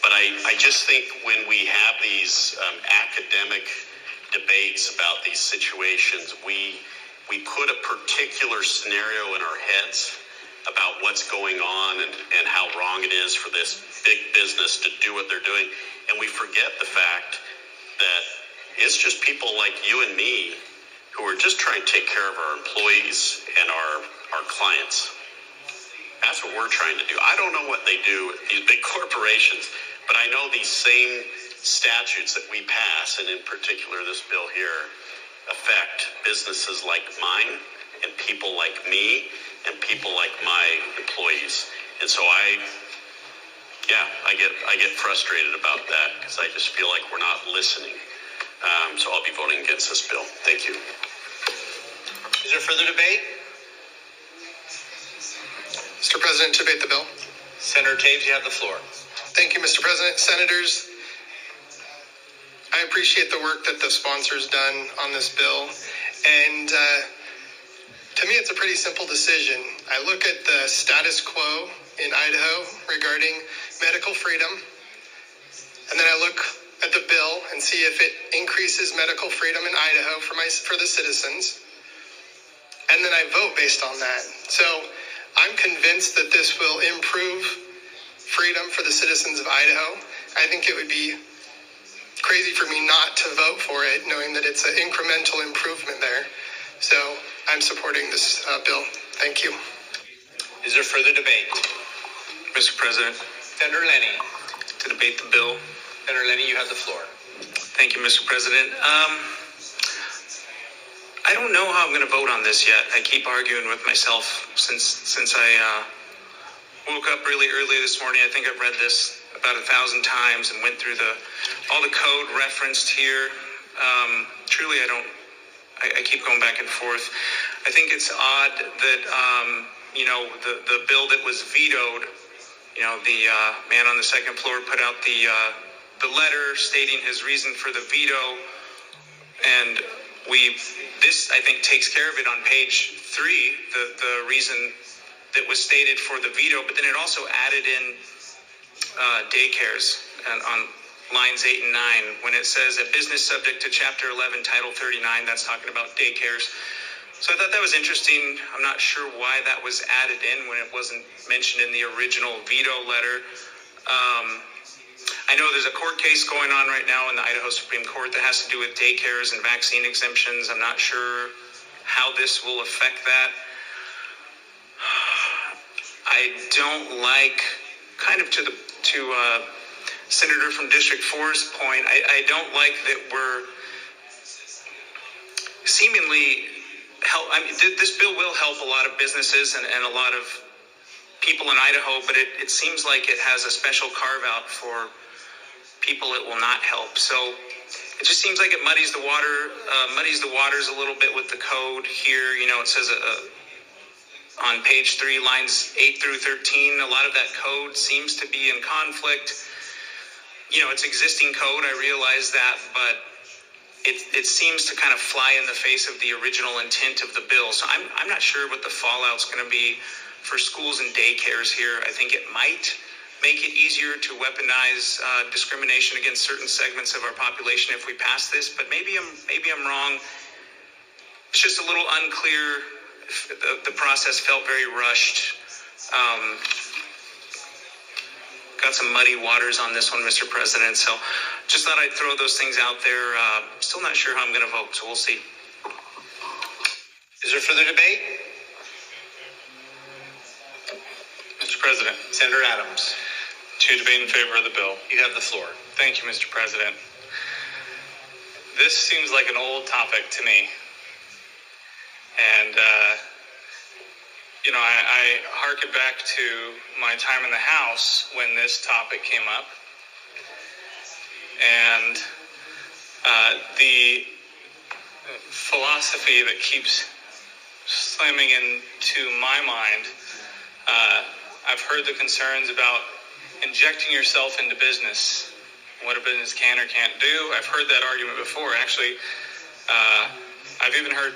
But I just think when we have these academic debates about these situations, we put a particular scenario in our heads about what's going on and how wrong it is for this big business to do what they're doing. And we forget the fact that it's just people like you and me who are just trying to take care of our employees and our clients. That's what we're trying to do. I don't know what they do with these big corporations, but I know these same statutes that we pass, and in particular this bill here, affect businesses like mine and people like me and people like my employees. And so I get frustrated about that because I just feel like we're not listening. So I'll be voting against this bill. Thank you. Is there further debate? Mr. President, to debate the bill. Senator Taves, you have the floor. Thank you, Mr. President. Senators, I appreciate the work that the sponsor's done on this bill. And to me, it's a pretty simple decision. I look at the status quo in Idaho regarding medical freedom, and then I look at the bill and see if it increases medical freedom in Idaho for the citizens, and then I vote based on that. So I'm convinced that this will improve freedom for the citizens of Idaho. I think it would be crazy for me not to vote for it, knowing that it's an incremental improvement there. So I'm supporting this bill. Thank you. Is there further debate? Mr. President, Senator Lenny. to debate the bill. Senator Lenny, you have the floor. Thank you, Mr. President. I don't know how I'm going to vote on this yet. I keep arguing with myself since I woke up really early this morning. I think I've read this about 1,000 times and went through all the code referenced here. Truly, I keep going back and forth. I think it's odd that, the bill that was vetoed, the man on the second floor put out the letter stating his reason for the veto. And this, I think, takes care of it on page 3, the reason that was stated for the veto, but then it also added in daycares on lines 8 and 9 when it says a business subject to Chapter 11, Title 39. That's talking about daycares. So I thought that was interesting. I'm not sure why that was added in when it wasn't mentioned in the original veto letter. I know there's a court case going on right now in the Idaho Supreme Court that has to do with daycares and vaccine exemptions. I'm not sure how this will affect that. I don't like, kind of to Senator from District 4's point, I don't like that we're seemingly this bill will help a lot of businesses and a lot of people in Idaho, but it seems like it has a special carve out for people it will not help. So it just seems like it muddies the waters a little bit with the code here. It says on page 3, lines 8 through 13, a lot of that code seems to be in conflict. It's existing code, I realize that, but it seems to kind of fly in the face of the original intent of the bill. So I'm not sure what the fallout's going to be for schools and daycares here. I think it might make it easier to weaponize discrimination against certain segments of our population if we pass this, but maybe I'm wrong. It's just a little unclear. The process felt very rushed. Got some muddy waters on this one, Mr. President. So just thought I'd throw those things out there. Still not sure how I'm going to vote, so we'll see. Is there further debate? Mr. President, Senator Adams. to debate in favor of the bill. You have the floor. Thank you, Mr. President. This seems like an old topic to me. And, I harken back to my time in the House when this topic came up. And the philosophy that keeps slamming into my mind, I've heard the concerns about injecting yourself into business, what a business can or can't do. I've heard that argument before. Actually, I've even heard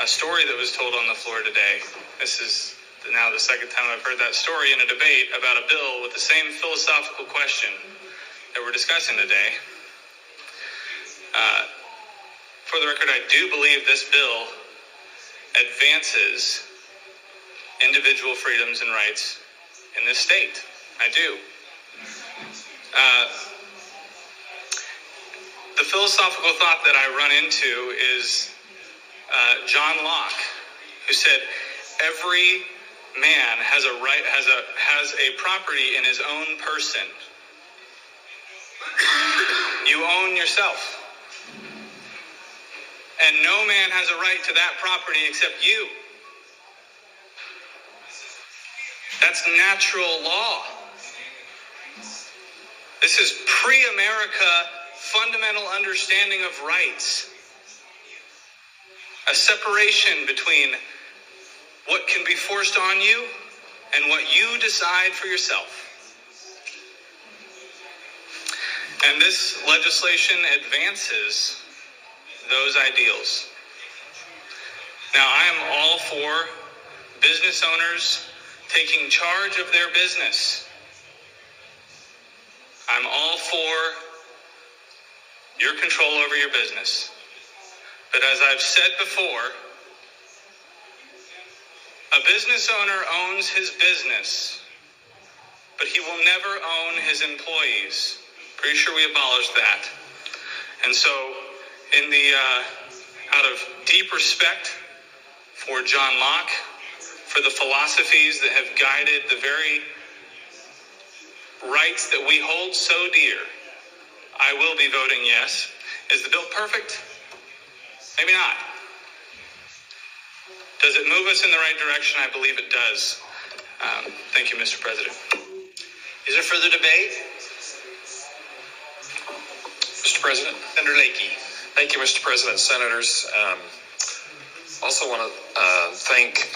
a story that was told on the floor today. This is now the second time I've heard that story in a debate about a bill with the same philosophical question that we're discussing today. For the record, I do believe this bill advances individual freedoms and rights in this state. I do. The philosophical thought that I run into is John Locke, who said, "Every man has a right, has a property in his own person. You own yourself. and no man has a right to that property except you. That's natural law. This is pre-America fundamental understanding of rights. A separation between what can be forced on you and what you decide for yourself. And this legislation advances those ideals. Now, I am all for business owners taking charge of their business. I'm all for your control over your business. But as I've said before, a business owner owns his business, but he will never own his employees. Pretty sure we abolished that. And so, in the out of deep respect for John Locke, for the philosophies that have guided the very rights that we hold so dear, I will be voting yes. Is the bill perfect? Maybe not. Does it move us in the right direction? I believe it does. Thank you, Mr. President. Is there further debate? Mr. President. Senator Lakey. Thank you, Mr. President. Senators, also want to thank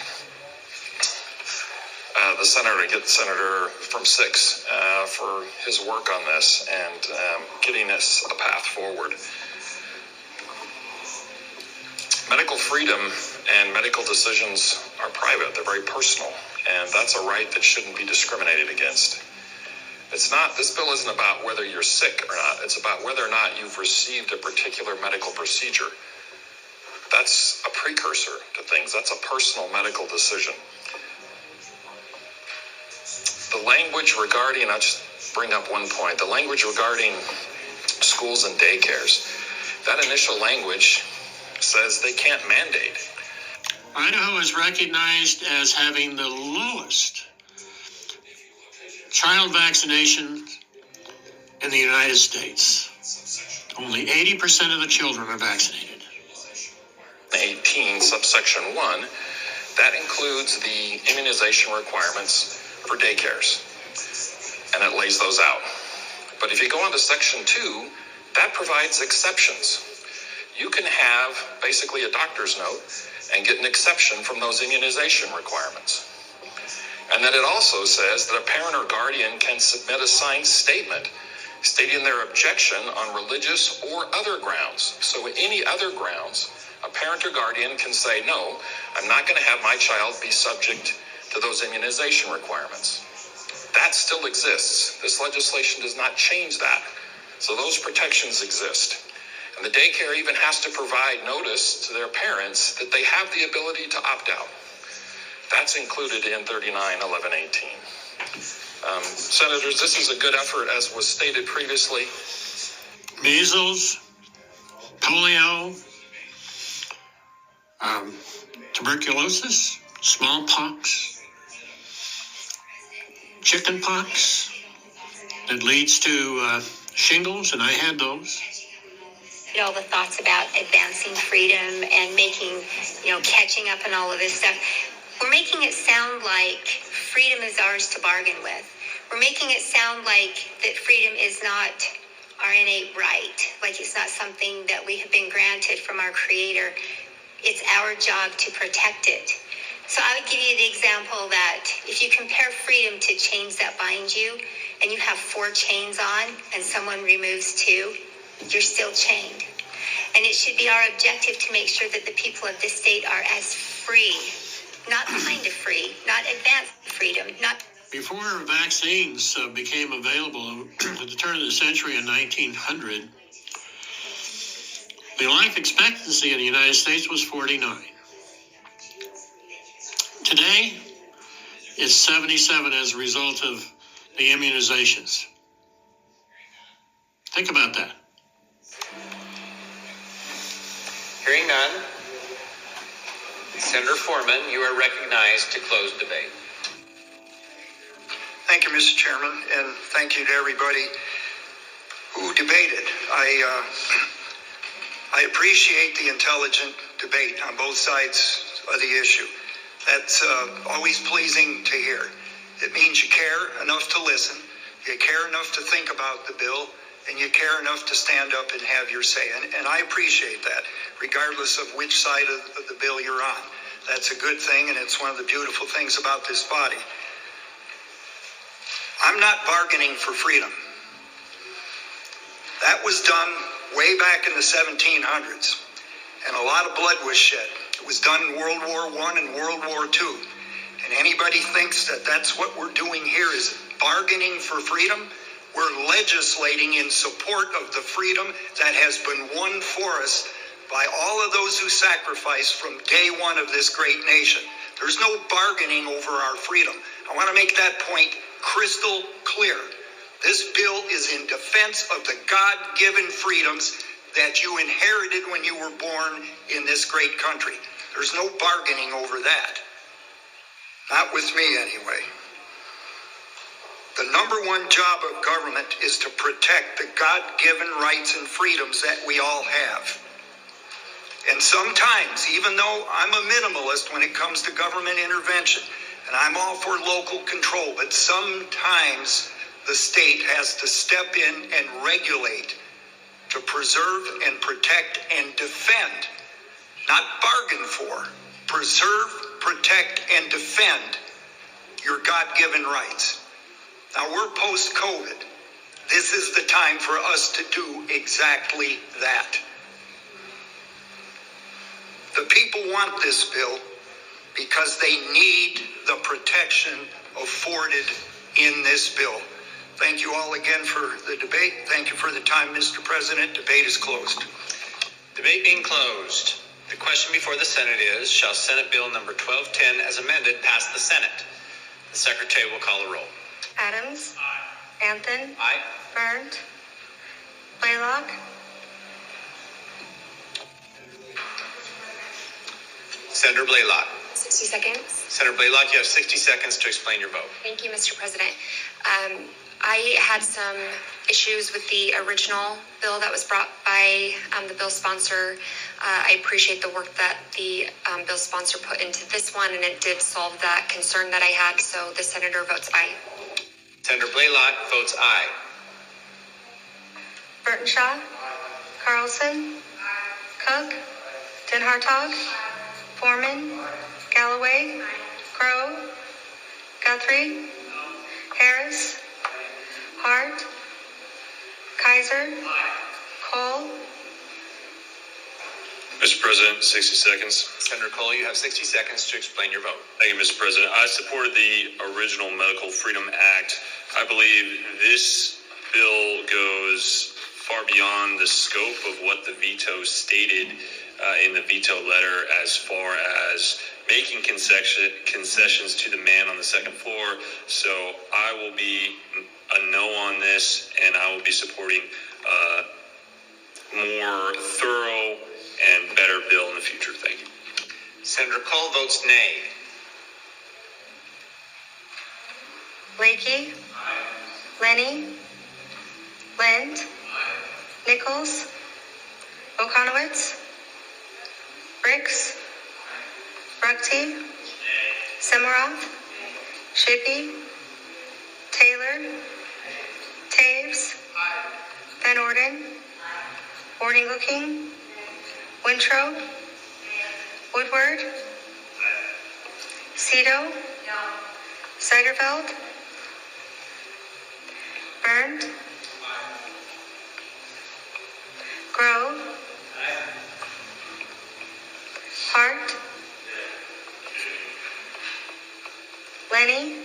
the senator from 6 for his work on this and getting us a path forward. Medical freedom and medical decisions are private. They're very personal, and that's a right that shouldn't be discriminated against. This bill isn't about whether you're sick or not. It's about whether or not you've received a particular medical procedure. That's a precursor to things. That's a personal medical decision. The language regarding, I'll just bring up one point, the language regarding schools and daycares, that initial language says they can't mandate. Idaho is recognized as having the lowest child vaccination in the United States. Only 80% of the children are vaccinated. 18, subsection 1, that includes the immunization requirements for daycares, and it lays those out. But if you go on to section 2, that provides exceptions. You can have basically a doctor's note and get an exception from those immunization requirements. And then it also says that a parent or guardian can submit a signed statement stating their objection on religious or other grounds. So any other grounds, a parent or guardian can say, no, I'm not going to have my child be subject to those immunization requirements. That still exists. This legislation does not change that. So those protections exist. And the daycare even has to provide notice to their parents that they have the ability to opt out. That's included in 391118. Senators, this is a good effort, as was stated previously. Measles, polio, tuberculosis, smallpox, chickenpox that leads to shingles, and I had those. All the thoughts about advancing freedom and making, catching up and all of this stuff. We're making it sound like freedom is ours to bargain with. We're making it sound like that freedom is not our innate right, like it's not something that we have been granted from our Creator. It's our job to protect it. So I would give you the example that if you compare freedom to chains that bind you, and you have 4 chains on, and someone removes 2, you're still chained. And it should be our objective to make sure that the people of this state are as free, not kind of free, not advanced freedom, not... Before vaccines became available at the turn of the century in 1900, the life expectancy in the United States was 49. Today, it's 77 as a result of the immunizations. Think about that. Hearing none, Senator Foreman, you are recognized to close debate. Thank you, Mr. Chairman, and thank you to everybody who debated. I appreciate the intelligent debate on both sides of the issue. That's always pleasing to hear. It means you care enough to listen, you care enough to think about the bill, and you care enough to stand up and have your say. And I appreciate that, regardless of which side of the bill you're on. That's a good thing, and it's one of the beautiful things about this body. I'm not bargaining for freedom. That was done way back in the 1700s, and a lot of blood was shed. It was done in World War I and World War II. And anybody thinks that that's what we're doing here is bargaining for freedom, we're legislating in support of the freedom that has been won for us by all of those who sacrificed from day one of this great nation. There's no bargaining over our freedom. I want to make that point crystal clear. This bill is in defense of the God-given freedoms that you inherited when you were born in this great country. There's no bargaining over that. Not with me, anyway. The number one job of government is to protect the God-given rights and freedoms that we all have. And sometimes, even though I'm a minimalist when it comes to government intervention, and I'm all for local control, but sometimes the state has to step in and regulate to preserve and protect and defend, not bargain for, preserve, protect, and defend your God-given rights. Now, we're post-COVID. This is the time for us to do exactly that. The people want this bill because they need the protection afforded in this bill. Thank you all again for the debate. Thank you for the time, Mr. President. Debate is closed. Debate being closed. The question before the Senate is, shall Senate Bill number 1210 as amended pass the Senate? The Secretary will call a roll. Adams. Aye. Anthony. Aye. Burnt. Blaylock. Senator Blaylock. 60 seconds. Senator Blaylock, you have 60 seconds to explain your vote. Thank you, Mr. President. I had some issues with the original bill that was brought by the bill sponsor. I appreciate the work that the bill sponsor put into this one, and it did solve that concern that I had, so the senator votes aye. Senator Blaylock votes aye. Burtenshaw. Carlson. Cook. Den Hartog. Foreman. Galloway. Crow. Guthrie. Harris. Hart. Kaiser. Cole. Mr. President, 60 seconds. Senator Cole, you have 60 seconds to explain your vote. Thank you, Mr. President. I supported the original Medical Freedom Act. I believe this bill goes far beyond the scope of what the veto stated in the veto letter as far as making concessions to the man on the second floor. So I will be a no on this, and I will be supporting more thorough and better bill in the future. Thank you. Senator Cole votes nay. Blakey. Lenny. Lind. Nichols. Okonowitz. Bricks. Ruckty. Semoroff. Shippey. Taylor. Taves. Van Orden. Ording-Looking. Wintrow. Woodward. Cito. Seiderfeld. Burned. Grove. Hart. Lenny.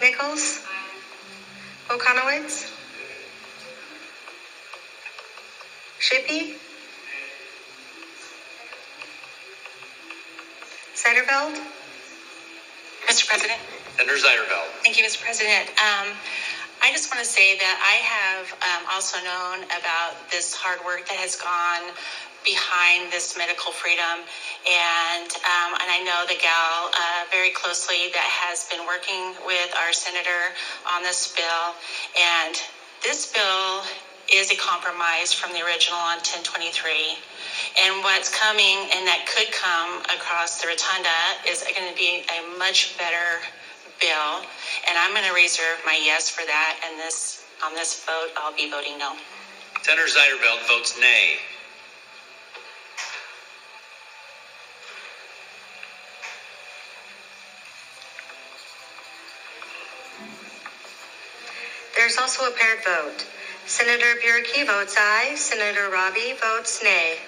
Nichols. Okonowitz. Shippey. Seiderfeld. Mr. President. Senator Seiderfeld. Thank you, Mr. President. I just want to say that I have also known about this hard work that has gone behind this medical freedom, and I know the gal very closely that has been working with our senator on this bill, and this bill is a compromise from the original on 1023. And what's coming and that could come across the rotunda is going to be a much better bill. And I'm going to reserve my yes for that. And on this vote, I'll be voting no. Senator Zeiderveld votes nay. There's also a paired vote. Senator Burkey votes aye. Senator Robbie votes nay.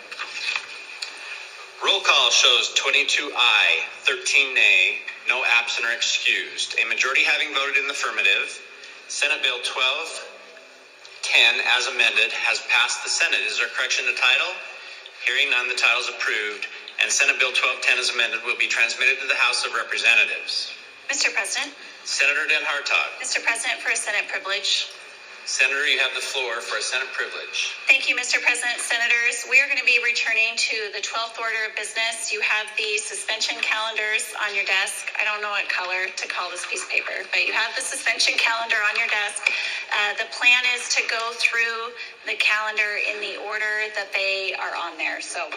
Roll call shows 22 aye, 13 nay, no absent or excused. A majority having voted in the affirmative, Senate Bill 1210 as amended has passed the Senate. Is there a correction to title? Hearing none, the title is approved, and Senate Bill 1210 as amended will be transmitted to the House of Representatives. Mr. President. Senator Den Hartog. Mr. President, for a Senate privilege. Senator, you have the floor for a Senate privilege. Thank you, Mr. President. Senators, we are going to be returning to the 12th order of business. You have the suspension calendars on your desk. I don't know what color to call this piece of paper, but you have the suspension calendar on your desk. The plan is to go through the calendar in the order that they are on there. So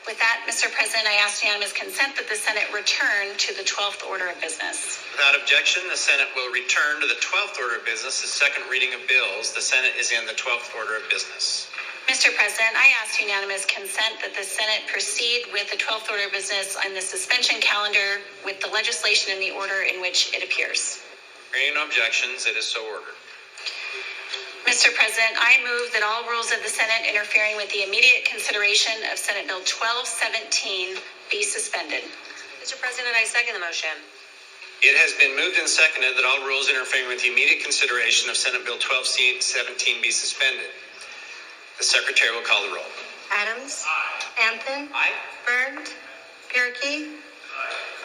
with that, Mr. President, I ask unanimous consent that the Senate return to the 12th order of business. Without objection, the Senate will return to the 12th order of business, the second reading of bills. The Senate is in the 12th order of business. Mr. President, I ask unanimous consent that the Senate proceed with the 12th order of business on the suspension calendar with the legislation in the order in which it appears. Hearing no objections, it is so ordered. Mr. President, I move that all rules of the Senate interfering with the immediate consideration of Senate Bill 1217 be suspended. Mr. President, I second the motion. It has been moved and seconded that all rules interfering with the immediate consideration of Senate Bill 1217 be suspended. The Secretary will call the roll. Adams. Aye. Anthem. Aye. Byrd. Burkey.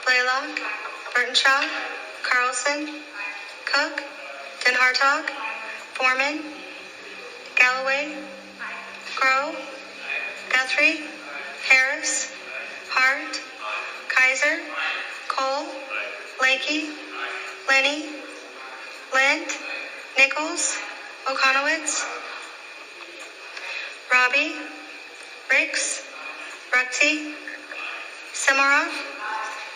Blaylock. Burtonshaw. Carlson. Cook. Den Hartog. Foreman. Galloway. Grow. Guthrie. Harris. Hart. Kaiser. Cole. Lakey. Lenny. Lent. Nichols. Okonowitz. Robbie. Ricks. Rutsey. Simorov.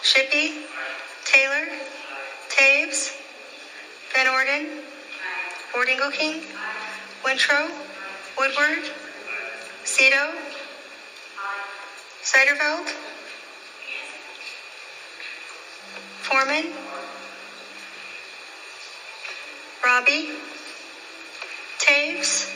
Shippey. Taylor. Taves. Van Orden. Bordingo King. Wintrow. Woodward. Cito. Zeiderveld. Foreman. Robbie. Taves.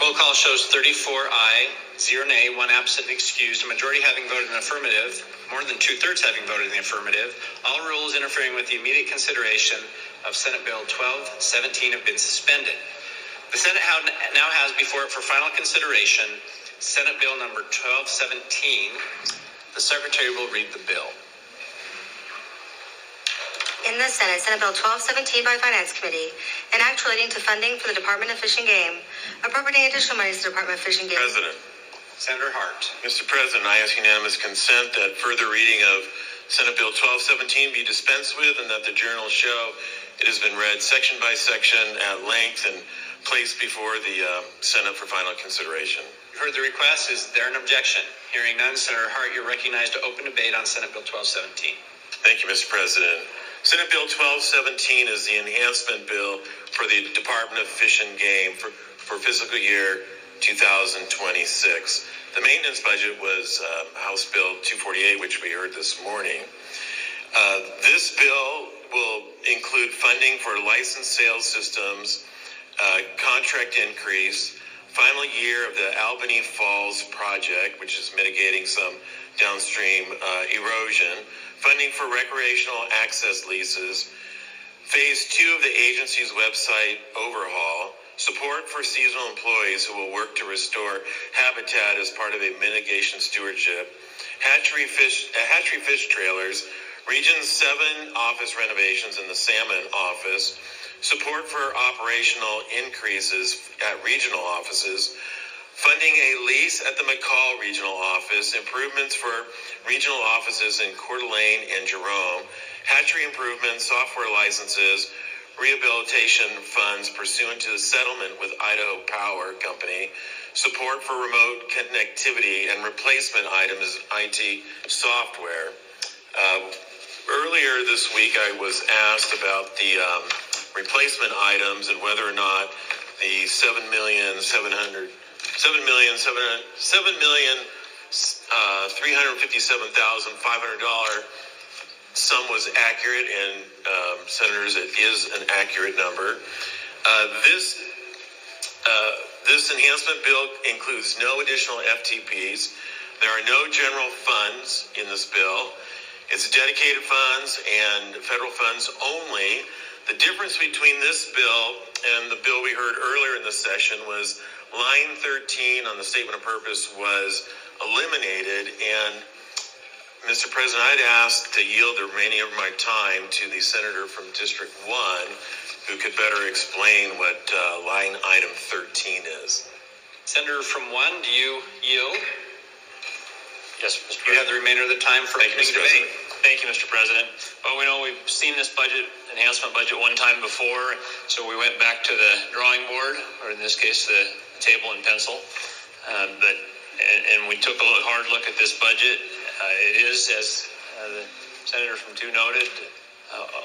Roll call shows 34 aye, 0 nay, 1 absent and excused. A majority having voted in the affirmative, more than 2/3 having voted in the affirmative. All rules interfering with the immediate consideration of Senate Bill 1217 have been suspended. The Senate now has before it for final consideration Senate Bill number 1217. The Secretary will read the bill. In the Senate, Senate Bill 1217 by Finance Committee, an act relating to funding for the Department of Fish and Game, appropriating additional monies to the Department of Fish and Game. President. Senator Hart. Mr. President, I ask unanimous consent that further reading of Senate Bill 1217 be dispensed with and that the journal show it has been read section by section at length and placed before the Senate for final consideration. You've heard the request. Is there an objection? Hearing none, Senator Hart, you're recognized to open debate on Senate Bill 1217. Thank you, Mr. President. Senate Bill 1217 is the enhancement bill for the Department of Fish and Game for fiscal year 2026. The maintenance budget was House Bill 248, which we heard this morning. This bill will include funding for licensed sales systems, contract increase, final year of the Albany Falls project, which is mitigating some downstream erosion, funding for recreational access leases, phase 2 of the agency's website overhaul, support for seasonal employees who will work to restore habitat as part of a mitigation stewardship, hatchery fish trailers, Region 7 office renovations in the Salmon office, support for operational increases at regional offices, funding a lease at the McCall Regional Office, improvements for regional offices in Coeur d'Alene and Jerome, hatchery improvements, software licenses, rehabilitation funds pursuant to the settlement with Idaho Power Company, support for remote connectivity and replacement items, IT software. Earlier this week, I was asked about the replacement items and whether or not the $7,357,500 sum was accurate, and Senators, it is an accurate number. This enhancement bill includes no additional FTPs. There are no general funds in this bill. It's dedicated funds and federal funds only. The difference between this bill and the bill we heard earlier in the session was line 13 on the statement of purpose was eliminated. And Mr. President, I'd ask to yield the remaining of my time to the senator from District 1 who could better explain what line item 13 is. Senator from 1, do you yield? Yes, Mr. President. You have the remainder of the time for opening debate. Thank you, Mr. President. Well, we know we've seen this enhancement budget one time before, so we went back to the drawing board, or in this case, the table and pencil. And we took a hard look at this budget. It is, as the senator from 2 noted,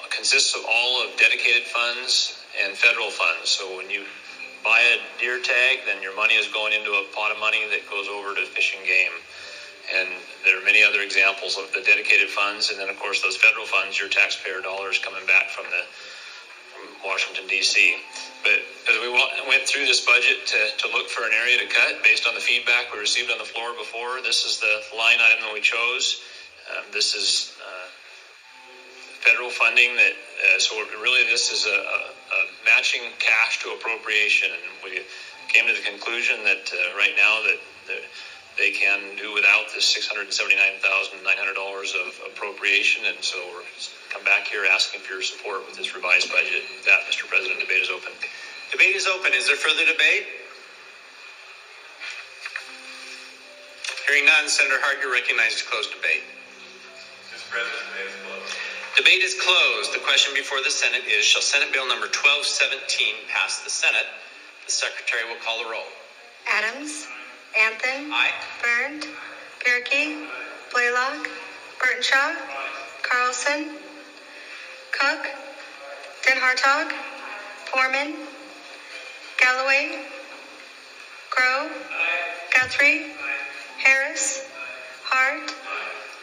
consists of all of dedicated funds and federal funds. So when you buy a deer tag, then your money is going into a pot of money that goes over to Fish and Game. And there are many other examples of the dedicated funds, and then of course those federal funds, your taxpayer dollars coming back from Washington, D.C. But as we went through this budget to look for an area to cut based on the feedback we received on the floor before, this is the line item that we chose. This is federal funding that, so really this is a matching cash to appropriation, and we came to the conclusion that right now that they can do without this $679,900 of appropriation, and so we're come back here asking for your support with this revised budget. With that, Mr. President, debate is open. Debate is open. Is there further debate? Hearing none, Senator Hart, you're recognized to close debate. Mr. President, debate is closed. Debate is closed. The question before the Senate is, shall Senate Bill number 1217 pass the Senate? The Secretary will call the roll. Adams. Anthem. Aye. Byrne. Gerke. Blaylock. Burtonshaw. Carlson. Cook. Den Hartog. Foreman. Galloway. Grow. Guthrie. Harris. Hart.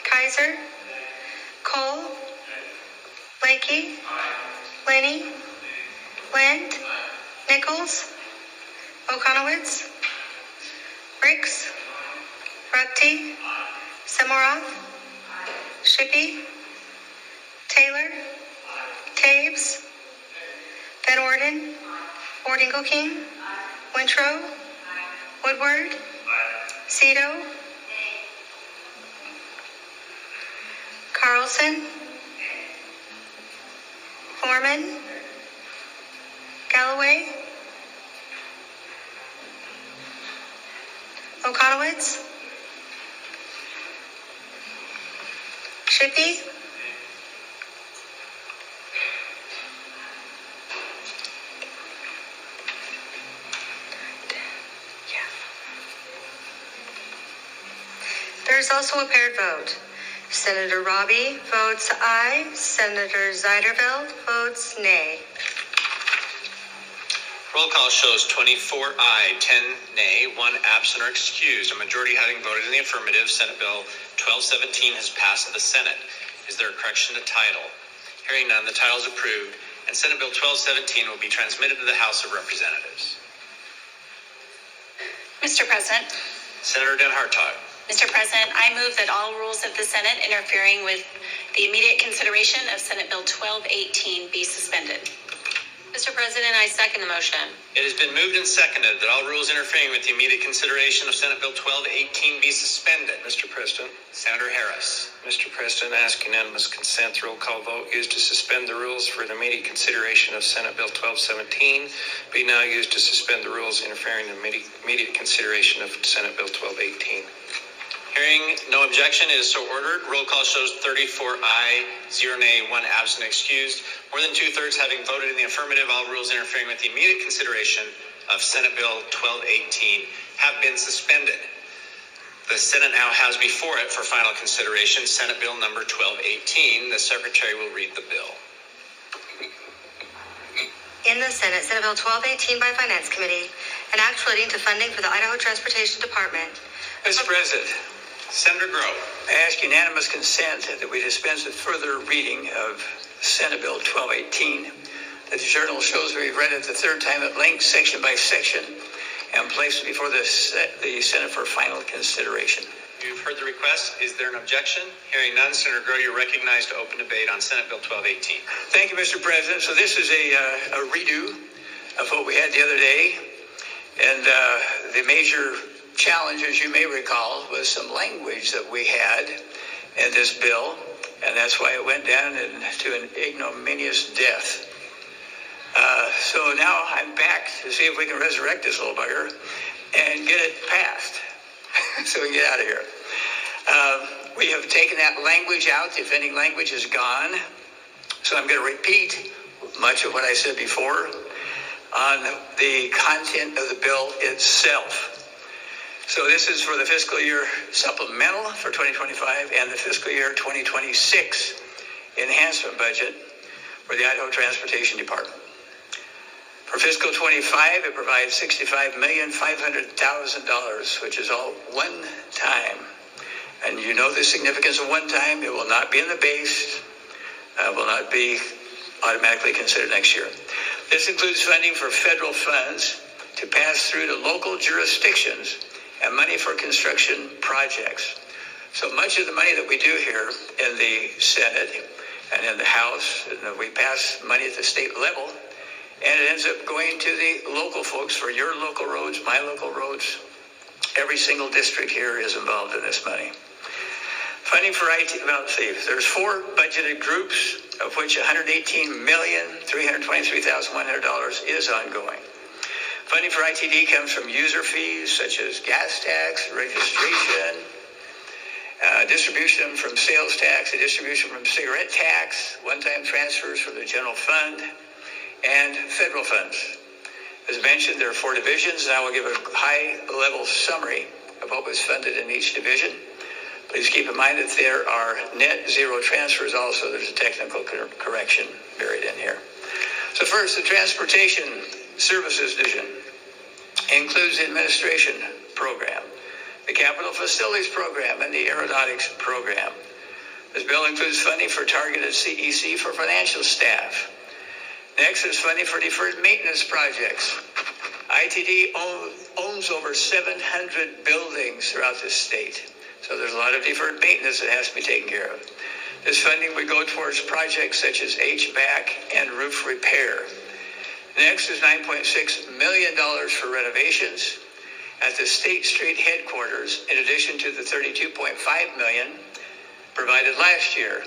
Kaiser. Cole. Blakey. Lenny. Lind. Nichols. Okonowitz. Ricks. Rutte. Semoroff. Shippey. Taylor. Taves. Van Orden. Ordingle King. Wintrow. Woodward. Cito. Carlson. Foreman. Galloway. Okonowitz. Shippey. There's also a paired vote. Senator Robbie votes aye. Senator Zeiderveld votes nay. Roll call shows 24 aye, 10 nay, 1 absent or excused. A majority having voted in the affirmative, Senate Bill 1217 has passed the Senate. Is there a correction to title? Hearing none, the title is approved, and Senate Bill 1217 will be transmitted to the House of Representatives. Mr. President. Senator Den Hartog. Mr. President, I move that all rules of the Senate interfering with the immediate consideration of Senate Bill 1218 be suspended. Mr. President, I second the motion. It has been moved and seconded that all rules interfering with the immediate consideration of Senate Bill 1218 be suspended. Mr. President. Senator Harris. Mr. President, I ask unanimous consent. Roll call vote used to suspend the rules for the immediate consideration of Senate Bill 1217 be now used to suspend the rules interfering in immediate consideration of Senate Bill 1218. Hearing no objection, it is so ordered. Roll call shows 34 aye, 0 nay, 1 absent excused. More than two-thirds having voted in the affirmative, all rules interfering with the immediate consideration of Senate Bill 1218 have been suspended. The Senate now has before it for final consideration Senate Bill number 1218. The Secretary will read the bill. In the Senate, Senate Bill 1218 by Finance Committee, an act relating to funding for the Idaho Transportation Department. Mr. President. Senator Grove. I ask unanimous consent that we dispense with further reading of Senate Bill 1218. That the journal shows we've read it the third time at length, section by section, and placed it before the Senate for final consideration. You've heard the request. Is there an objection? Hearing none, Senator Grove, you're recognized to open debate on Senate Bill 1218. Thank you, Mr. President. So this is a redo of what we had the other day, and the major challenge, as you may recall, was some language that we had in this bill, and that's why it went down to an ignominious death. So now I'm back to see if we can resurrect this little bugger and get it passed so we can get out of here. We have taken that language out. The offending language is gone. So I'm going to repeat much of what I said before on the content of the bill itself. So this is for the fiscal year supplemental for 2025 and the fiscal year 2026 enhancement budget for the Idaho Transportation Department. For fiscal 25, it provides $65,500,000, which is all one time. And you know the significance of one time. It will not be in the base, will not be automatically considered next year. This includes funding for federal funds to pass through to local jurisdictions and money for construction projects. So much of the money that we do here in the Senate and in the House, we pass money at the state level, and it ends up going to the local folks for your local roads, my local roads. Every single district here is involved in this money. Funding for IT, there's 4 budgeted groups, of which $118,323,100 is ongoing. Funding for ITD comes from user fees such as gas tax, registration, distribution from sales tax, a distribution from cigarette tax, one-time transfers from the general fund, and federal funds. As mentioned, there are 4 divisions, and I will give a high-level summary of what was funded in each division. Please keep in mind that there are net zero transfers also. There's a technical correction buried in here. So first, the Transportation Services Division includes the Administration Program, the Capital Facilities Program, and the Aeronautics Program. This bill includes funding for targeted CEC for financial staff. Next is funding for deferred maintenance projects. ITD owns over 700 buildings throughout the state. So there's a lot of deferred maintenance that has to be taken care of. This funding would go towards projects such as HVAC and roof repair. Next is $9.6 million for renovations at the State Street headquarters, in addition to the $32.5 million provided last year.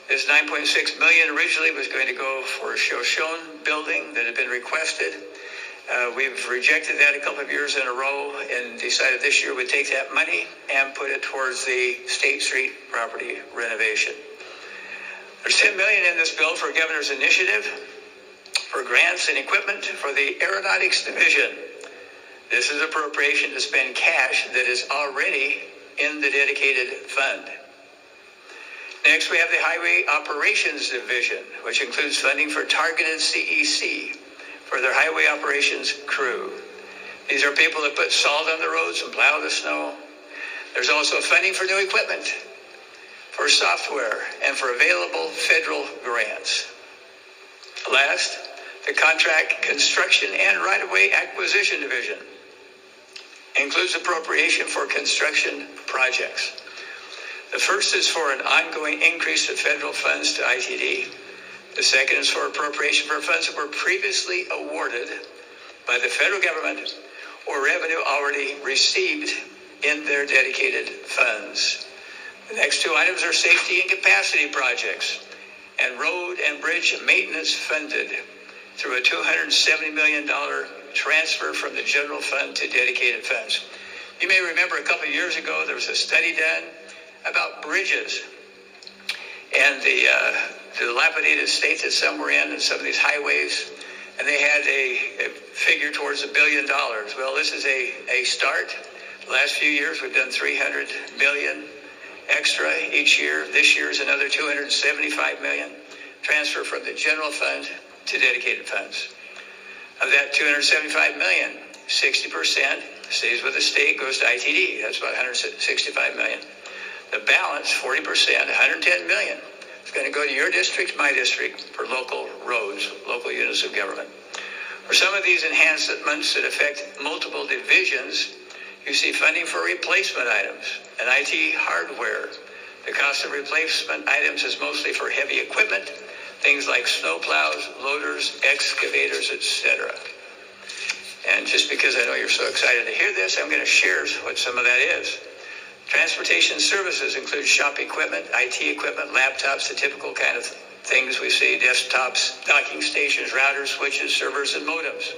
This $9.6 million originally was going to go for a Shoshone building that had been requested. We've rejected that a couple of years in a row and decided this year we'd take that money and put it towards the State Street property renovation. There's $10 million in this bill for a governor's initiative for grants and equipment for the Aeronautics Division. This is appropriation to spend cash that is already in the dedicated fund. Next, we have the Highway Operations Division, which includes funding for targeted CEC for their highway operations crew. These are people that put salt on the roads and plow the snow. There's also funding for new equipment, for software, and for available federal grants. Last, the Contract Construction and Right-of-Way Acquisition Division includes appropriation for construction projects. The first is for an ongoing increase of federal funds to ITD. The second is for appropriation for funds that were previously awarded by the federal government or revenue already received in their dedicated funds. The next two items are safety and capacity projects and road and bridge maintenance funded through a $270 million transfer from the general fund to dedicated funds. You may remember a couple of years ago there was a study done about bridges and the dilapidated state that some were in and some of these highways, and they had a figure towards $1 billion. Well, this is a start. The last few years we've done $300 million extra each year. This year is another $275 million transfer from the general fund to dedicated funds. Of that $275 million, 60% stays with the state, goes to ITD. That's about $165 million. The balance, 40%, $110 million, is going to go to your district, my district, for local roads, local units of government. For some of these enhancements that affect multiple divisions, you see funding for replacement items and IT hardware. The cost of replacement items is mostly for heavy equipment, things like snow plows, loaders, excavators, etc. And just because I know you're so excited to hear this, I'm going to share what some of that is. Transportation services include shop equipment, IT equipment, laptops, the typical kind of things we see, desktops, docking stations, routers, switches, servers, and modems.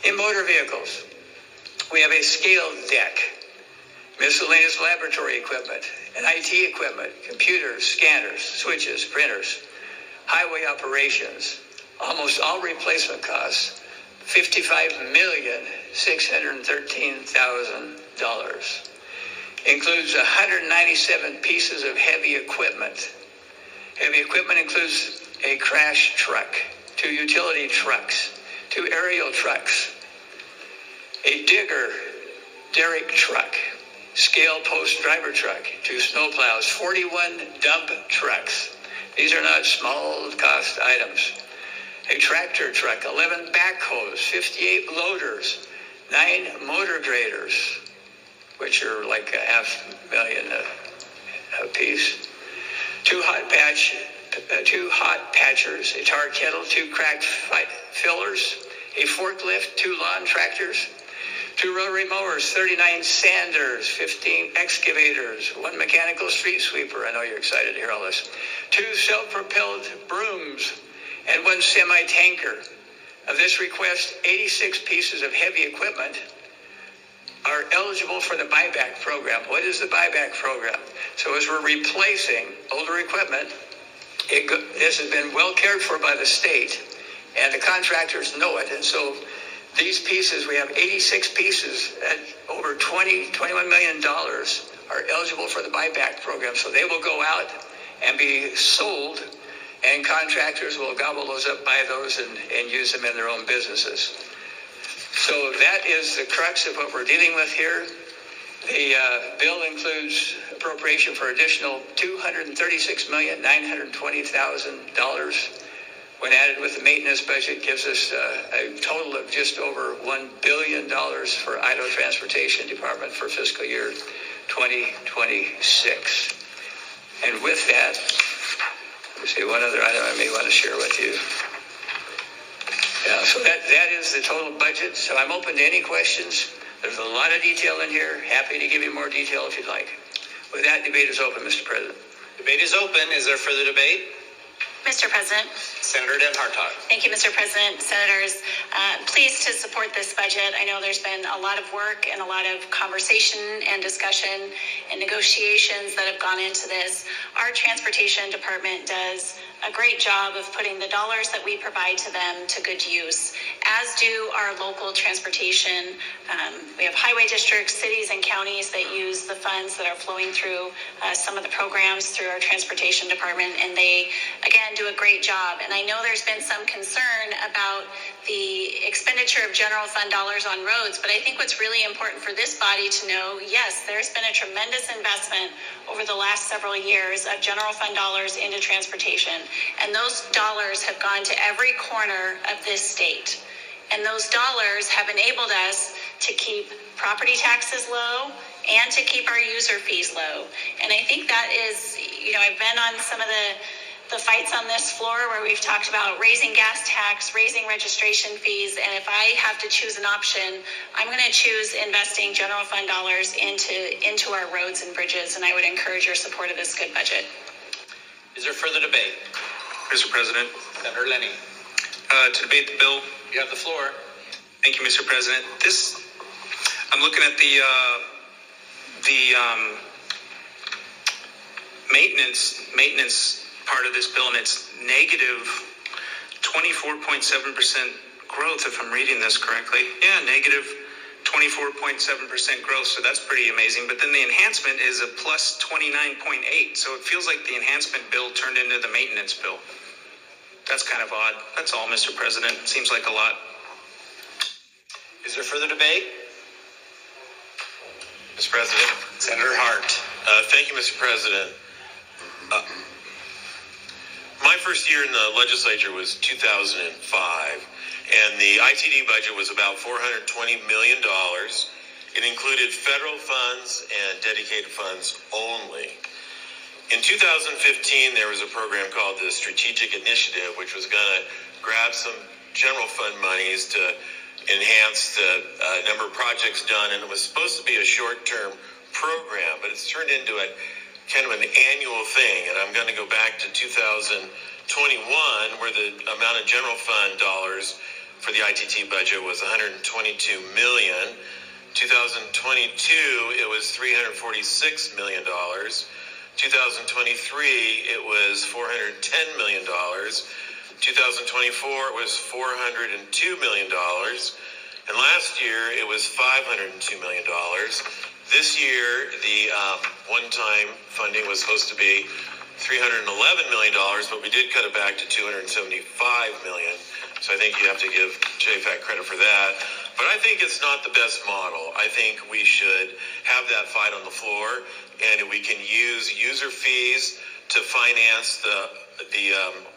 In motor vehicles, we have a scale deck, miscellaneous laboratory equipment, and IT equipment, computers, scanners, switches, printers, highway operations, almost all replacement costs, $55,613,000. Includes 197 pieces of heavy equipment. Heavy equipment includes a crash truck, 2 utility trucks, 2 aerial trucks, a digger derrick truck, scale post driver truck, 2 snow plows, 41 dump trucks. These are not small cost items. A tractor truck, 11 backhoes, 58 loaders, 9 motor graders, which are like $500,000 a piece. 2 hot patchers, a tar kettle, 2 crack fillers, a forklift, 2 lawn tractors, 2 rotary mowers, 39 sanders, 15 excavators, 1 mechanical street sweeper. I know you're excited to hear all this. 2 self-propelled brooms, and 1 semi-tanker. Of this request, 86 pieces of heavy equipment are eligible for the buyback program. What is the buyback program? So as we're replacing older equipment, this has been well cared for by the state, and the contractors know it. And so these pieces, we have 86 pieces at over $21 million are eligible for the buyback program. So they will go out and be sold, and contractors will gobble those up, buy those, and use them in their own businesses. So that is the crux of what we're dealing with here. The bill includes appropriation for additional $236,920,000. When added with the maintenance budget, gives us a total of just over $1 billion for Idaho Transportation Department for fiscal year 2026. And with that, let's see, one other item I may want to share with you. Yeah, so that is the total budget. So I'm open to any questions. There's a lot of detail in here. Happy to give you more detail if you'd like. With that, debate is open, Mr. President. Debate is open. Is there further debate? Mr. President. Senator Deb Hartog. Thank you, Mr. President. Senators, pleased to support this budget. I know there's been a lot of work and a lot of conversation and discussion and negotiations that have gone into this. Our transportation department does a great job of putting the dollars that we provide to them to good use, as do our local transportation. We have highway districts, cities, and counties that use the funds that are flowing through some of the programs through our transportation department, and they, again, do a great job. And I know there's been some concern about the expenditure of general fund dollars on roads, but I think what's really important for this body to know, yes, there's been a tremendous investment over the last several years of general fund dollars into transportation. And those dollars have gone to every corner of this state. And those dollars have enabled us to keep property taxes low and to keep our user fees low. And I think that is, I've been on some of the the fights on this floor where we've talked about raising gas tax, raising registration fees, and if I have to choose an option, I'm going to choose investing general fund dollars into our roads and bridges, and I would encourage your support of this good budget. Is there further debate? Mr. President, Senator Lenny, to debate the bill. you have the floor. Thank you, Mr. President. I'm looking at the maintenance part of this bill, and it's negative 24.7% growth, if I'm reading this correctly. Yeah, negative 24.7% growth, so that's pretty amazing. But then the enhancement is a plus 29.8, so it feels like the enhancement bill turned into the maintenance bill. That's kind of odd. That's all, Mr. President. Seems like a lot. Is there further debate? Mr. President. Senator Hart. Thank you, Mr. President. My first year in the legislature was 2005, and the ITD budget was about $420 million. It included federal funds and dedicated funds only. In 2015, there was a program called the Strategic Initiative, which was going to grab some general fund monies to enhance the number of projects done, and it was supposed to be a short-term program, but it's turned into a kind of an annual thing. And I'm going to go back to 2021, where the amount of general fund dollars for the ITT budget was $122 million. 2022, it was $346 million. 2023, it was $410 million. 2024, it was $402 million. And last year, it was $502 million. This year, the one-time funding was supposed to be $311 million, but we did cut it back to $275 million. So I think you have to give JFAC credit for that. But I think it's not the best model. I think we should have that fight on the floor, and we can use user fees to finance the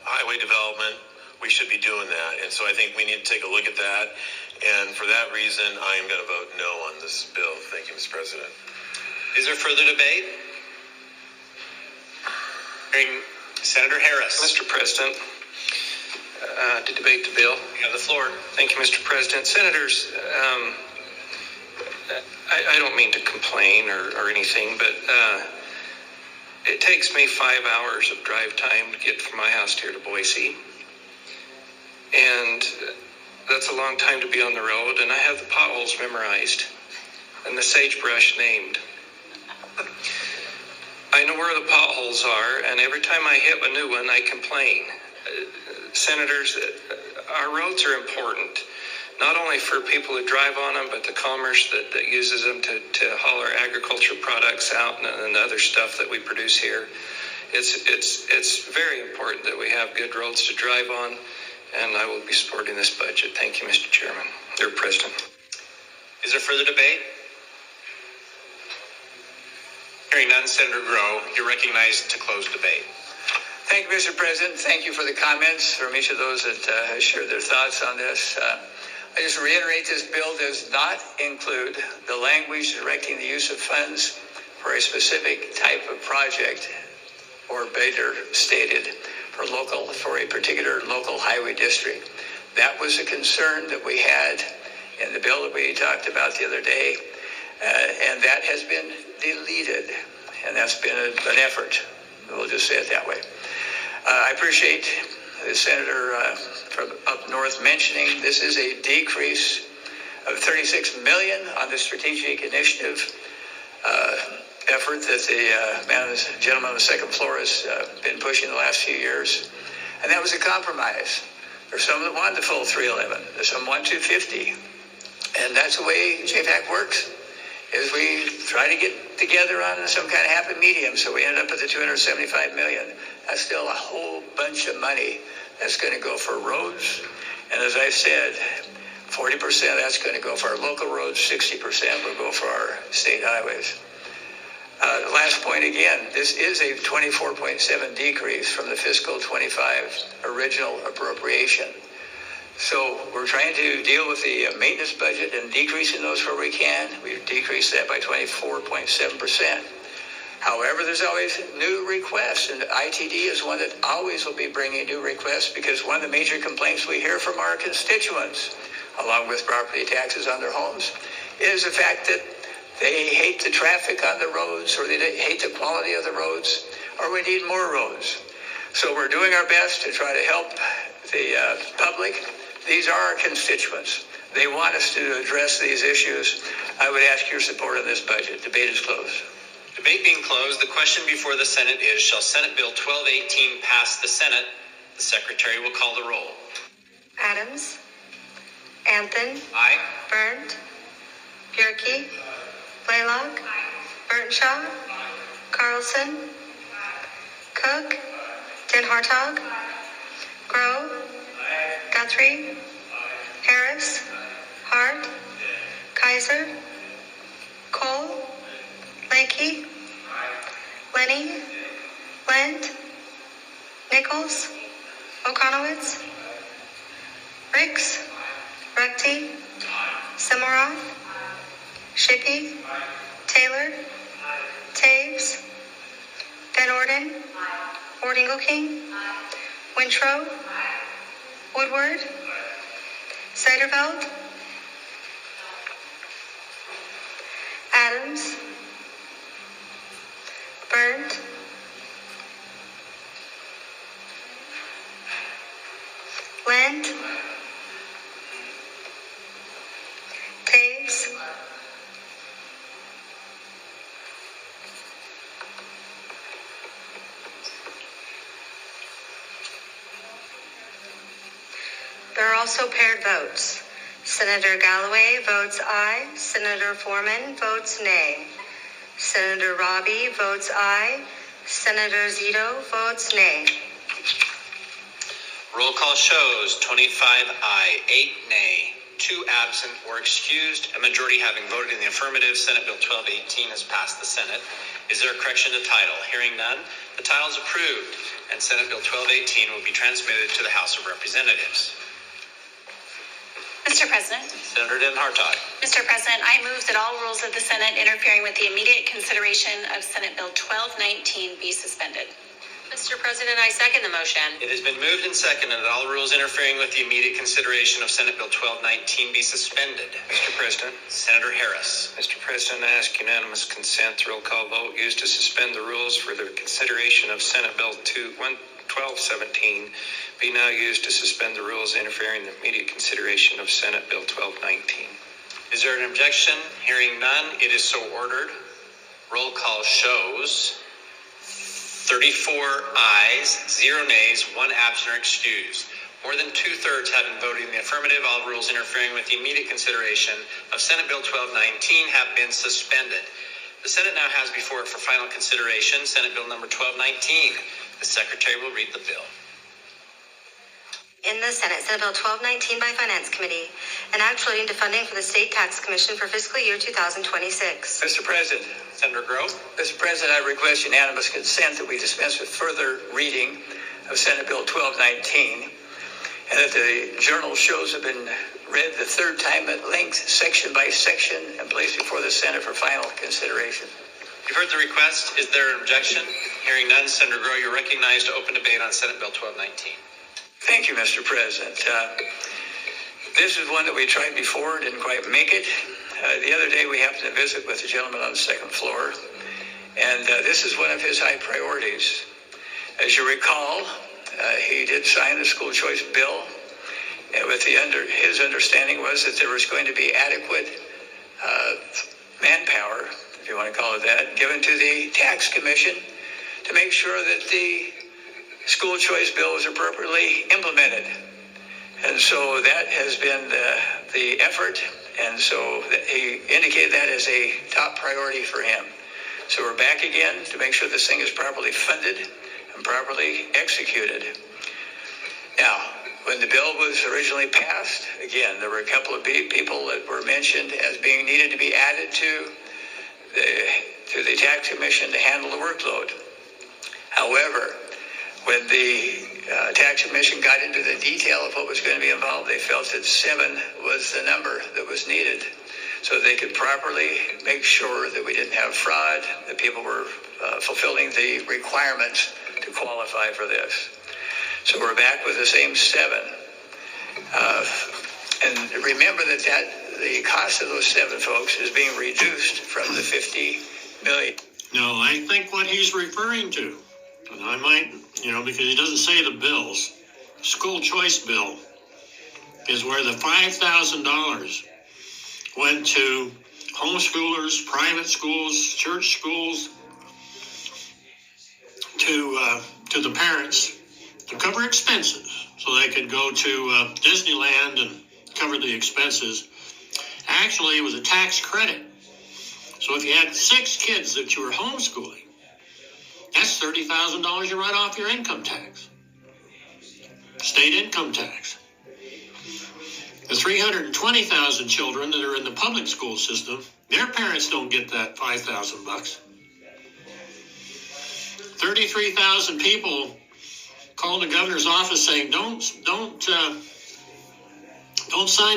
highway development. We should be doing that. And so I think we need to take a look at that. And for that reason, I am going to vote no on this bill. Thank you, Mr. President. Is there further debate? Hearing Senator Harris. Mr. President, to debate the bill. You have the floor. Thank you, Mr. President. Senators, I don't mean to complain or anything, but it takes me 5 hours of drive time to get from my house here to Boise. And that's a long time to be on the road, and I have the potholes memorized and the sagebrush named. I know where the potholes are, and every time I hit a new one, I complain. Senators, our roads are important, not only for people who drive on them, but the commerce that uses them to haul our agriculture products out and other stuff that we produce here. It's very important that we have good roads to drive on, and I will be supporting this budget. Thank you, Mr. Chairman, or President. Is there further debate? Hearing none, Senator Groh, you're recognized to close debate. Thank you, Mr. President. Thank you for the comments from each of those that shared their thoughts on this. I just reiterate, this bill does not include the language directing the use of funds for a specific type of project, or better stated, for a particular local highway district. That was a concern that we had in the bill that we talked about the other day, and that has been deleted, and that's been an effort. We'll just say it that way. I appreciate the senator from up north mentioning this is a decrease of $36 million on the strategic initiative effort that the gentleman on the second floor has been pushing the last few years. And that was a compromise. There's some that wanted the full 311. There's some want 250. And that's the way JFAC works, is we try to get together on some kind of happy medium. So we ended up at the $275 million. That's still a whole bunch of money that's going to go for roads. And as I said, 40% of that's going to go for our local roads, 60% will go for our state highways. The last point again, this is a 24.7 decrease from the fiscal 25 original appropriation. So we're trying to deal with the maintenance budget and decreasing those where we can. We've decreased that by 24.7%. However, there's always new requests, and ITD is one that always will be bringing new requests, because one of the major complaints we hear from our constituents, along with property taxes on their homes, is the fact that they hate the traffic on the roads, or they hate the quality of the roads, or we need more roads. So we're doing our best to try to help the public. These are our constituents. They want us to address these issues. I would ask your support on this budget. Debate is closed. Debate being closed, the question before the Senate is, shall Senate Bill 1218 pass the Senate? The Secretary will call the roll. Adams. Anthony. Aye. Burnt. Bjerke. Blaylock. Burnshaw. Carlson. Cook. Den Hartog. Grow. Guthrie. Harris. Hart. Kaiser. Cole. Lakey. Lenny. Lent. Nichols. Okonowitz. Ricks. Recti. Simoroff. Shippey. Taylor. Taves. Van Orden. Ordingle-King. Wintrow. Woodward. Seiderveld. Adams. Burnt. Lent. Taves. There are also paired votes. Senator Galloway votes aye. Senator Foreman votes nay. Senator Robbie votes aye. Senator Zito votes nay. Roll call shows 25 aye, 8 nay, 2 absent or excused. A majority having voted in the affirmative, Senate Bill 1218 has passed the Senate. Is there a correction to title? Hearing none, the title is approved, and Senate Bill 1218 will be transmitted to the House of Representatives. Mr. President. Senator Den Hartog. Mr. President, I move that all rules of the Senate interfering with the immediate consideration of Senate Bill 1219 be suspended. Mr. President, I second the motion. It has been moved and seconded that all rules interfering with the immediate consideration of Senate Bill 1219 be suspended. Mr. President. Senator Harris. Mr. President, I ask unanimous consent, the roll call vote used to suspend the rules for the consideration of Senate Bill 1217 be now used to suspend the rules interfering in the immediate consideration of Senate Bill 1219. Is there an objection? Hearing none, it is so ordered. Roll call shows 34 ayes, 0 nays, 1 absent or excused. More than 2/3 having voted in the affirmative, all rules interfering with the immediate consideration of Senate Bill 1219 have been suspended. The Senate now has before it for final consideration Senate Bill number 1219. The Secretary will read the bill. In the Senate, Senate Bill 1219 by Finance Committee, an act relating to funding for the State Tax Commission for fiscal year 2026. Mr. President. Senator Grove. Mr. President, I request unanimous consent that we dispense with further reading of Senate Bill 1219, and that the journal shows have been read the third time at length, section by section, and placed before the Senate for final consideration. You've heard the request. Is there an objection? Hearing none, Senator Grove, you're recognized to open debate on Senate Bill 1219. Thank you, Mr. President. This is one that we tried before, didn't quite make it. The other day we happened to visit with a gentleman on the second floor, and this is one of his high priorities. As you recall, he did sign the school choice bill, and with his understanding was that there was going to be adequate manpower, if you want to call it that, given to the tax commission to make sure that the school choice bill was appropriately implemented. And so that has been the effort, and so he indicated that as a top priority for him. So we're back again to make sure this thing is properly funded and properly executed. Now, when the bill was originally passed, again, there were a couple of people that were mentioned as being needed to be added to the tax commission to handle the workload. However, when the tax commission got into the detail of what was going to be involved, they felt that 7 was the number that was needed. so they could properly make sure that we didn't have fraud, that people were fulfilling the requirements to qualify for this. So we're back with the same 7. And remember that the cost of those 7 folks is being reduced from the $50 million. No, I think what he's referring to, and I might, because he doesn't say the bills, school choice bill is where the $5,000 went to homeschoolers, private schools, church schools, to the parents to cover expenses so they could go to Disneyland and cover the expenses. Actually, it was a tax credit. So if you had 6 kids that you were homeschooling, that's $30,000 you write off your income tax, state income tax. The 320,000 children that are in the public school system, their parents don't get that $5,000. 33,000 people called the governor's office saying, don't sign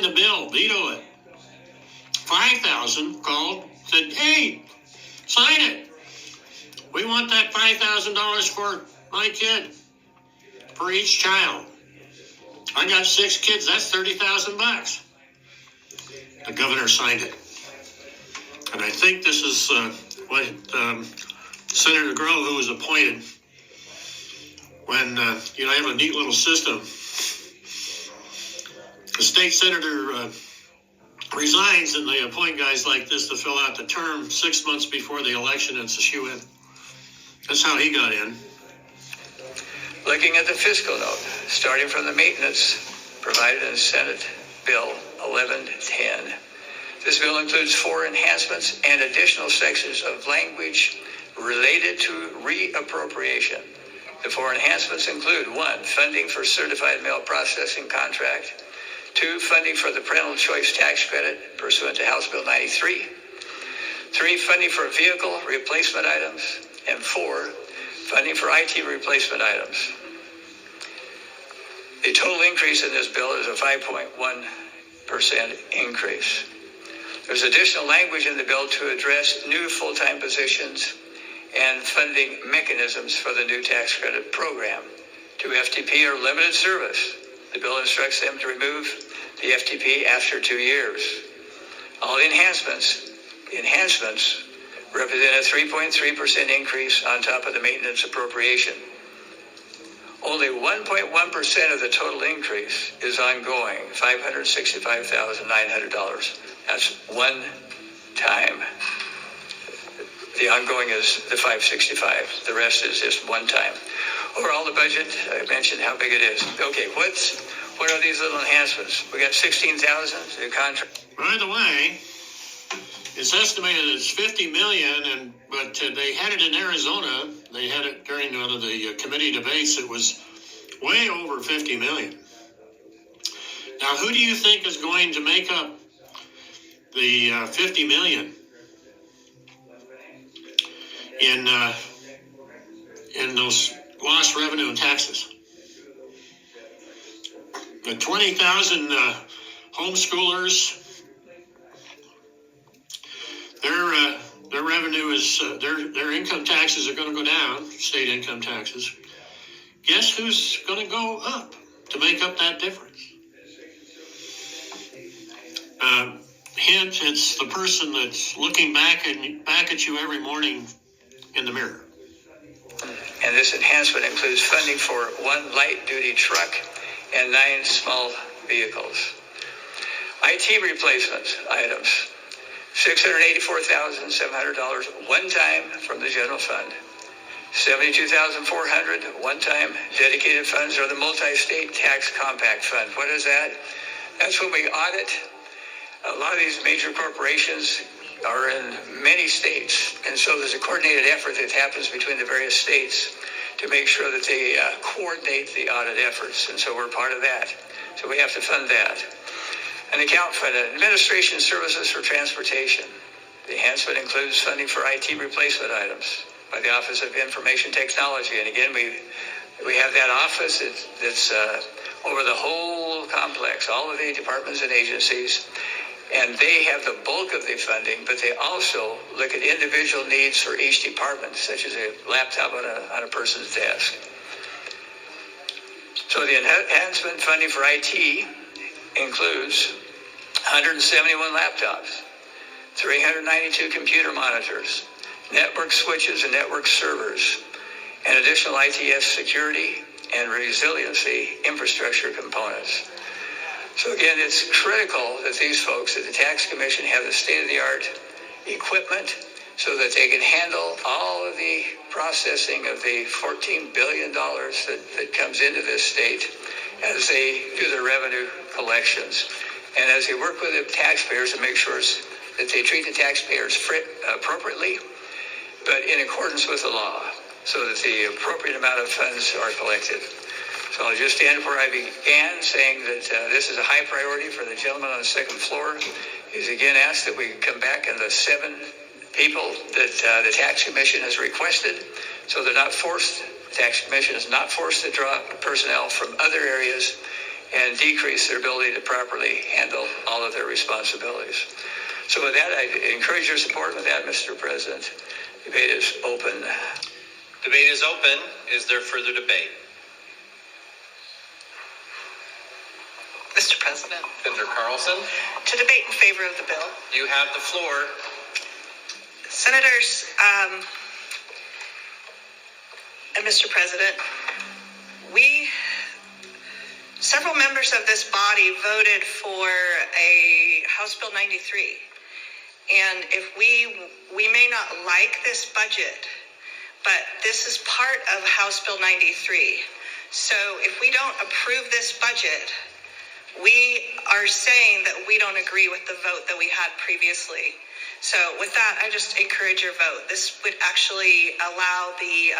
the bill, veto it. 5,000 called, said, hey, sign it. We want that $5,000 for my kid, for each child. I got 6 kids, that's $30,000. The governor signed it. And I think this is what Senator Groh, who was appointed, when, I have a neat little system. The state senator resigns and they appoint guys like this to fill out the term 6 months before the election. It's a shoo-in. That's how he got in. Looking at the fiscal note, starting from the maintenance provided in Senate Bill 1110. This bill includes 4 enhancements and additional sections of language related to reappropriation. The 4 enhancements include 1, funding for certified mail processing contract, 2, funding for the parental choice tax credit pursuant to House Bill 93, 3, funding for vehicle replacement items, and 4, funding for IT replacement items. The total increase in this bill is a 5.1% increase. There's additional language in the bill to address new full-time positions and funding mechanisms for the new tax credit program. 2 FTP are limited service. The bill instructs them to remove the FTP after 2 years. All enhancements represent a 3.3% increase on top of the maintenance appropriation. Only 1.1% of the total increase is ongoing, $565,900. That's one time. The ongoing is the 565. The rest is just one time. Overall, the budget, I mentioned how big it is. Okay, what are these little enhancements? We got 16,000 to contract. By the way, it's estimated it's $50 million, but they had it in Arizona. They had it during one of the committee debates. It was way over $50 million. Now, who do you think is going to make up the $50 million in those lost revenue and taxes? The 20,000 homeschoolers. Their revenue is their income taxes are going to go down, state income taxes. Guess who's going to go up to make up that difference? Hint: it's the person that's looking back at you every morning in the mirror. And this enhancement includes funding for 1 light-duty truck and 9 small vehicles. IT replacement items. $684,700 one time from the general fund. $72,400 one time dedicated funds or the multi-state tax compact fund. What is that? That's when we audit. A lot of these major corporations are in many states, and so there's a coordinated effort that happens between the various states to make sure that they coordinate the audit efforts, and so we're part of that. So we have to fund that. An account for the administration services for transportation. The enhancement includes funding for IT replacement items by the Office of Information Technology. And again, we have that office that's over the whole complex, all of the departments and agencies. and they have the bulk of the funding, but they also look at individual needs for each department, such as a laptop on a person's desk. So the enhancement funding for IT includes 171 laptops, 392 computer monitors, network switches and network servers, and additional ITS security and resiliency infrastructure components. So again, it's critical that these folks at the Tax Commission have the state-of-the-art equipment so that they can handle all of the processing of the $14 billion that comes into this state as they do their revenue collections. And as they work with the taxpayers to make sure that they treat the taxpayers appropriately, but in accordance with the law, so that the appropriate amount of funds are collected. So I'll just end where I began, saying that this is a high priority for the gentleman on the second floor. He's again asked that we come back on the 7 people that the Tax Commission has requested, so they're not forced, the Tax Commission is not forced to draw personnel from other areas and decrease their ability to properly handle all of their responsibilities. So with that, I encourage your support. With that, Mr. President, debate is open. Debate is open. Is there further debate? Mr. President. Senator Carlson. To debate in favor of the bill. You have the floor. Senators, and Mr. President, several members of this body voted for a House Bill 93. And if we may not like this budget, but this is part of House Bill 93. So if we don't approve this budget, we are saying that we don't agree with the vote that we had previously. So with that, I just encourage your vote. This would actually allow the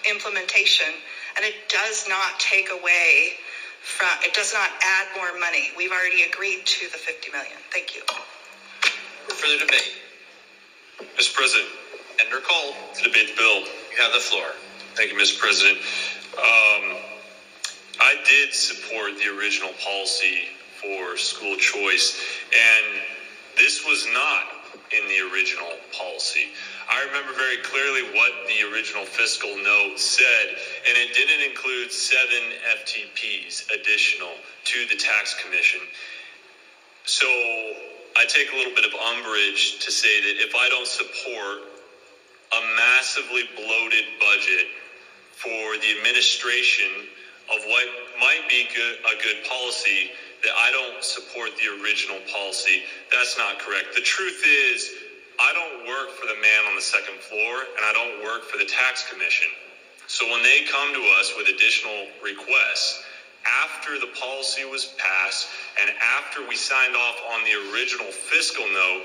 implementation, and it does not take away it does not add more money. We've already agreed to the $50 million. Thank you. Further debate. Mr. President. Senator Cole. To debate the bill. You have the floor. Thank you, Mr. President. I did support the original policy for school choice, and this was not in the original policy. I remember very clearly what the original fiscal note said, and it didn't include 7 FTPs additional to the tax commission. So I take a little bit of umbrage to say that if I don't support a massively bloated budget for the administration of what might be a good policy, that I don't support the original policy. That's not correct. The truth is, I don't work for the man on the second floor, and I don't work for the tax commission. So when they come to us with additional requests, after the policy was passed and after we signed off on the original fiscal note,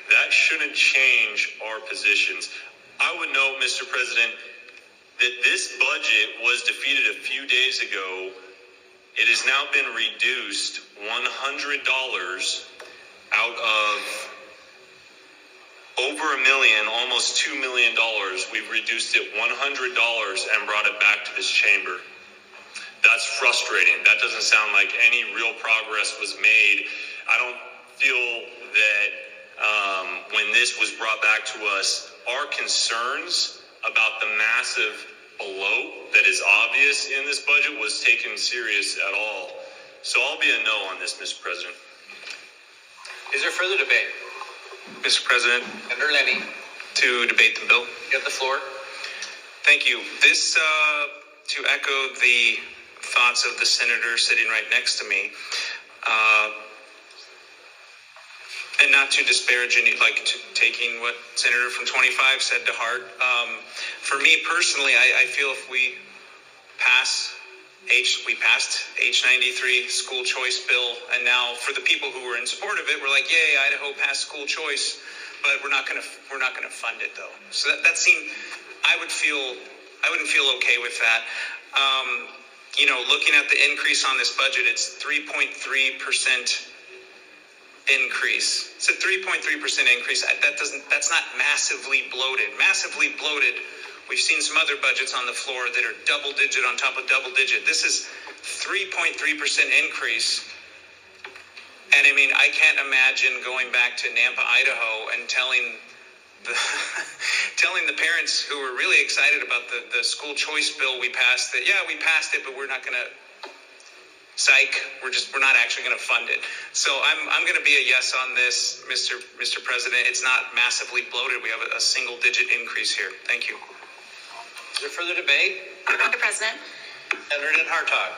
that shouldn't change our positions. I would note, Mr. President, that this budget was defeated a few days ago. It has now been reduced $100 out of over $1 million, almost $2 million. We've reduced it $100 and brought it back to this chamber. That's frustrating. That doesn't sound like any real progress was made. I don't feel that when this was brought back to us, our concerns about the massive bloat that is obvious in this budget was taken serious at all. So I'll be a no on this, Mr. President. Is there further debate? Mr. President. Senator Lenny. To debate the bill. You have the floor. Thank you. This, to echo the thoughts of the senator sitting right next to me, and not to disparage any, taking what Senator from 25 said to heart. For me personally, I feel if we passed H93 school choice bill, and now for the people who were in support of it, we're like, yay, Idaho passed school choice, but we're not gonna fund it though. So that seemed, I wouldn't feel okay with that. Looking at the increase on this budget, it's 3.3% increase. It's a 3.3% increase. That's not massively bloated. Massively bloated. We've seen some other budgets on the floor that are double digit on top of double digit. This is 3.3% increase. And I mean, I can't imagine going back to Nampa, Idaho, and telling the parents who were really excited about the school choice bill we passed that, yeah, we passed it, but we're not going to, psych, we're not actually going to fund it. So I'm going to be a yes on this, Mr. President. It's not massively bloated. We have a single digit increase here. Thank you. Is there further debate? Mr. President. Senator Hartog.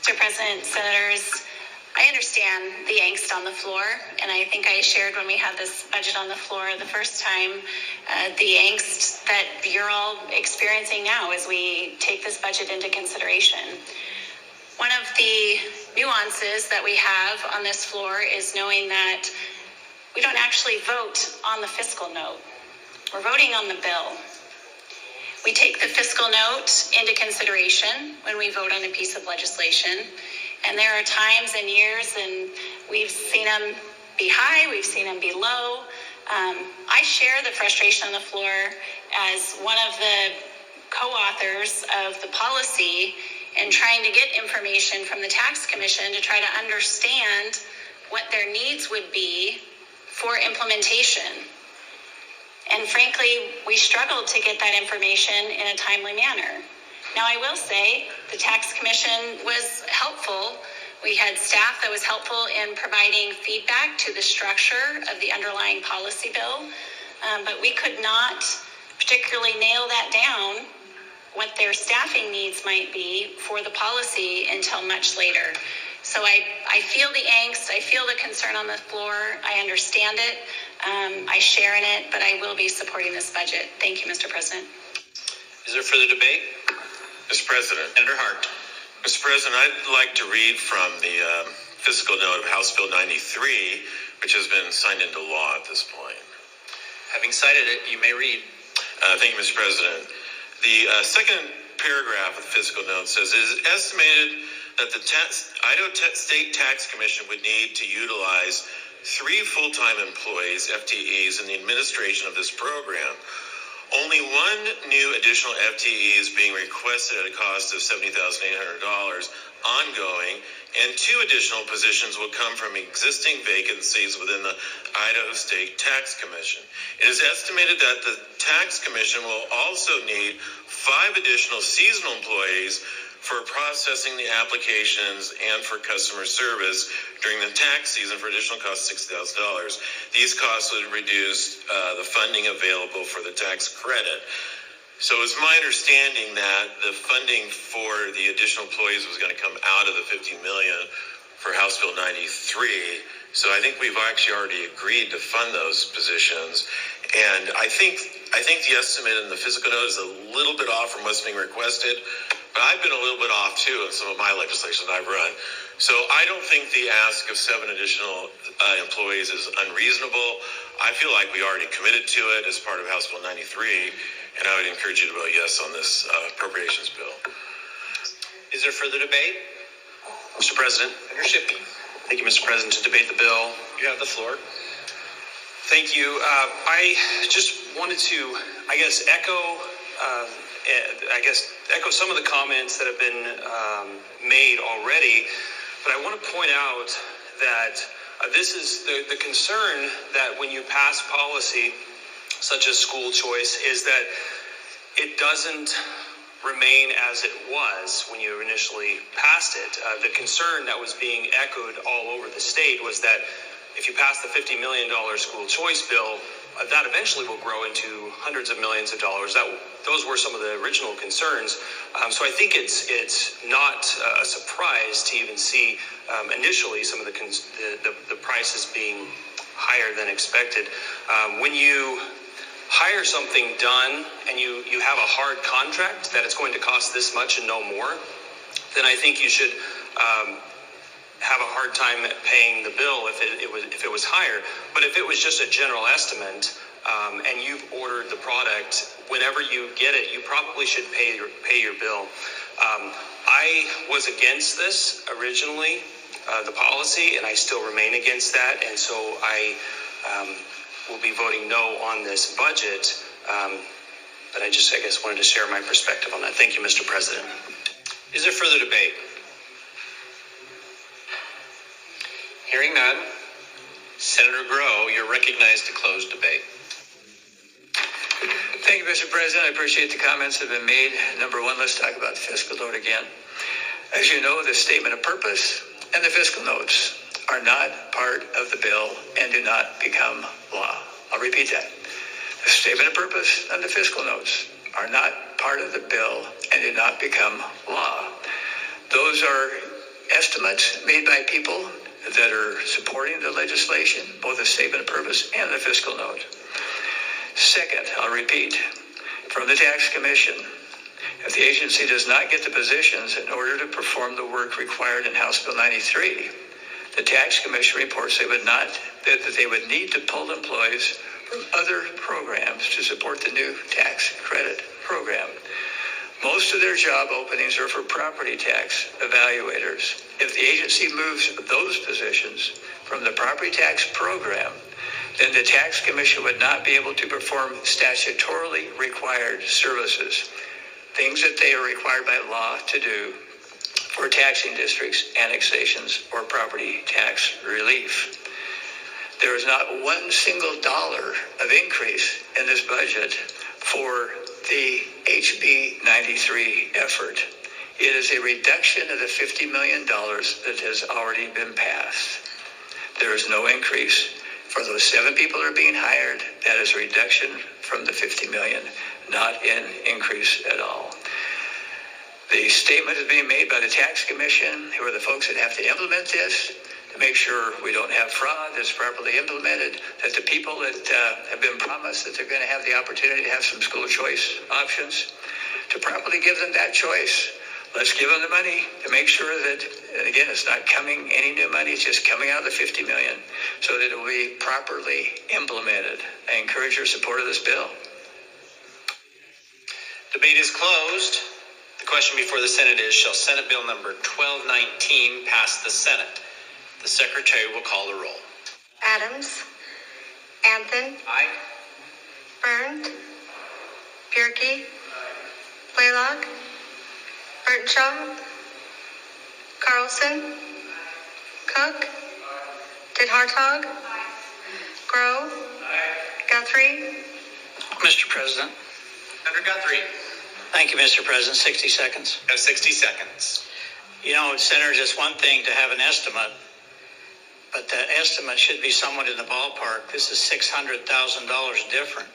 Mr. President, Senators, I understand the angst on the floor, and I think I shared when we had this budget on the floor the first time, the angst that you're all experiencing now as we take this budget into consideration. One of the nuances that we have on this floor is knowing that we don't actually vote on the fiscal note. We're voting on the bill. We take the fiscal note into consideration when we vote on a piece of legislation. And there are times and years, and we've seen them be high, we've seen them be low. I share the frustration on the floor as one of the co-authors of the policy and trying to get information from the tax commission to try to understand what their needs would be for implementation. And frankly, we struggled to get that information in a timely manner. Now, I will say the tax commission was helpful. We had staff that was helpful in providing feedback to the structure of the underlying policy bill, but we could not particularly nail that down, what their staffing needs might be for the policy until much later. So I feel the angst, I feel the concern on the floor, I understand it, I share in it, but I will be supporting this budget. Thank you, Mr. President. Is there further debate? Mr. President. Senator Hart. Mr. President, I'd like to read from the fiscal note of House Bill 93, which has been signed into law at this point. Having cited it, you may read. Thank you, Mr. President. The second paragraph of the fiscal note says, it is estimated that the Idaho State Tax Commission would need to utilize 3 full-time employees, FTEs, in the administration of this program. Only one new additional FTE is being requested at a cost of $70,800 ongoing, and 2 additional positions will come from existing vacancies within the Idaho State Tax Commission. It is estimated that the Tax Commission will also need 5 additional seasonal employees for processing the applications and for customer service during the tax season for additional cost of $6,000. These costs would reduce the funding available for the tax credit. So it's my understanding that the funding for the additional employees was going to come out of the $50 million for House Bill 93. So I think we've actually already agreed to fund those positions. And I think the estimate in the fiscal note is a little bit off from what's being requested, but I've been a little bit off too in some of my legislation I've run. So I don't think the ask of 7 additional employees is unreasonable. I feel like we already committed to it as part of House Bill 93, and I would encourage you to vote yes on this appropriations bill. Is there further debate? Mr. President. Senator Shippey. Thank you, Mr. President, to debate the bill. You have the floor. Thank you. I just wanted to, echo some of the comments that have been made already, but I want to point out that this is the concern that when you pass policy such as school choice is that it doesn't remain as it was when you initially passed it. The concern that was being echoed all over the state was that if you pass the $50 million school choice bill, that eventually will grow into hundreds of millions of dollars. Those were some of the original concerns. So I think it's not a surprise to even see initially some of the prices being higher than expected. When you hire something done and you have a hard contract that it's going to cost this much and no more, then I think you should have a hard time paying the bill if it was higher. But if it was just a general estimate and you've ordered the product, whenever you get it, you probably should pay your bill. I was against this originally, the policy, and I still remain against that. And so I will be voting no on this budget. But I guess wanted to share my perspective on that. Thank you, Mr. President. Is there further debate? Hearing none. Senator Grow, you're recognized to close debate. Thank you, Mr. President. I appreciate the comments that have been made. Number one, let's talk about the fiscal note again. As you know, the statement of purpose and the fiscal notes are not part of the bill and do not become law. I'll repeat that. The statement of purpose and the fiscal notes are not part of the bill and do not become law. Those are estimates made by people that are supporting the legislation, both the statement of purpose and the fiscal note. Second, I'll repeat, from the Tax Commission, if the agency does not get the positions in order to perform the work required in House Bill 93, the Tax Commission reports that they would need to pull employees from other programs to support the new tax credit program. Most of their job openings are for property tax evaluators. If the agency moves those positions from the property tax program, then the Tax Commission would not be able to perform statutorily required services, things that they are required by law to do for taxing districts, annexations, or property tax relief. There is not one single dollar of increase in this budget for the HB 93 effort. It is a reduction of the $50 million that has already been passed. There is no increase. For those 7 people that are being hired, that is a reduction from the $50 million, not an increase at all. The statement is being made by the Tax Commission, who are the folks that have to implement this, to make sure we don't have fraud that's properly implemented, that the people that have been promised that they're going to have the opportunity to have some school choice options, to properly give them that choice. Let's give them the money to make sure that, and again, it's not coming any new money, it's just coming out of the $50 million, so that it will be properly implemented. I encourage your support of this bill. Debate is closed. The question before the Senate is, shall Senate Bill number 1219 pass the Senate? The Secretary will call the roll. Adams. Anthony. Aye. Byrne. Bierke. Blaylock. Burtenshaw. Carlson. Cook. Did Hartog. Grow. Guthrie. Mr. President. Senator Guthrie. Thank you, Mr. President. 60 seconds. You have 60 seconds. You know, Senators, it's one thing to have an estimate, but the estimate should be somewhat in the ballpark. This is $600,000 different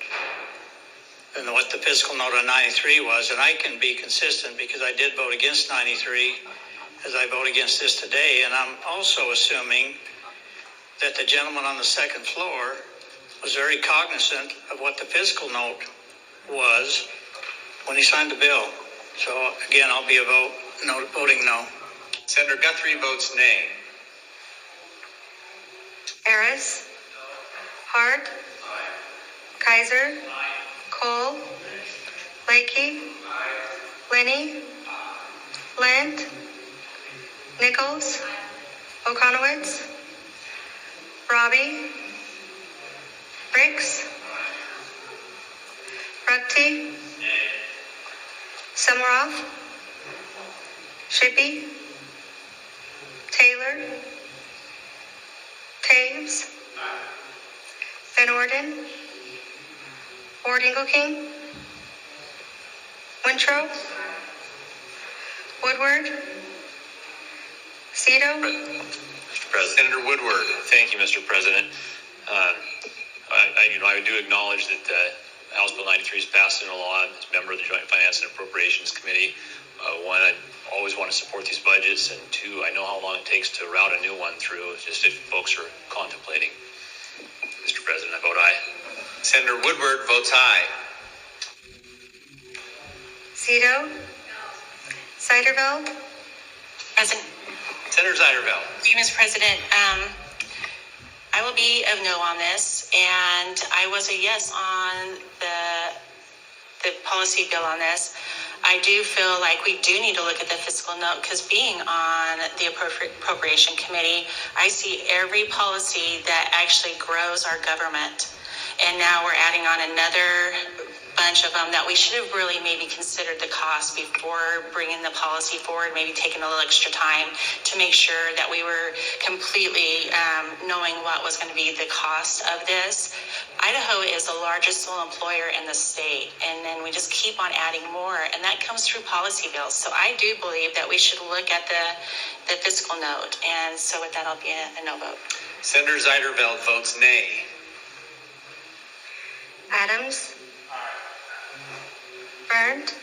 than what the fiscal note on 93 was. And I can be consistent because I did vote against 93 as I vote against this today. And I'm also assuming that the gentleman on the second floor was very cognizant of what the fiscal note was when he signed the bill. So again, I'll be voting no. Senator Guthrie votes nay. Harris. Hart. Kaiser. Cole. Lakey. Lenny. Lent. Nichols. Okonowitz. Robbie. Briggs. Ruckte. Summeroff. Shippey. Taylor. Taves. Van Orden. Ward Engelking. Wintrow. Woodward. Cito. Mr. President. Senator Woodward. Thank you, Mr. President. I do acknowledge that House Bill 93 is passed into law. As a member of the Joint Finance and Appropriations Committee, one, I always want to support these budgets, and two, I know how long it takes to route a new one through, just if folks are contemplating. Mr. President, I vote aye. Senator Woodward votes aye. Cito. Seiderveld. President. Senator Seiderveld. Thank you, Mr. President. I will be of no on this, and I was a yes on the policy bill on this. I do feel like we do need to look at the fiscal note, because being on the appropriation committee, I see every policy that actually grows our government. And now we're adding on another bunch of them that we should have really maybe considered the cost before bringing the policy forward, maybe taking a little extra time to make sure that we were completely knowing what was going to be the cost of this. Idaho is the largest sole employer in the state, and then we just keep on adding more, and that comes through policy bills. So I do believe that we should look at the fiscal note, and so with that, I'll be a no vote. Senator Zeiderveld votes nay. Adams? Berndt?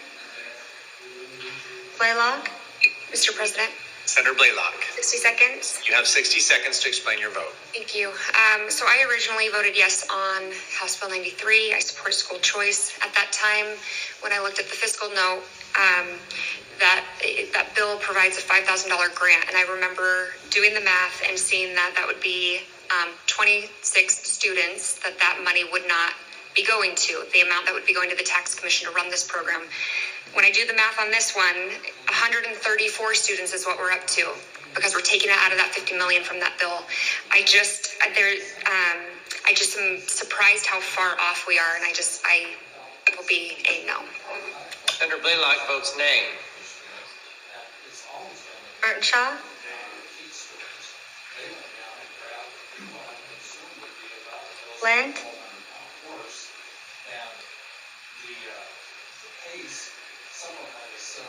Blaylock? Mr. President, Senator Blaylock, 60 seconds. you have 60 seconds to explain your vote. Thank you. So I originally voted yes on House Bill 93. I support school choice. At that time, when I looked at the fiscal note, that bill provides a $5,000 grant, and I remember doing the math and seeing that would be 26 students that money would not be going to, the amount that would be going to the tax commission to run this program. When I do the math on this one, 134 students is what we're up to, because we're taking it out of that $50 million from that bill. I just am surprised how far off we are, and I will be a no. Senator Blaylock votes nay. Burnshaw? Lent?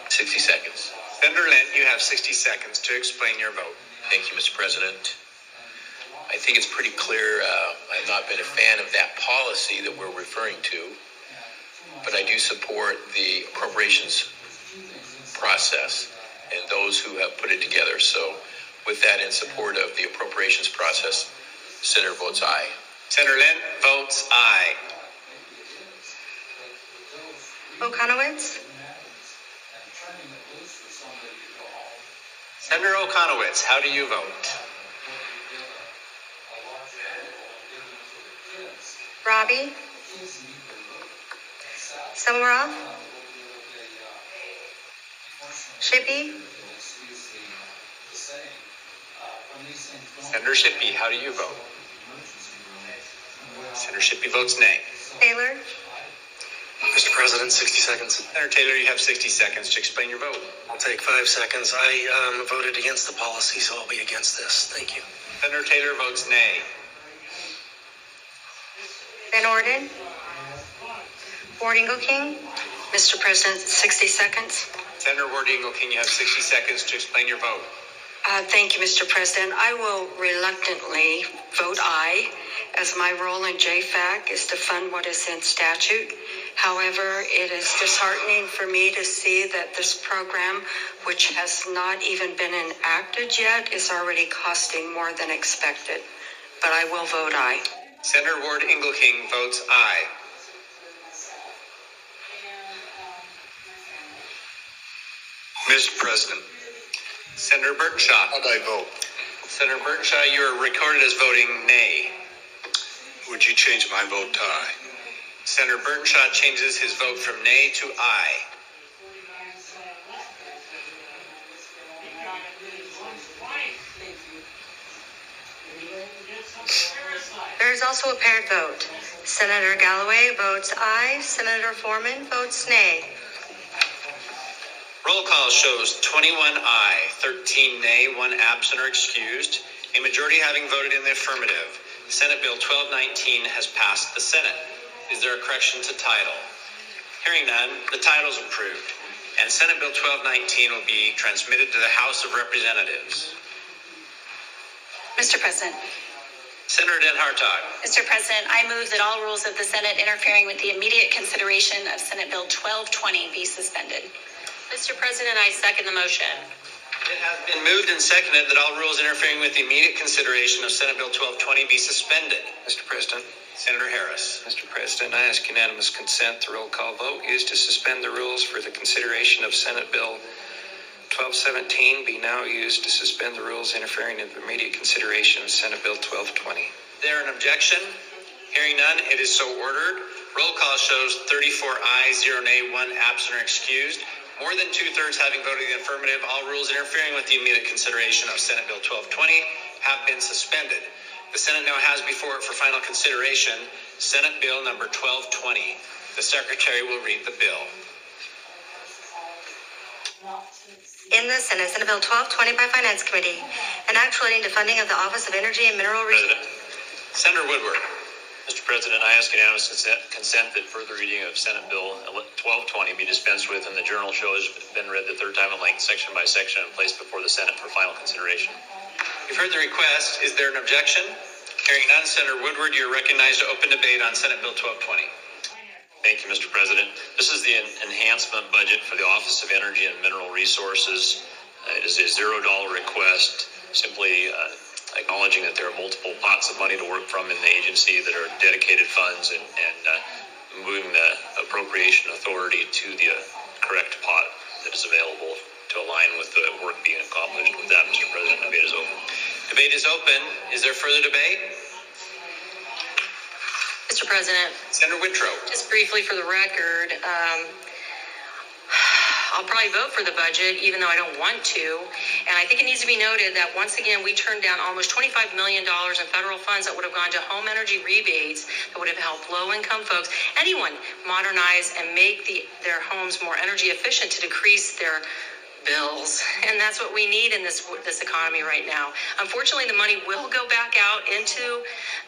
60 seconds. Senator Lent, you have 60 seconds to explain your vote. Thank you, Mr. President. I think it's pretty clear I've not been a fan of that policy that we're referring to, but I do support the appropriations process and those who have put it together. So with that, in support of the appropriations process, Senator votes aye. Senator Lent votes aye. Okonowitz? Senator Okonowitz, how do you vote? Robbie? Semmelroth? Shippey? Senator Shippey, how do you vote? Senator Shippey votes nay. Taylor? Mr. President, 60 seconds. Senator Taylor, you have 60 seconds to explain your vote. I'll take 5 seconds. I voted against the policy, so I'll be against this. Thank you. Senator Taylor votes nay. Van Orden? Ward Engelking? Mr. President, 60 seconds. Senator Ward Engelking, you have 60 seconds to explain your vote. Thank you, Mr. President. I will reluctantly vote aye, as my role in JFAC is to fund what is in statute. However, it is disheartening for me to see that this program, which has not even been enacted yet, is already costing more than expected. But I will vote aye. Senator Ward Engelking votes aye. Mr. President. Senator Burnshaw. How do I vote? Senator Burnshaw, you are recorded as voting nay. Would you change my vote to aye? Senator Burnshaw changes his vote from nay to aye. There is also a paired vote. Senator Galloway votes aye. Senator Foreman votes nay. Roll call shows 21 aye, 13 nay, 1 absent or excused, a majority having voted in the affirmative. Senate Bill 1219 has passed the Senate. Is there a correction to title? Hearing none, the title is approved, and Senate Bill 1219 will be transmitted to the House of Representatives. Mr. President. Senator Den Hartog. Mr. President, I move that all rules of the Senate interfering with the immediate consideration of Senate Bill 1220 be suspended. Mr. President, I second the motion. It has been moved and seconded that all rules interfering with the immediate consideration of Senate Bill 1220 be suspended. Mr. President. Senator Harris. Mr. President, I ask unanimous consent the roll call vote used to suspend the rules for the consideration of Senate Bill 1217 be now used to suspend the rules interfering in the immediate consideration of Senate Bill 1220. Is there an objection? Hearing none, it is so ordered. Roll call shows 34 ayes, 0 nay, 1 absent or excused. More than 2/3 having voted in the affirmative, all rules interfering with the immediate consideration of Senate Bill 1220 have been suspended. The Senate now has before it for final consideration Senate Bill number 1220. The Secretary will read the bill. In the Senate, Senate Bill 1220 by Finance Committee, an act relating to funding of the Office of Energy and Mineral Resources. Senator Woodward. Mr. President, I ask unanimous consent that further reading of Senate Bill 1220 be dispensed with, and the journal show has been read the third time in length, section by section, and placed before the Senate for final consideration. You've heard the request. Is there an objection? Hearing none, Senator Woodward, you're recognized to open debate on Senate Bill 1220. Thank you, Mr. President. This is the enhancement budget for the Office of Energy and Mineral Resources. It is a $0 request, simply acknowledging that there are multiple pots of money to work from in the agency that are dedicated funds, and moving the appropriation authority to the correct pot that is available to align with the work being accomplished. With that, Mr. President, debate is open. Debate is open. Is there further debate? Mr. President. Senator Whitrow. Just briefly for the record, I'll probably vote for the budget, even though I don't want to. And I think it needs to be noted that once again, we turned down almost $25 million in federal funds that would have gone to home energy rebates that would have helped low-income folks, anyone modernize and make their homes more energy efficient to decrease their bills. And that's what we need in this economy right now. Unfortunately, the money will go back out into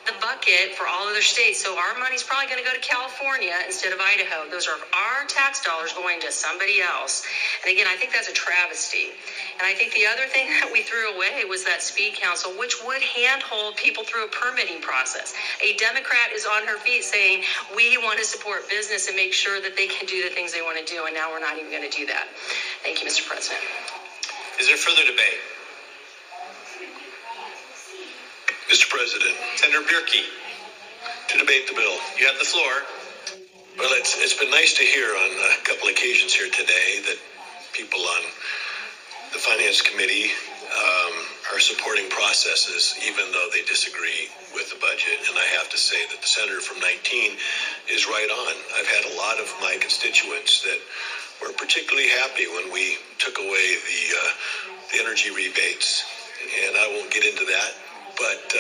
the bucket for all other states. So our money's probably going to go to California instead of Idaho. Those are our tax dollars going to somebody else. And again, I think that's a travesty. And I think the other thing that we threw away was that speed council, which would handhold people through a permitting process. A Democrat is on her feet saying, we want to support business and make sure that they can do the things they want to do. And now we're not even going to do that. Thank you, Mr. President. Is there further debate? Mr. President. Senator Bierke. To debate the bill. You have the floor. Well, it's been nice to hear on a couple occasions here today that people on the Finance Committee are supporting processes even though they disagree with the budget. And I have to say that the senator from 19 is right on. I've had a lot of my constituents that were particularly happy when we took away the energy rebates. And I won't get into that. But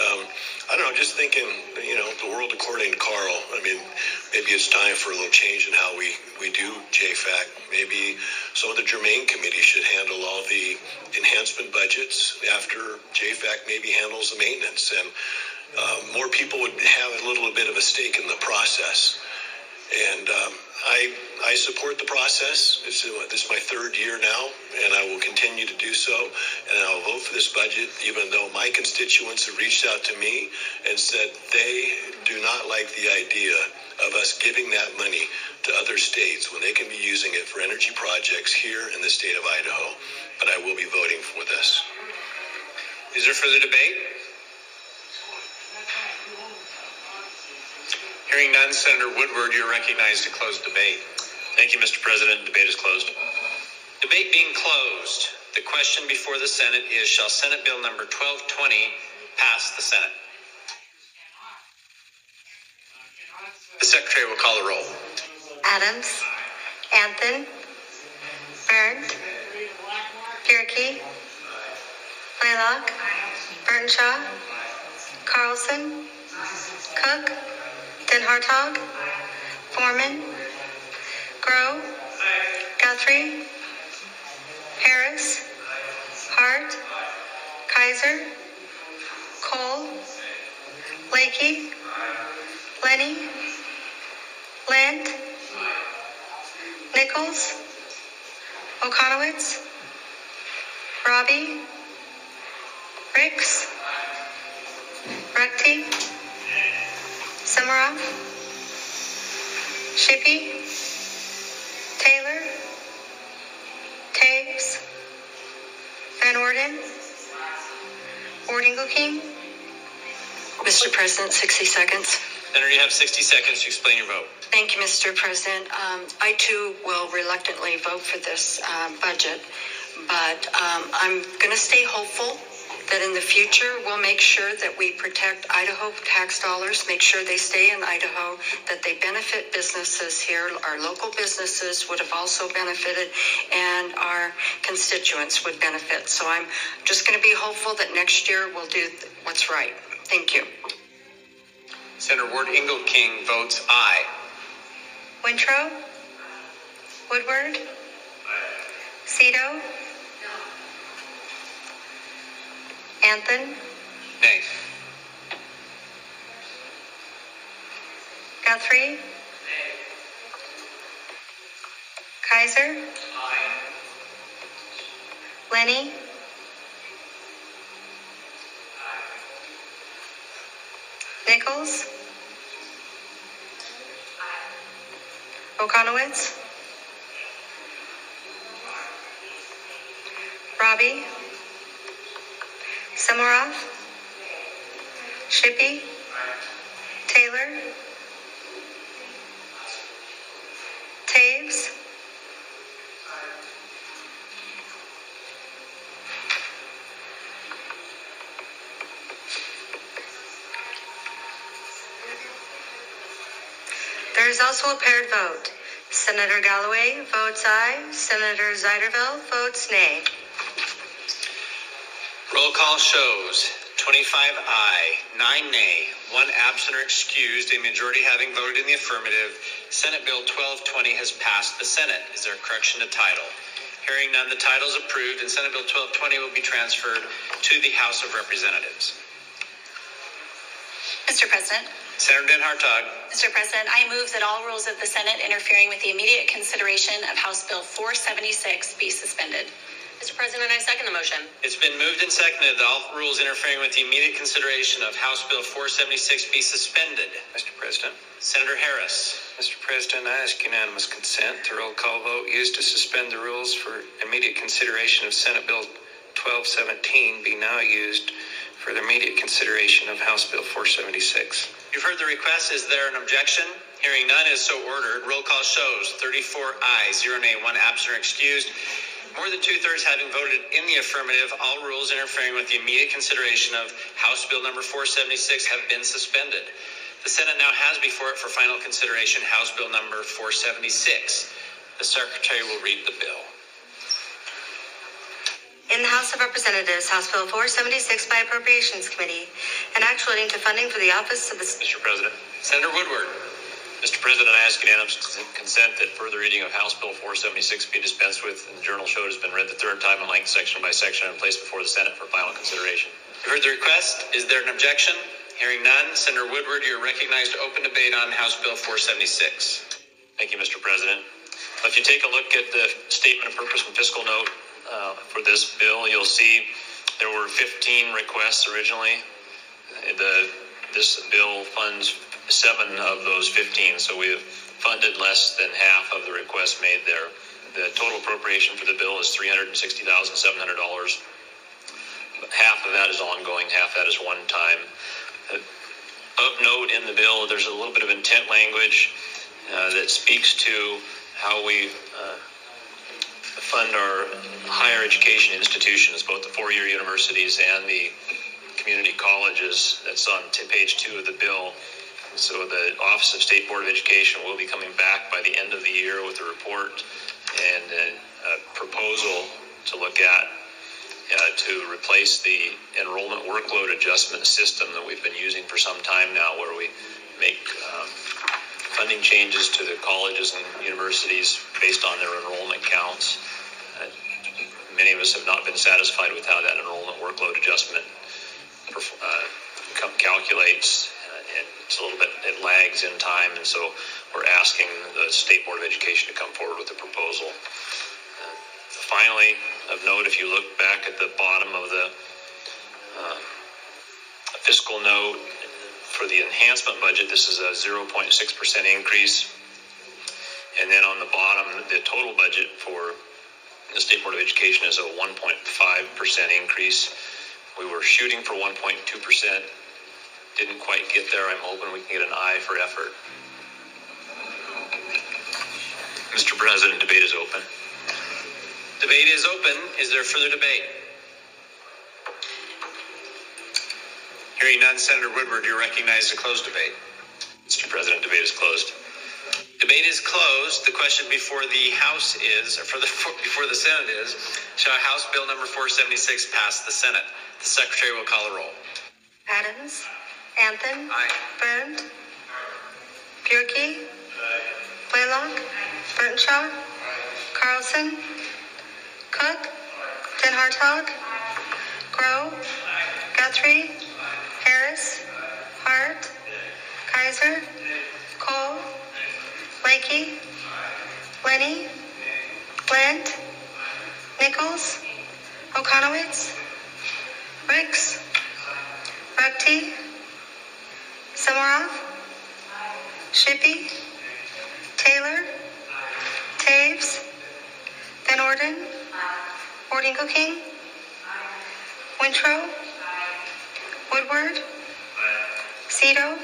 I don't know, just thinking, the world according to Carl, I mean, maybe it's time for a little change in how we do JFAC. Maybe some of the germane committee should handle all the enhancement budgets after JFAC maybe handles the maintenance. And more people would have a little bit of a stake in the process. And I support the process. This is my third year now, and I will continue to do so. And I'll vote for this budget, even though my constituents have reached out to me and said they do not like the idea of us giving that money to other states when they can be using it for energy projects here in the state of Idaho. But I will be voting for this. Is there further debate? Hearing none, Senator Woodward, you're recognized to close debate. Thank you, Mr. President. Debate is closed. Debate being closed, the question before the Senate is, shall Senate Bill number 1220 pass the Senate? The Secretary will call the roll. Adams, Anthony, Burnt, Bierke, Blaylock, Burnshaw, Carlson, Cook, Den Hartog, Foreman, Grow, Guthrie, Harris, Hart, Kaiser, Cole, Blakey, Lenny, Lent, Nichols, Okonowitz, Robbie, Ricks, Ruckty, Summeroff, Shippey, Taylor, Taves, Van Orden, King. Mr. President, 60 seconds. Senator, you have 60 seconds to explain your vote. Thank you, Mr. President. I too will reluctantly vote for this budget, but I'm going to stay hopeful that in the future we'll make sure that we protect Idaho tax dollars, make sure they stay in Idaho, that they benefit businesses here. Our local businesses would have also benefited, and our constituents would benefit. So I'm just going to be hopeful that next year we'll do what's right. Thank you. Senator Ward King votes aye. Winthrop, Woodward, Cito, Anthony, Nay. Guthrie, Kaiser, Lenny, Nichols, Okonowitz, Robbie, Samaroff, Shippey, Taylor, Taves, there is also a paired vote. Senator Galloway votes aye. Senator Zeiderville votes nay. Roll call shows 25 aye, 9 nay, 1 absent or excused, a majority having voted in the affirmative. Senate Bill 1220 has passed the Senate. Is there a correction to title? Hearing none, the title is approved, and Senate Bill 1220 will be transferred to the House of Representatives. Mr. President. Senator Den Hartog. Mr. President, I move that all rules of the Senate interfering with the immediate consideration of House Bill 476 be suspended. Mr. President, I second the motion. It's been moved and seconded that all rules interfering with the immediate consideration of House Bill 476 be suspended. Mr. President. Senator Harris. Mr. President, I ask unanimous consent to roll call vote used to suspend the rules for immediate consideration of Senate Bill 1217 be now used for the immediate consideration of House Bill 476. You've heard the request. Is there an objection? Hearing none, is so ordered. Roll call shows 34 aye, 0 nay, 1 absent or excused. More than 2/3 having voted in the affirmative, all rules interfering with the immediate consideration of House Bill number 476 have been suspended. The Senate now has before it for final consideration House Bill number 476. The Secretary will read the bill. In the House of Representatives, House Bill 476 by Appropriations Committee, an act relating to funding for the office of the... Mr. President. Senator Woodward. Mr. President, I ask unanimous consent that further reading of House Bill 476 be dispensed with, and the Journal showed has been read the third time in length, section by section, and placed before the Senate for final consideration. You heard the request. Is there an objection? Hearing none, Senator Woodward, you're recognized to open debate on House Bill 476. Thank you, Mr. President. If you take a look at the statement of purpose and fiscal note for this bill, you'll see there were 15 requests originally. This bill funds 7 of those 15, so we have funded less than half of the requests made there. The total appropriation for the bill is $360,700. Half of that is ongoing, half that is one time. Of note in the bill, there's a little bit of intent language that speaks to how we fund our higher education institutions, both the four-year universities and the community colleges. That's on page 2 of the bill. So the Office of State Board of Education will be coming back by the end of the year with a report and a proposal to look at to replace the enrollment workload adjustment system that we've been using for some time now, where we make funding changes to the colleges and universities based on their enrollment counts. Many of us have not been satisfied with how that enrollment workload adjustment calculates. And it's a little bit, it lags in time, and so we're asking the State Board of Education to come forward with a proposal. Finally, of note, if you look back at the bottom of the fiscal note for the enhancement budget, this is a 0.6% increase. And then on the bottom, the total budget for the State Board of Education is a 1.5% increase. We were shooting for 1.2%. Didn't quite get there. I'm hoping we can get an I for effort. Mr. President, debate is open. Debate is open. Is there further debate? Hearing none, Senator Woodward, you're recognized to close debate. Mr. President, debate is closed. Debate is closed. The question before the House is, or before the Senate is, shall House Bill number 476 pass the Senate? The Secretary will call a roll. Adams, Anthony, Aye. Byrne, Bierke, Blaylock, Hartog, Burtonshaw, Carlson, Cook, Den Hartog, Grow, Guthrie, Harris, Hart, Kaiser, Cole, Lakey, Lenny, Lent, Nichols, Okonowitz, Ricks, Rugty, Samorov, Shippey, Taylor, Taves, Van Orden, Ordingo King, Wintrow, Woodward, Cito,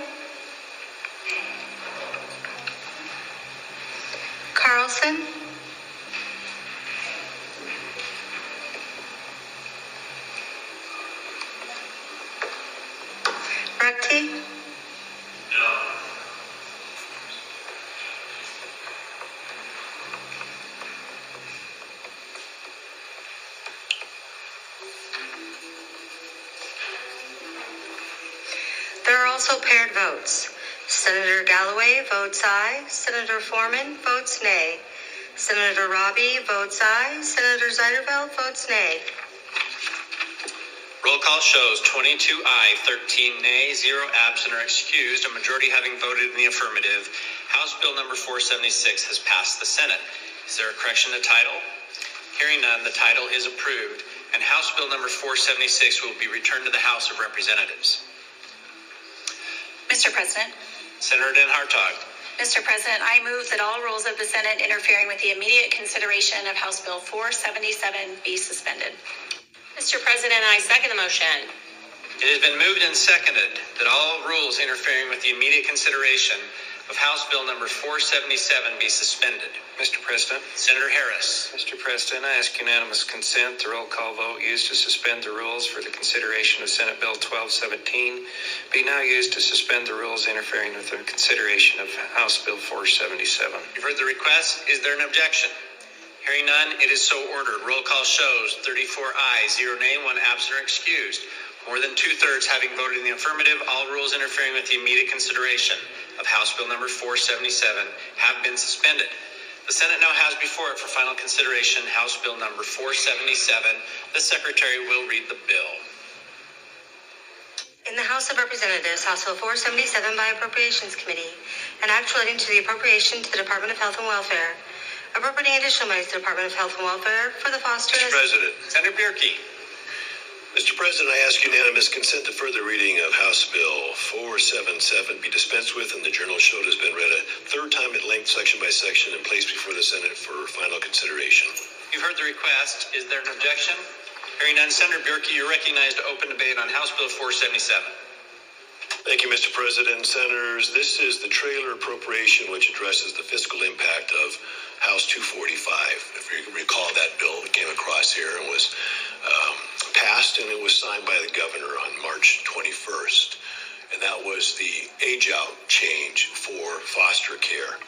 Carlson, Rugty, There are also paired votes. Senator Galloway votes aye. Senator Foreman votes nay. Senator Robbie votes aye. Senator Zeiderveld votes nay. Roll call shows 22 aye, 13 nay, 0 absent or excused, a majority having voted in the affirmative. House Bill number 476 has passed the Senate. Is there a correction to title? Hearing none, the title is approved, and House Bill number 476 will be returned to the House of Representatives. Mr. President. Senator Den Hartog. Mr. President, I move that all rules of the Senate interfering with the immediate consideration of House Bill 477 be suspended. Mr. President, I second the motion. It has been moved and seconded that all rules interfering with the immediate consideration of House Bill number 477 be suspended. Mr. President. Senator Harris. Mr. President, I ask unanimous consent the roll call vote used to suspend the rules for the consideration of Senate Bill 1217 be now used to suspend the rules interfering with the consideration of House Bill 477. You've heard the request. Is there an objection? Hearing none, it is so ordered. Roll call shows 34 ayes, 0 nay, 1 absent or excused. More than 2/3 having voted in the affirmative, all rules interfering with the immediate consideration of House Bill number 477 have been suspended. The Senate now has before it for final consideration House Bill number 477. The Secretary will read the bill. In the House of Representatives, House Bill 477 by Appropriations Committee, an act relating to the appropriation to the Department of Health and Welfare, appropriating additional money to the Department of Health and Welfare for the foster... Mr. President. Senator Bierke. Mr. President, I ask unanimous consent to further reading of House Bill 477 be dispensed with, and the Journal showed has been read a third time at length, section by section, and placed before the Senate for final consideration. You've heard the request. Is there an objection? Hearing none, Senator Bierke, you're recognized to open debate on House Bill 477. Thank you, Mr. President. Senators, this is the trailer appropriation which addresses the fiscal impact of House 245. If you recall, that bill that came across here and was passed, and it was signed by the governor on March 21st. And that was the age-out change for foster care.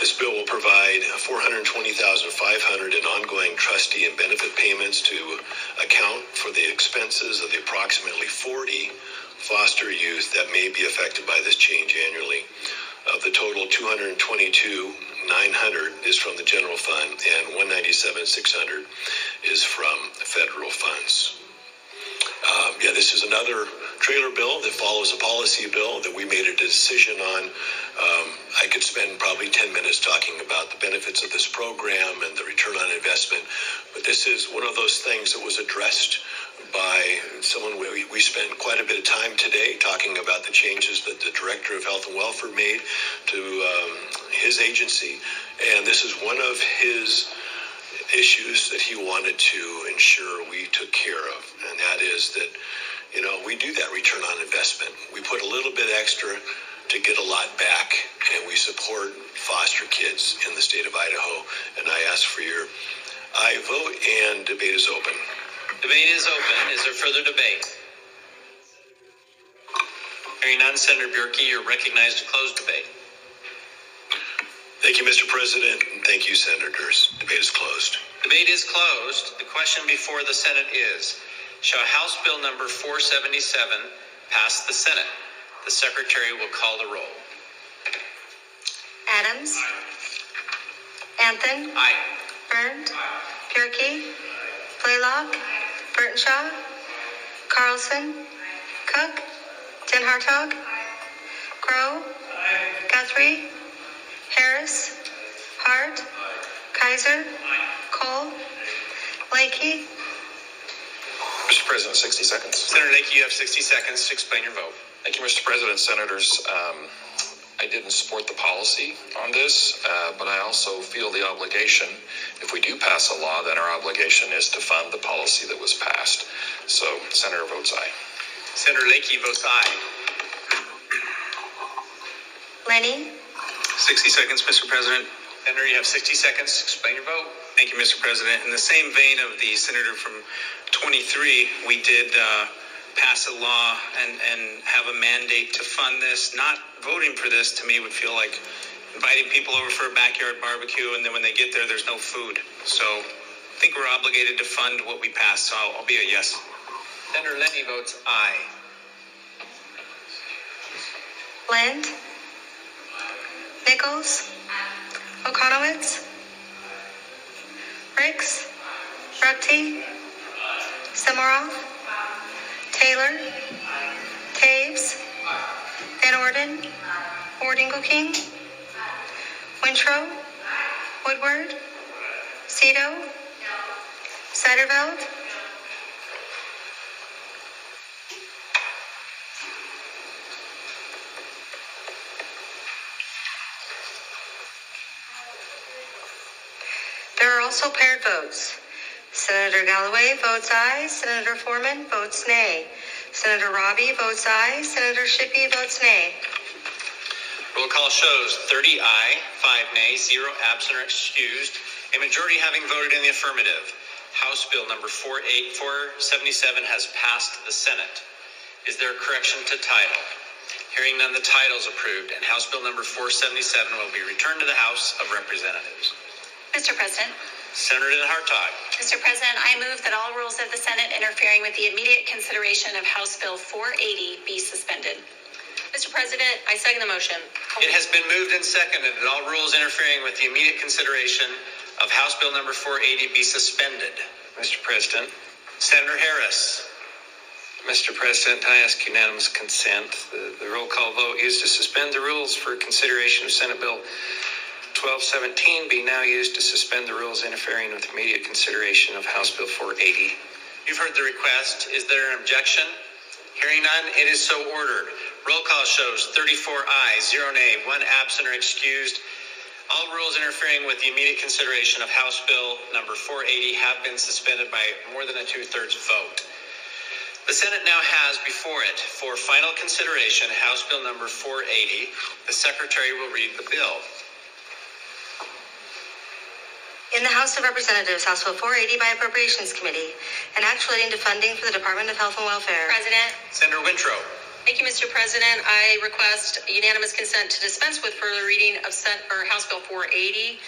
This bill will provide $420,500 in ongoing trustee and benefit payments to account for the expenses of the approximately 40 foster youth that may be affected by this change annually. Of the total, $222,900 is from the general fund, and $197,600 is from federal funds. This is another trailer bill that follows a policy bill that we made a decision on. I could spend probably 10 minutes talking about the benefits of this program and the return on investment, but this is one of those things that was addressed by someone. We spent quite a bit of time today talking about the changes that the Director of Health and Welfare made to his agency, and this is one of his issues that he wanted to ensure we took care of, and that is that, we do that return on investment. We put a little bit extra to get a lot back, and we support foster kids in the state of Idaho, and I ask for your aye vote, and debate is open. Debate is open. Is there further debate? Hearing none, Senator Bierke, you're recognized to close debate. Thank you, Mr. President, and thank you, Senators. Debate is closed. Debate is closed. The question before the Senate is, shall House Bill number 477 pass the Senate? The Secretary will call the roll. Adams. Anthony. Aye. Byrne. Gerke. Blaylock. Burtonshaw. Carlson. Cook. Den Hartog. Grow. Guthrie. Harris. Hart. Kaiser. Cole. Lakey. Mr. President, 60 seconds. Senator Lakey, you have 60 seconds to explain your vote. Thank you, Mr. President. Senators, I didn't support the policy on this, but I also feel the obligation, if we do pass a law, then our obligation is to fund the policy that was passed. So, Senator votes aye. Senator Lakey votes aye. Lenny. 60 seconds, Mr. President. Senator, you have 60 seconds to explain your vote. Thank you, Mr. President. In the same vein of the senator from 23, we did pass a law and have a mandate to fund this. Not voting for this, to me, would feel like inviting people over for a backyard barbecue, and then when they get there, there's no food. So I think we're obligated to fund what we pass, so I'll be a yes. Senator Lenny votes aye. Lind. Nichols. Okonowitz. Ricks. Rupti. Samorov. Taylor. Taves. Van Orden. Ward-Ingle-King. Wintrow. Woodward. Cito. Seiderveld. There are also paired votes. Senator Galloway votes aye. Senator Foreman votes nay. Senator Robbie votes aye. Senator Shippey votes nay. Roll call shows 30 aye, 5 nay, 0 absent or excused. A majority having voted in the affirmative. House Bill number 477 has passed the Senate. Is there a correction to title? Hearing none, the title is approved, and House Bill number 477 will be returned to the House of Representatives. Mr. President. Senator Den Hartog. Mr. President, I move that all rules of the Senate interfering with the immediate consideration of House Bill 480 be suspended. Mr. President, I second the motion. It has been moved and seconded that all rules interfering with the immediate consideration of House Bill number 480 be suspended. Mr. President. Senator Harris. Mr. President, I ask unanimous consent. The roll call vote used to suspend the rules for consideration of Senate Bill 1217 be now used to suspend the rules interfering with immediate consideration of House Bill 480. You've heard the request. Is there an objection? Hearing none, it is so ordered. Roll call shows 34 ayes, 0 nay, 1 absent or excused. All rules interfering with the immediate consideration of House Bill number 480 have been suspended by more than a 2/3 vote. The Senate now has before it for final consideration House Bill number 480. The Secretary will read the bill. In the House of Representatives, House Bill 480 by Appropriations Committee, an act relating to funding for the Department of Health and Welfare. President. Senator Wintrow. Thank you, Mr. President. I request unanimous consent to dispense with further reading of House Bill 480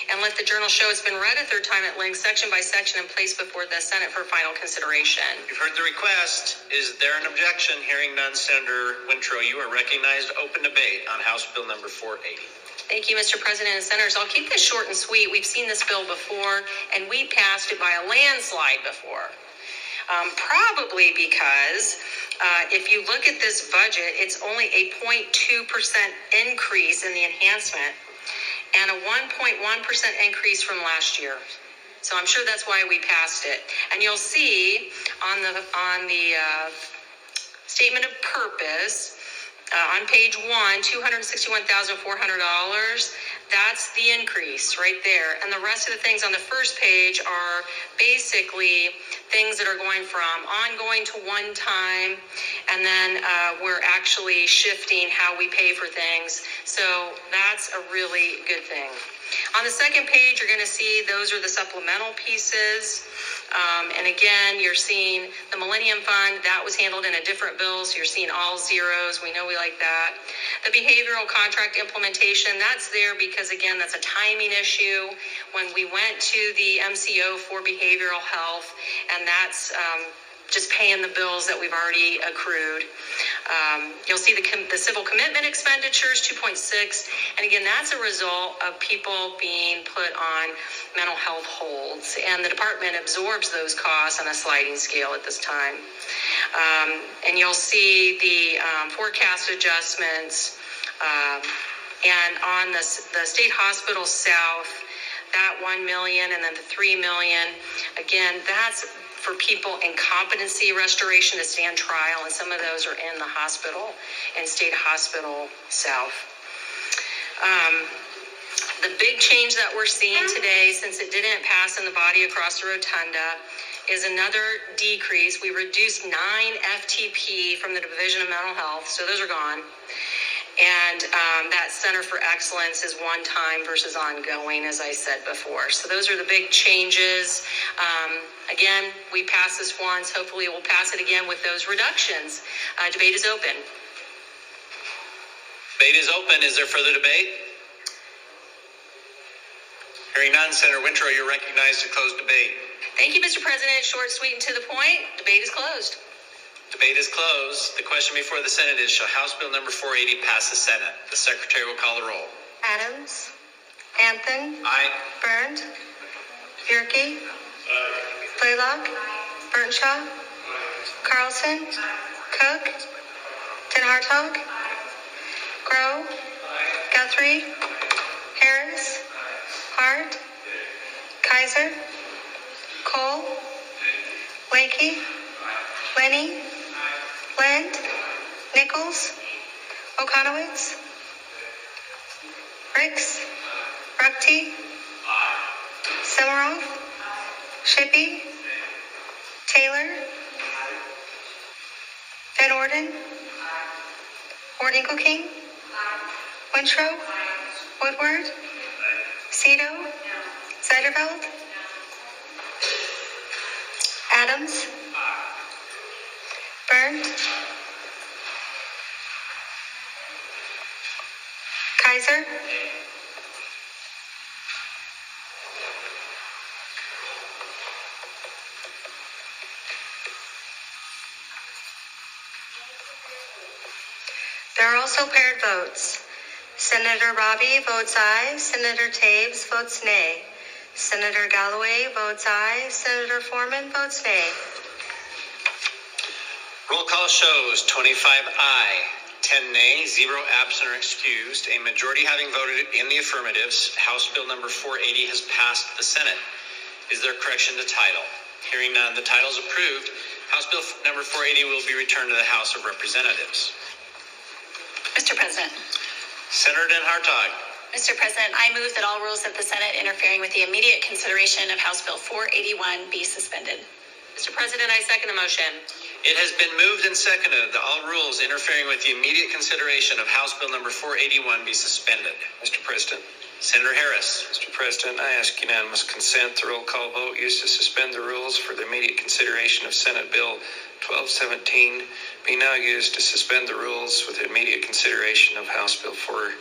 and let the journal show it's been read a third time at length, section by section, and placed before the Senate for final consideration. You've heard the request. Is there an objection? Hearing none, Senator Wintrow, you are recognized. Open debate on House Bill number 480. Thank you, Mr. President and Senators. I'll keep this short and sweet. We've seen this bill before, and we passed it by a landslide before. Probably because if you look at this budget, it's only a 0.2% increase in the enhancement and a 1.1% increase from last year. So I'm sure that's why we passed it. And you'll see on the statement of purpose, on page 1, $261,400. That's the increase right there. And the rest of the things on the first page are basically things that are going from ongoing to one time. And then we're actually shifting how we pay for things. So that's a really good thing. On the second page, you're going to see those are the supplemental pieces. And again, you're seeing the Millennium Fund, that was handled in a different bill, so you're seeing all zeros. We know we like that. The behavioral contract implementation, that's there because, again, that's a timing issue. When we went to the MCO for behavioral health, and that's just paying the bills that we've already accrued. You'll see the civil commitment expenditures, 2.6. And again, that's a result of people being put on mental health holds. And the department absorbs those costs on a sliding scale at this time. And you'll see the forecast adjustments. And on the state hospital south, that $1 million and then the $3 million, again, that's for people in competency restoration to stand trial, and some of those are in the hospital and state hospital south. The big change that we're seeing today, since it didn't pass in the body across the rotunda, is another decrease. We reduced 9 FTP from the Division of Mental Health, so those are gone. And that Center for Excellence is one time versus ongoing, as I said before. So those are the big changes. Again, we passed this once. Hopefully we'll pass it again with those reductions. Debate is open. Debate is open. Is there further debate? Hearing none, Senator Wintrow, you're recognized to close debate. Thank you, Mr. President. Short, sweet, and to the point. Debate is closed. Debate is closed. The question before the Senate is, shall House Bill number 480 pass the Senate? The Secretary will call the roll. Adams. Anthem. Aye. Burned. Bierke. Blaylock. Burnshaw. Carlson. Cook. Ten Hartog. Grow. Guthrie. Harris. Hart. Kaiser. Cole. Wakey. Lenny. Lind. Nichols. Okonowitz. Ricks. Ruckty. Semiroff. Shippey. Taylor. Van Orden. King. Wintrow. Woodward. Cito. Zeiderveld. Adams. Burned. Kaiser. There are also paired votes. Senator Robbie votes aye. Senator Taves votes nay. Senator Galloway votes aye. Senator Foreman votes nay. Roll call shows 25 aye, 10 nay, 0 absent or excused. A majority having voted in the affirmatives, House Bill number 480 has passed the Senate. Is there a correction to title? Hearing none, the title is approved. House Bill number 480 will be returned to the House of Representatives. Mr. President. Senator Den Hartog. Mr. President, I move that all rules of the Senate interfering with the immediate consideration of House Bill 481 be suspended. Mr. President, I second the motion. It has been moved and seconded that all rules interfering with the immediate consideration of House Bill number 481 be suspended. Mr. President. Senator Harris. Mr. President, I ask unanimous consent. The roll call vote used to suspend the rules for the immediate consideration of Senate Bill 1217 be now used to suspend the rules with the immediate consideration of House Bill 4.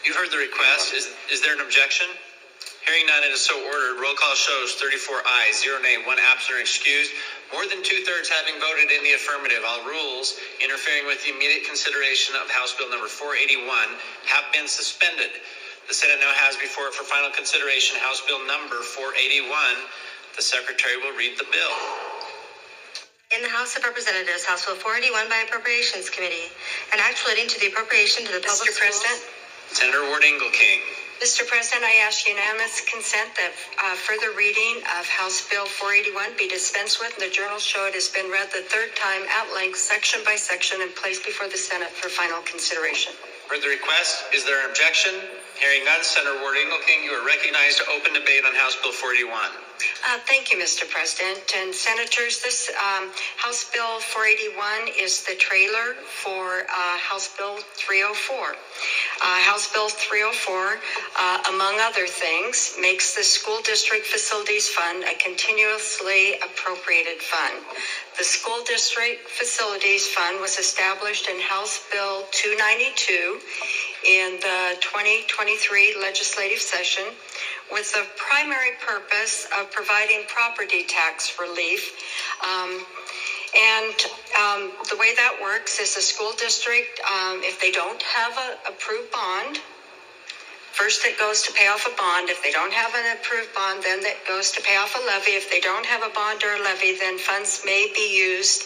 You've heard the request. Is there an objection? Hearing none, it is so ordered. Roll call shows 34 ayes, 0 nay, 1 absent or excused. More than 2/3 having voted in the affirmative. All rules interfering with the immediate consideration of House Bill number 481 have been suspended. The Senate now has before it for final consideration House Bill number 481. The Secretary will read the bill. In the House of Representatives, House Bill 481 by Appropriations Committee, an act relating to the appropriation to the public schools. Mr. President. Senator Ward King. Mr. President, I ask unanimous consent that further reading of House Bill 481 be dispensed with, and the journals show it has been read the third time at length, section by section, and placed before the Senate for final consideration. Heard the request. Is there an objection? Hearing none, Senator Ward King, you are recognized to open debate on House Bill 481. Thank you, Mr. President. And Senators, this House Bill 481 is the trailer for House Bill 304. House Bill 304, among other things, makes the School District Facilities Fund a continuously appropriated fund. The School District Facilities Fund was established in House Bill 292 in the 2023 legislative session with the primary purpose of providing property tax relief And the way that works is the school district, if they don't have an approved bond, first it goes to pay off a bond. If they don't have an approved bond, then it goes to pay off a levy. If they don't have a bond or a levy, then funds may be used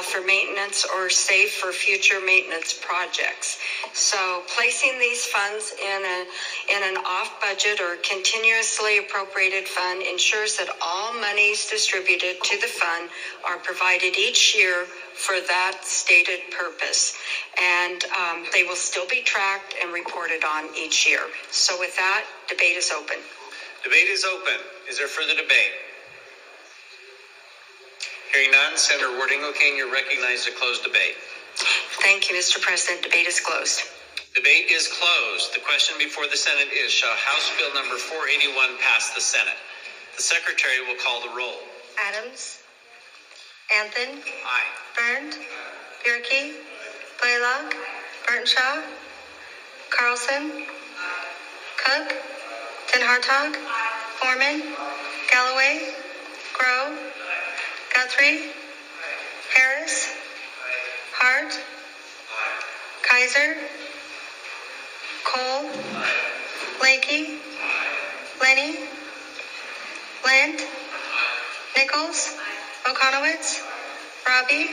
for maintenance or saved for future maintenance projects. So placing these funds in an off-budget or continuously appropriated fund ensures that all monies distributed to the fund are provided each year for that stated purpose. And they will still be tracked and reported on each year. So with that, debate is open. Debate is open. Is there further debate? Hearing none, Senator Wardingle King, you're recognized to close debate. Thank you, Mr. President. Debate is closed. Debate is closed. The question before the Senate is, shall House Bill number 481 pass the Senate? The Secretary will call the roll. Adams. Anthony. Aye. Burned. Bierke. Blaylock. Burtonshaw. Carlson. Cook. Den Hartog. Foreman. Galloway. Grove. Guthrie. Harris. Hart. Kaiser. Cole. Lakey. Lenny. Lent. Nichols. Okonowitz. Robbie.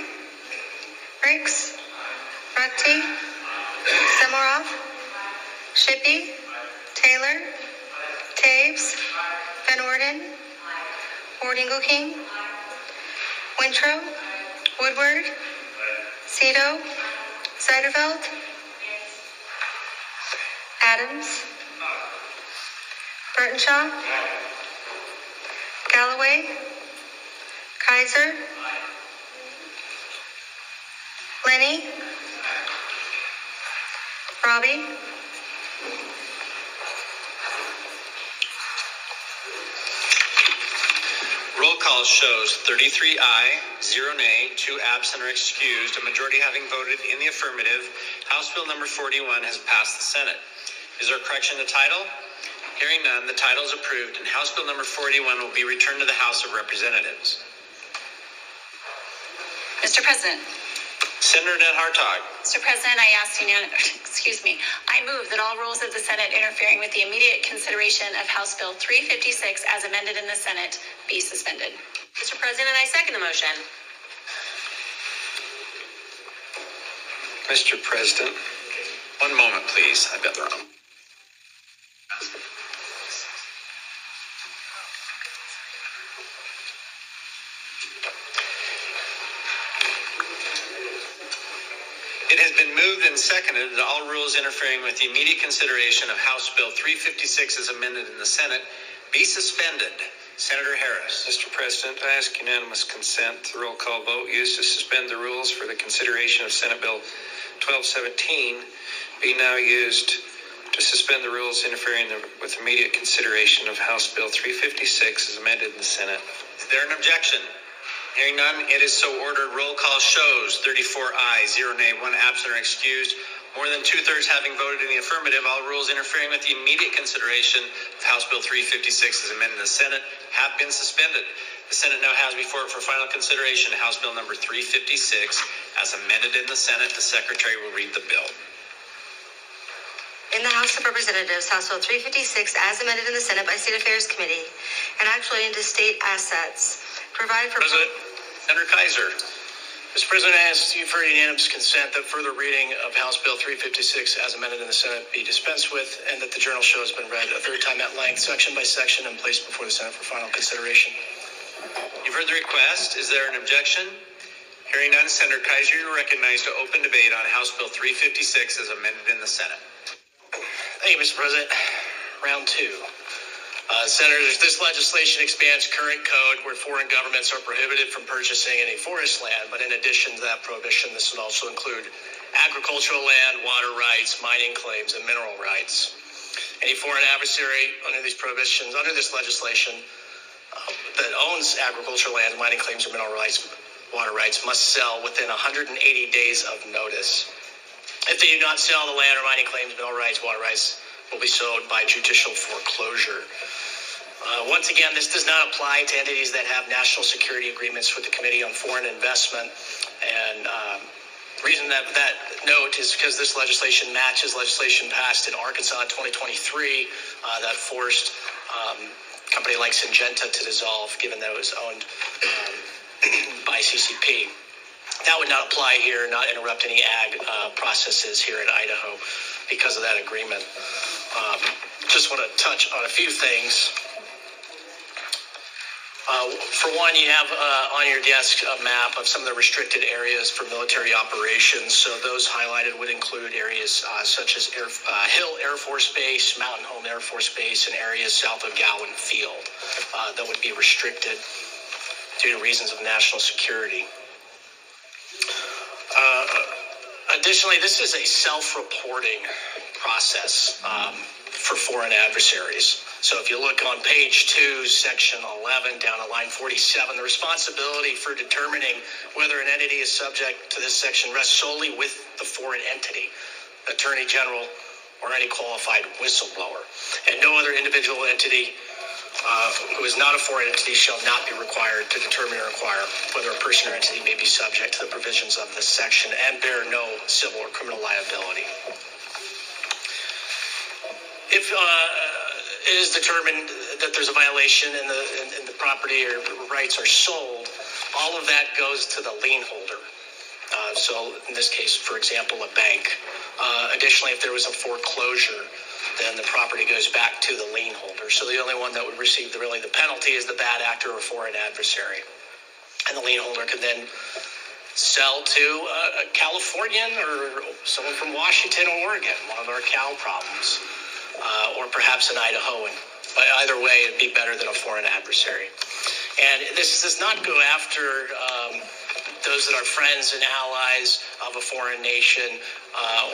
Ricks. Ruckty. Semorov. Shippey. Taylor. Taves. Van Orden. Wardingle King. Wintrow. Woodward. Cito. Seiderfeld. Adams. Burtonshaw. Galloway. Kaiser. Lenny. Robbie. Roll call shows 33 aye, 0 nay, 2 absent or excused, a majority having voted in the affirmative. House Bill number 41 has passed the Senate. Is there a correction to title? Hearing none, the title is approved, and House Bill number 41 will be returned to the House of Representatives. Mr. President. Senator Den Hartog. Mr. President, I move that all rules of the Senate interfering with the immediate consideration of House Bill 356 as amended in the Senate be suspended. Mr. President, I second the motion. Mr. President. One moment, please. I've got the wrong. It has been moved and seconded that all rules interfering with the immediate consideration of House Bill 356 as amended in the Senate be suspended. Senator Harris. Mr. President, I ask unanimous consent to the roll call vote used to suspend the rules for the consideration of Senate Bill 1217 be now used to suspend the rules interfering with immediate consideration of House Bill 356 as amended in the Senate. Is there an objection? Hearing none, it is so ordered. Roll call shows 34 aye, 0 nay, 1 absent or excused. More than 2/3 having voted in the affirmative, all rules interfering with the immediate consideration of House Bill 356 as amended in the Senate have been suspended. The Senate now has before it for final consideration House Bill number 356 as amended in the Senate. The Secretary will read the bill. In the House of Representatives, House Bill 356 as amended in the Senate by State Affairs Committee and actually Interstate assets. Provide for... Senator Kaiser. Mr. President, I ask you for unanimous consent that further reading of House Bill 356 as amended in the Senate be dispensed with and that the journal show has been read a third time at length, section by section, and placed before the Senate for final consideration. You've heard the request. Is there an objection? Hearing none, Senator Kaiser, you're recognized to open debate on House Bill 356 as amended in the Senate. Thank you, Mr. President. Round two. Senators, this legislation expands current code where foreign governments are prohibited from purchasing any forest land, but in addition to that prohibition, this would also include agricultural land, water rights, mining claims, and mineral rights. Any foreign adversary under these prohibitions, under this legislation, that owns agricultural land, mining claims, or mineral rights, water rights, must sell within 180 days of notice. If they do not sell the land or mining claims, mineral rights, water rights will be sold by judicial foreclosure. Once again, this does not apply to entities that have national security agreements with the Committee on Foreign Investment. And the reason that note is because this legislation matches legislation passed in Arkansas in 2023 that forced a company like Syngenta to dissolve, given that it was owned by CCP. That would not apply here, not interrupt any ag processes here in Idaho because of that agreement. Just want to touch on a few things. For one, you have on your desk a map of some of the restricted areas for military operations. So those highlighted would include areas such as Hill Air Force Base, Mountain Home Air Force Base, and areas south of Gowan Field that would be restricted due to reasons of national security. Additionally, this is a self-reporting process for foreign adversaries. So if you look on page 2, section 11, down to line 47, the responsibility for determining whether an entity is subject to this section rests solely with the foreign entity, attorney general, or any qualified whistleblower. And no other individual entity who is not a foreign entity shall not be required to determine or inquire whether a person or entity may be subject to the provisions of this section and bear no civil or criminal liability. If it is determined that there's a violation and the property or rights are sold, all of that goes to the lien holder. So in this case, for example, a bank. Additionally, if there was a foreclosure, then the property goes back to the lien holder. So the only one that would receive the penalty is the bad actor or foreign adversary. And the lien holder could then sell to a Californian or someone from Washington or Oregon, one of our Cal problems, or perhaps an Idahoan. But either way, it'd be better than a foreign adversary. And this does not go after those that are friends and allies of a foreign nation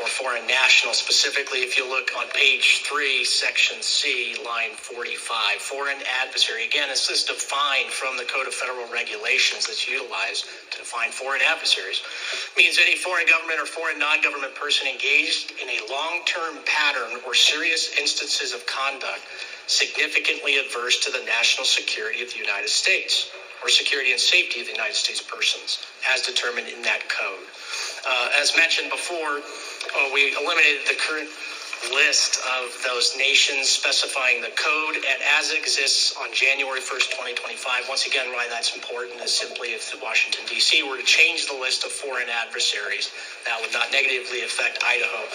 or foreign national. Specifically, if you look on page 3, section C, line 45, foreign adversary. Again, this is defined from the Code of Federal Regulations that's utilized to define foreign adversaries. Means any foreign government or foreign non-government person engaged in a long-term pattern or serious instances of conduct significantly adverse to the national security of the United States or security and safety of the United States persons, as determined in that code. As mentioned before, we eliminated the current list of those nations specifying the code, and as it exists on January 1st, 2025, once again, why that's important is simply if Washington, D.C. were to change the list of foreign adversaries, that would not negatively affect Idaho.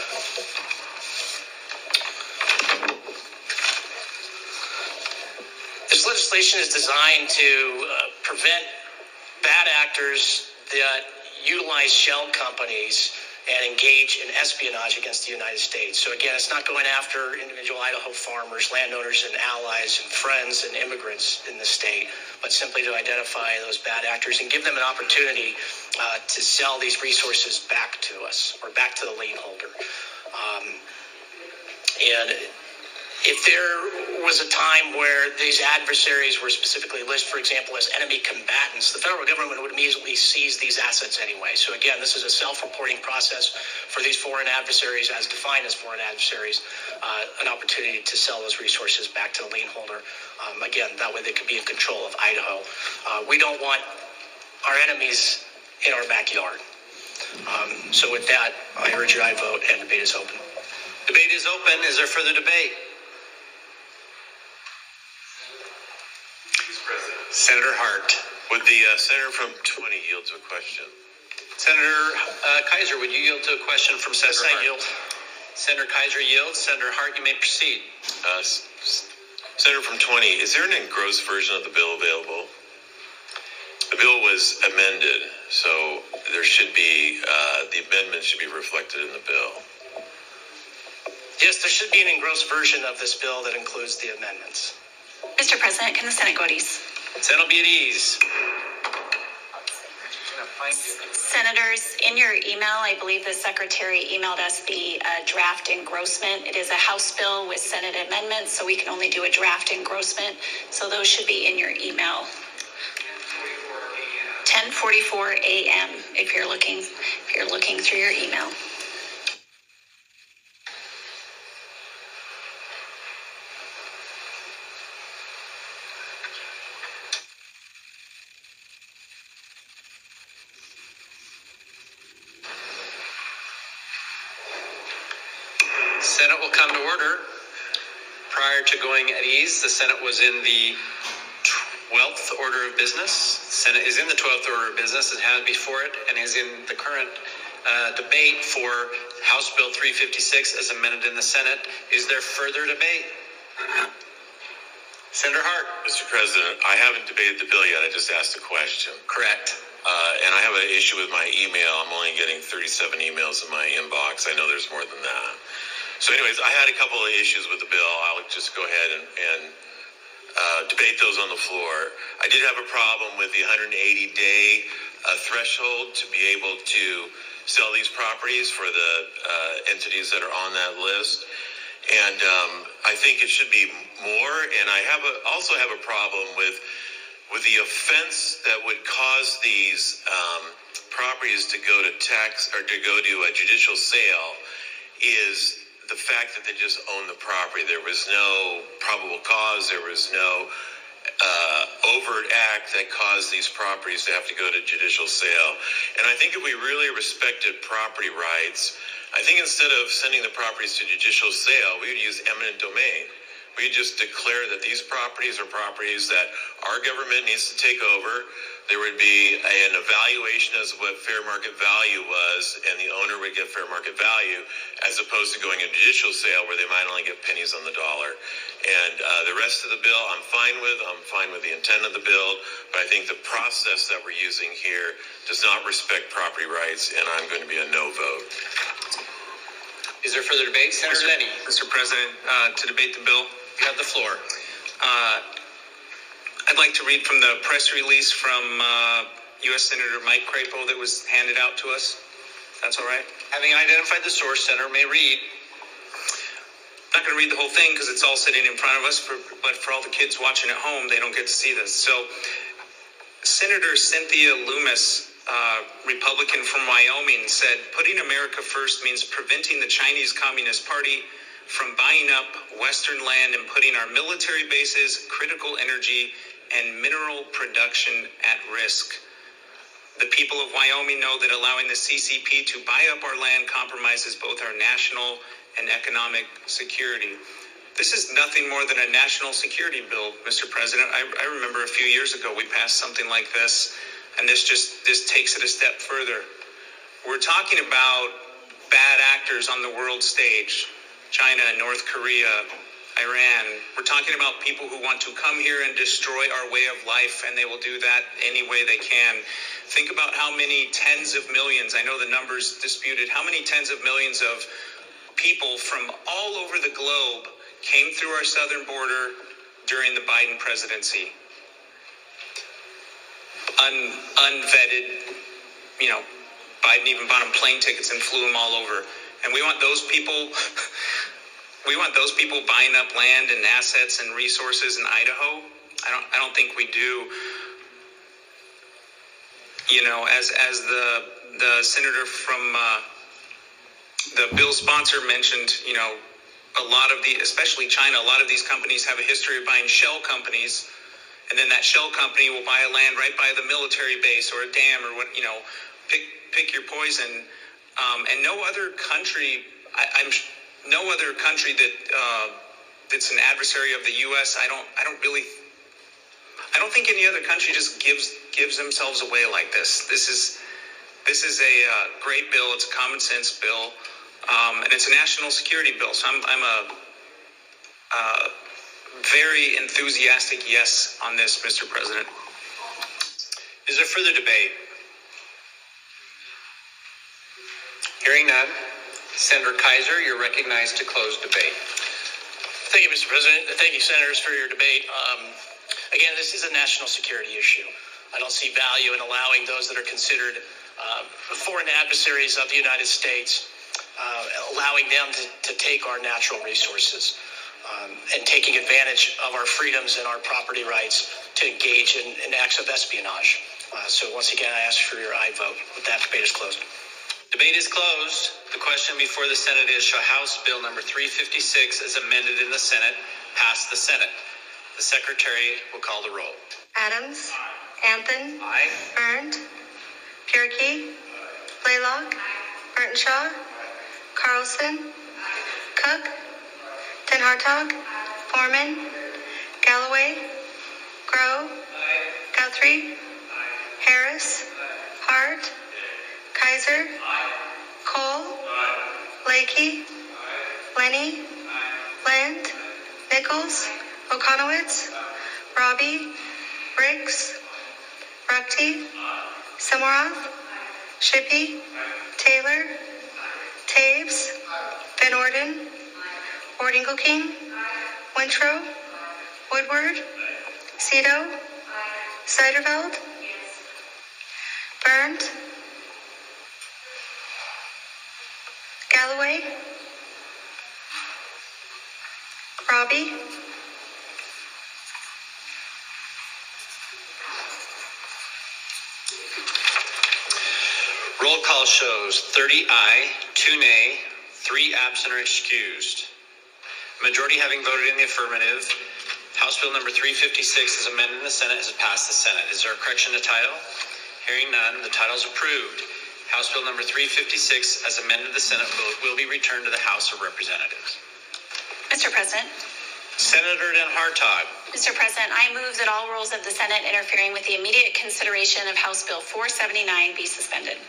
This legislation is designed to prevent bad actors that utilize shell companies and engage in espionage against the United States. So again, it's not going after individual Idaho farmers, landowners, and allies and friends and immigrants in the state, but simply to identify those bad actors and give them an opportunity to sell these resources back to us or back to the lien holder. And if there was a time where these adversaries were specifically listed, for example, as enemy combatants, the federal government would immediately seize these assets anyway. So again, this is a self-reporting process for these foreign adversaries, as defined as foreign adversaries, an opportunity to sell those resources back to the lien holder. Again, that way they could be in control of Idaho. We don't want our enemies in our backyard. So with that, I urge your aye vote, and debate is open. Debate is open. Is there further debate? Senator Hart. Would the senator from 20 yield to a question? Senator Kaiser, would you yield to a question from Senator Hart? Yes, I yield. Senator Kaiser yields. Senator Hart, you may proceed. Senator from 20, is there an engrossed version of the bill available? The bill was amended, so there should be, the amendment should be reflected in the bill. Yes, there should be an engrossed version of this bill that includes the amendments. Mr. President, can the Senate go at ease? Senate be at ease. Senators, in your email, I believe the Secretary emailed us the draft engrossment. It is a House bill with Senate amendments, so we can only do a draft engrossment. So those should be in your email. 10:44 a.m. if you're looking through your email. Senate will come to order. Prior to going at ease, the Senate was in the 12th order of business. The Senate is in the 12th order of business. It has before it and is in the current debate for House Bill 356 as amended in the Senate. Is there further debate? Senator Hart. Mr. President, I haven't debated the bill yet. I just asked a question. Correct. And I have an issue with my email. I'm only getting 37 emails in my inbox. I know there's more than that. So anyways, I had a couple of issues with the bill. I'll just go ahead and debate those on the floor. I did have a problem with the 180-day threshold to be able to sell these properties for the entities that are on that list. And I think it should be more. And I also have a problem with the offense that would cause these properties to go to tax or to go to a judicial sale is the fact that they just own the property. There was no probable cause. There was no overt act that caused these properties to have to go to judicial sale. And I think if we really respected property rights, I think instead of sending the properties to judicial sale, we would use eminent domain. We just declare that these properties are properties that our government needs to take over. There would be an evaluation as to what fair market value was, and the owner would get fair market value, as opposed to going a judicial sale where they might only get pennies on the dollar. And the rest of the bill I'm fine with. I'm fine with the intent of the bill, but I think the process that we're using here does not respect property rights, and I'm going to be a no vote. Is there further debate? Senator Lenny. Mr. President, to debate the bill, You have the floor. I'd like to read from the press release from U.S. Senator Mike Crapo that was handed out to us. That's all right? Having identified the source, Senator may read. I'm not going to read the whole thing because it's all sitting in front of us, but for all the kids watching at home, they don't get to see this. So Senator Cynthia Loomis, Republican from Wyoming, said, "Putting America first means preventing the Chinese Communist Party from buying up Western land and putting our military bases, critical energy, and mineral production at risk. The people of Wyoming know that allowing the CCP to buy up our land compromises both our national and economic security." This is nothing more than a national security bill, Mr. President. I remember a few years ago we passed something like this, and this takes it a step further. We're talking about bad actors on the world stage: China, North Korea, Iran. We're talking about people who want to come here and destroy our way of life, and they will do that any way they can. Think about how many tens of millions, I know the number's disputed, how many tens of millions of people from all over the globe came through our southern border during the Biden presidency. Unvetted, Biden even bought them plane tickets and flew them all over. And we want those people buying up land and assets and resources in Idaho. I don't think we do. As the senator from the bill sponsor mentioned, a lot of especially China, a lot of these companies have a history of buying shell companies, and then that shell company will buy a land right by the military base or a dam or what, pick your poison. And no other country, no other country that's an adversary of the U.S. I don't think any other country just gives themselves away like this. This is a great bill. It's a common sense bill, and it's a national security bill. So I'm a very enthusiastic yes on this, Mr. President. Is there further debate? Hearing none. Senator Kaiser, you're recognized to close debate. Thank you, Mr. President. Thank you, Senators, for your debate. Again, this is a national security issue. I don't see value in allowing those that are considered foreign adversaries of the United States, allowing them to take our natural resources and taking advantage of our freedoms and our property rights to engage in acts of espionage. So once again, I ask for your aye vote. With that, debate is closed. Debate is closed. The question before the Senate is, shall House Bill number 356 as amended in the Senate pass the Senate? The Secretary will call the roll. Adams. Anthony. Aye. Ernst. Pierkey. Blaylock. Burtonshaw. Carlson. Cook, Den Hartog, Foreman, Galloway, Grow, Guthrie, Harris, Hart, Kaiser, Cole, Lakey, Lenny, Land, Nichols, Okonowitz, Robbie, Riggs, Ruckty, Samoroth, Shippey, Taylor, Taves, Van Orden, King, Wintrow, Woodward, Cito, Seiderveld, Burnt, Galloway, Robbie, Roll call shows 30 aye, 2 nay, 3 absent or excused. Majority having voted in the affirmative, House Bill number 356 is amended in the Senate has passed the Senate. Is there a correction to title? Hearing none, the title is approved. House Bill number 356 as amended the Senate will be returned to the House of Representatives. Mr. President. Senator Den Hartog. Mr. President, I move that all rules of the Senate interfering with the immediate consideration of House Bill 479 be suspended.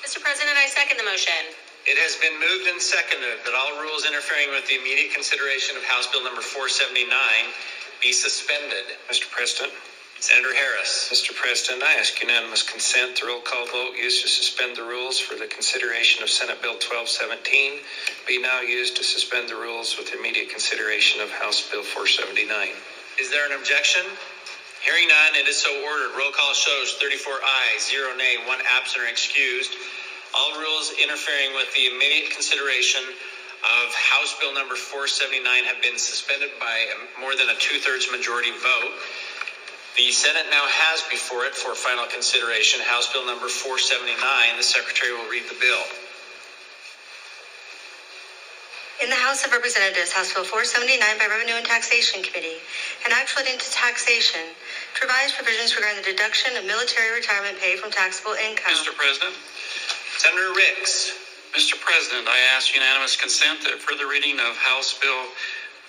Mr. President, I second the motion. It has been moved and seconded that all rules interfering with the immediate consideration of House Bill number 479 be suspended. Mr. President. Senator Harris. Mr. President, I ask unanimous consent the roll call vote used to suspend the rules for the consideration of Senate Bill 1217 be now used to suspend the rules with immediate consideration of House Bill 479. Is there an objection? Hearing none, it is so ordered. Roll call shows 34 ayes, 0 nay, 1 absent or excused. All rules interfering with the immediate consideration of House Bill number 479 have been suspended by more than a 2/3 majority vote. The Senate now has before it for final consideration House Bill number 479. The Secretary will read the bill. In the House of Representatives, House Bill 479 by Revenue and Taxation Committee, an act relating to taxation to revise provisions regarding the deduction of military retirement pay from taxable income. Mr. President. Senator Riggs. Mr. President, I ask unanimous consent that further reading of House Bill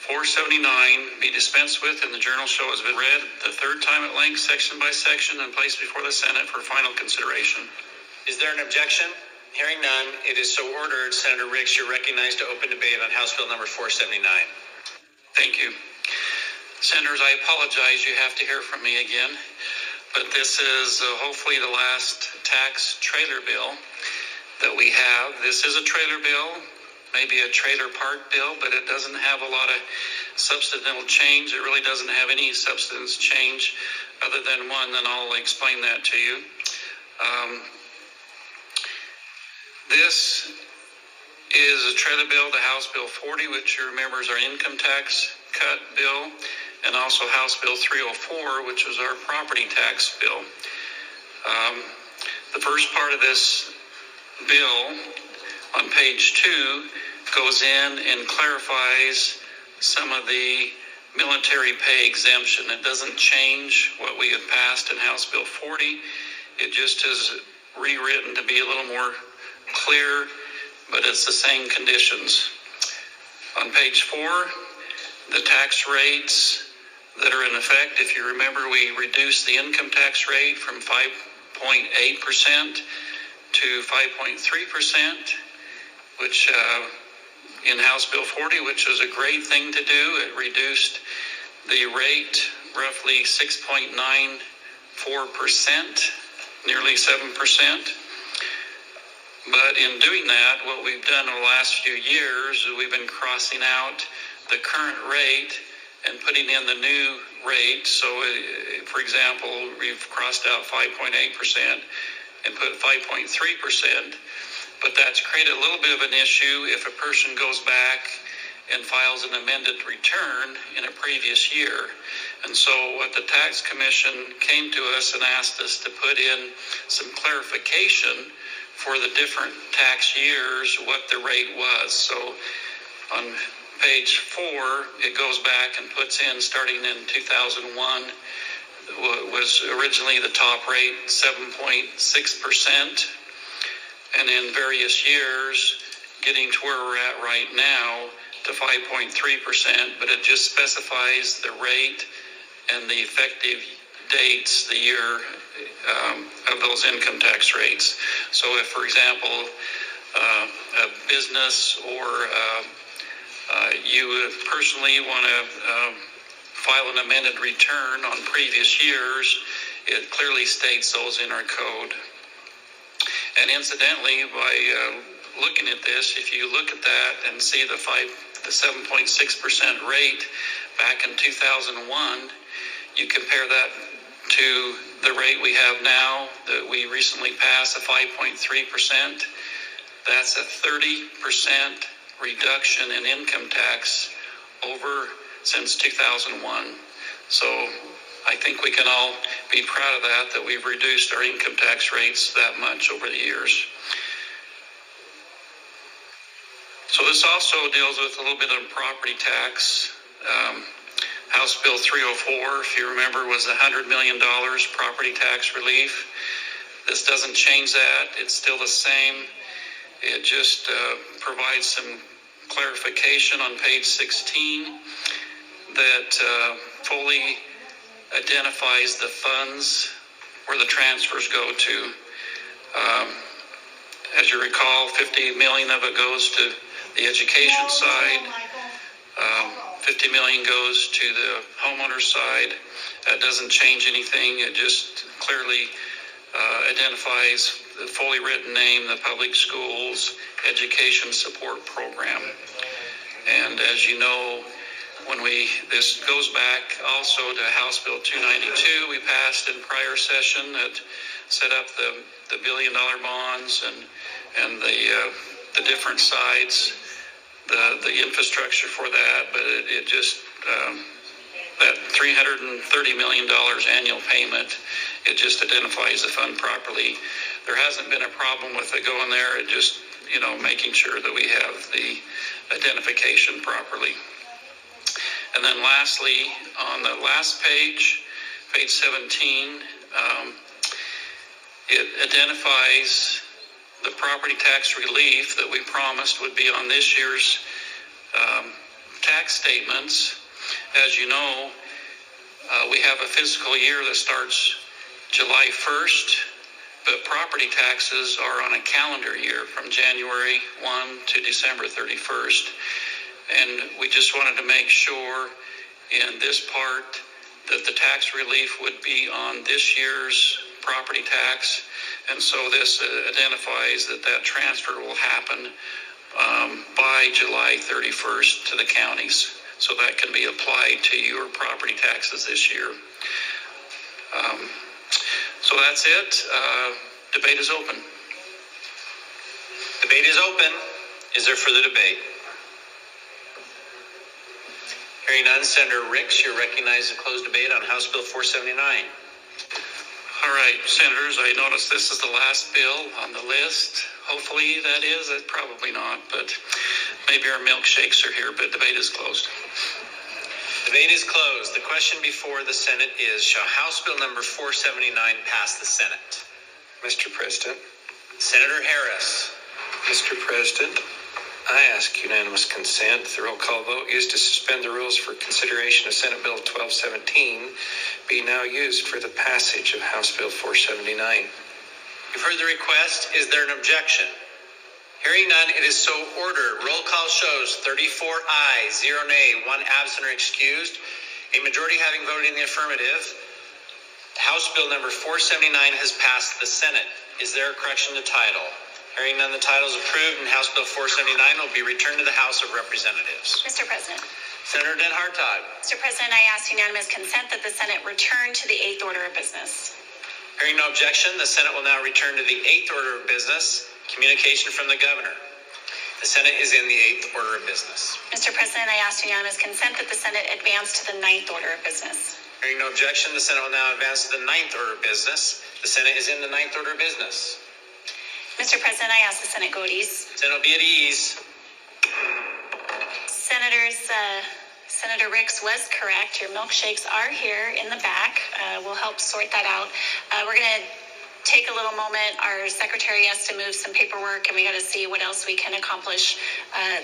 479 be dispensed with and the journal show has been read the third time at length, section by section, and placed before the Senate for final consideration. Is there an objection? Hearing none, it is so ordered. Senator Riggs, you're recognized to open debate on House Bill number 479. Thank you. Senators, I apologize you have to hear from me again, but this is hopefully the last tax trailer bill that we have. This is a trailer bill, maybe a trailer park bill, but it doesn't have a lot of substantive change. It really doesn't have any substance change other than one, and I'll explain that to you. This is a trailer bill to House Bill 40, which you remember is our income tax cut bill, and also House Bill 304, which was our property tax bill. The first part of this bill on page 2 goes in and clarifies some of the military pay exemption. It doesn't change what we had passed in House Bill 40. It just is rewritten to be a little more clear, but it's the same conditions. On page 4, the tax rates that are in effect, if you remember, we reduced the income tax rate from 5.8% to 5.3%, which in House Bill 40, which was a great thing to do. It reduced the rate roughly 6.94%, nearly 7%. But in doing that, what we've done in the last few years is we've been crossing out the current rate and putting in the new rate. So, for example, we've crossed out 5.8% and put 5.3%. But that's created a little bit of an issue if a person goes back and files an amended return in a previous year. And so what the Tax Commission came to us and asked us to put in some clarification for the different tax years, what the rate was. So on page 4, it goes back and puts in, starting in 2001, was originally the top rate 7.6%. And in various years, getting to where we're at right now, to 5.3%, but it just specifies the rate and the effective dates, the year of those income tax rates. So if, for example, a business or you personally want to file an amended return on previous years, it clearly states those in our code. And incidentally, by looking at this, if you look at that and see the 7.6% rate back in 2001, you compare that to the rate we have now that we recently passed, a 5.3%. That's a 30% reduction in income tax over since 2001. So I think we can all be proud of that we've reduced our income tax rates that much over the years. So this also deals with a little bit of property tax. House Bill 304, if you remember, was $100 million property tax relief. This doesn't change that. It's still the same. It just provides some clarification on page 16 that fully identifies the funds where the transfers go to. As you recall, $50 million of it goes to the education side. 50 million goes to the homeowner side. That doesn't change anything. It just clearly identifies the fully written name, the public schools education support program. And as you know, this goes back also to House Bill 292 we passed in prior session that set up the $1 billion bonds and the different sides, the infrastructure for that, but it just that $330 million annual payment, it just identifies the fund properly. There hasn't been a problem with it going there. It just, making sure that we have the identification properly. And then lastly, on the last page, page 17, it identifies the property tax relief that we promised would be on this year's tax statements. As you know, we have a fiscal year that starts July 1st, but property taxes are on a calendar year from January 1 to December 31st. And we just wanted to make sure in this part that the tax relief would be on this year's property tax. And so this identifies that transfer will happen by July 31st to the counties. So that can be applied to your property taxes this year. So that's it. Debate is open. Debate is open. Is there further debate? Hearing none, Senator Ricks, you're recognized to close debate on House Bill 479. All right, Senators, I notice this is the last bill on the list. Hopefully that is. Probably not, but maybe our milkshakes are here, but debate is closed. Debate is closed. The question before the Senate is, shall House Bill number 479 pass the Senate? Mr. President. Senator Harris. Mr. President, I ask unanimous consent, the roll call vote used to suspend the rules for consideration of Senate Bill 1217 be now used for the passage of House Bill 479. You've heard the request. Is there an objection? Hearing none, it is so ordered. Roll call shows 34 ayes, 0 nay, 1 absent or excused. A majority having voted in the affirmative, House Bill number 479 has passed the Senate. Is there a correction to title? Hearing none, the title is approved, and House Bill 479 will be returned to the House of Representatives. Mr. President. Senator Den Hartog. Mr. President, I ask unanimous consent that the Senate return to the 8th order of business. Hearing no objection, the Senate will now return to the 8th order of business, communication from the Governor. The Senate is in the 8th order of business. Mr. President, I ask unanimous consent that the Senate advance to the 9th order of business. Hearing no objection, the Senate will now advance to the 9th order of business. The Senate is in the 9th order of business. Mr. President, I ask the Senate go at ease. Senate will be at ease. Senators, Senator Ricks was correct. Your milkshakes are here in the back. We'll help sort that out. We're going to take a little moment. Our secretary has to move some paperwork, and we got to see what else we can accomplish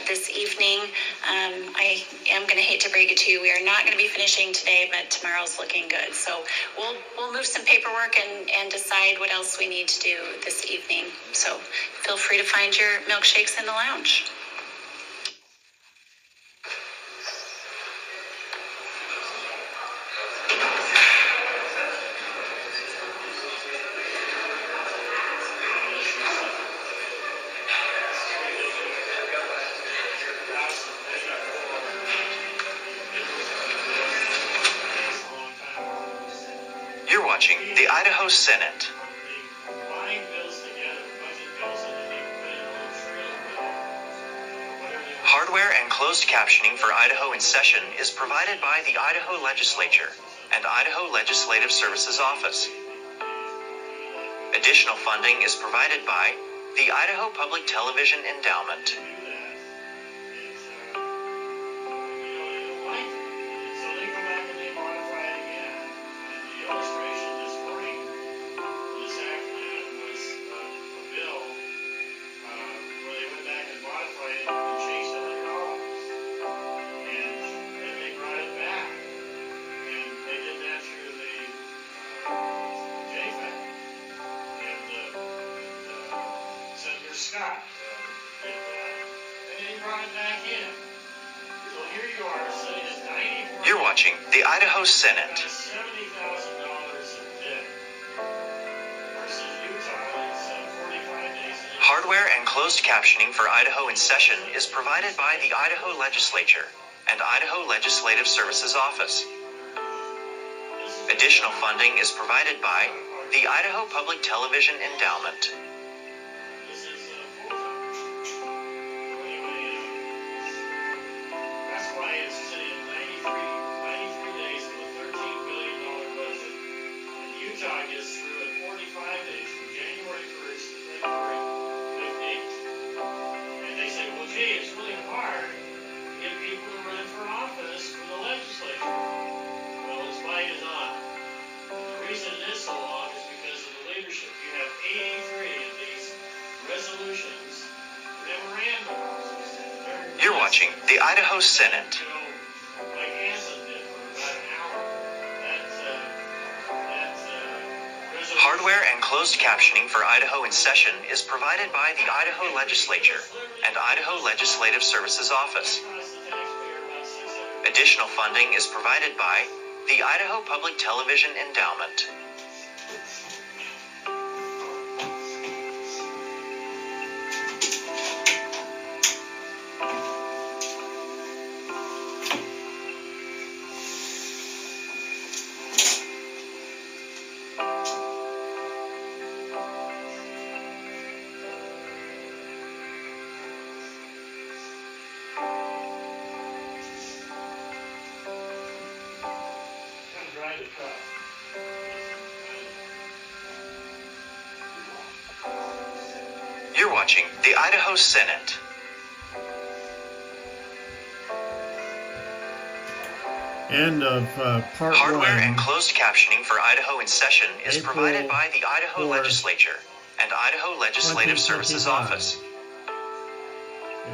this evening. I am going to hate to break it to you. We are not going to be finishing today, but tomorrow's looking good. So we'll move some paperwork and decide what else we need to do this evening. So feel free to find your milkshakes in the lounge. You're watching the Idaho Senate. Hardware and closed captioning for Idaho in Session is provided by the Idaho Legislature and Idaho Legislative Services Office. Additional funding is provided by the Idaho Public Television Endowment. Scott did that, and then he brought it back in. So here you are, sitting at 94. You're watching the Idaho Senate. $70,000 in debt versus Utah, it's 45 days. Hardware and closed captioning for Idaho in Session is provided by the Idaho Legislature and Idaho Legislative Services Office. Additional funding is provided by the Idaho Public Television Endowment. That's why it's sitting at 93 days with a $13 billion budget. And Utah gets through in 45 days from January 1st to February 15th. And they say, well, gee, it's really hard to get people to run for office for the legislature. Well, it's by design. The reason it is so long is because of the leadership. You have 83 of these resolutions, memorandums. You're watching the Idaho Senate. Hardware and closed captioning for Idaho in Session is provided by the Idaho Legislature and Idaho Legislative Services Office. Additional funding is provided by the Idaho Public Television Endowment. You're watching the Idaho Senate. End of part Hardware 1. and closed captioning for Idaho in Session is April provided by the Idaho 4th, Legislature and Idaho Legislative Services 2025. Office.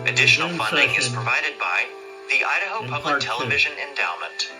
Additional June funding is session provided by the Idaho in Public part 2. Television Endowment.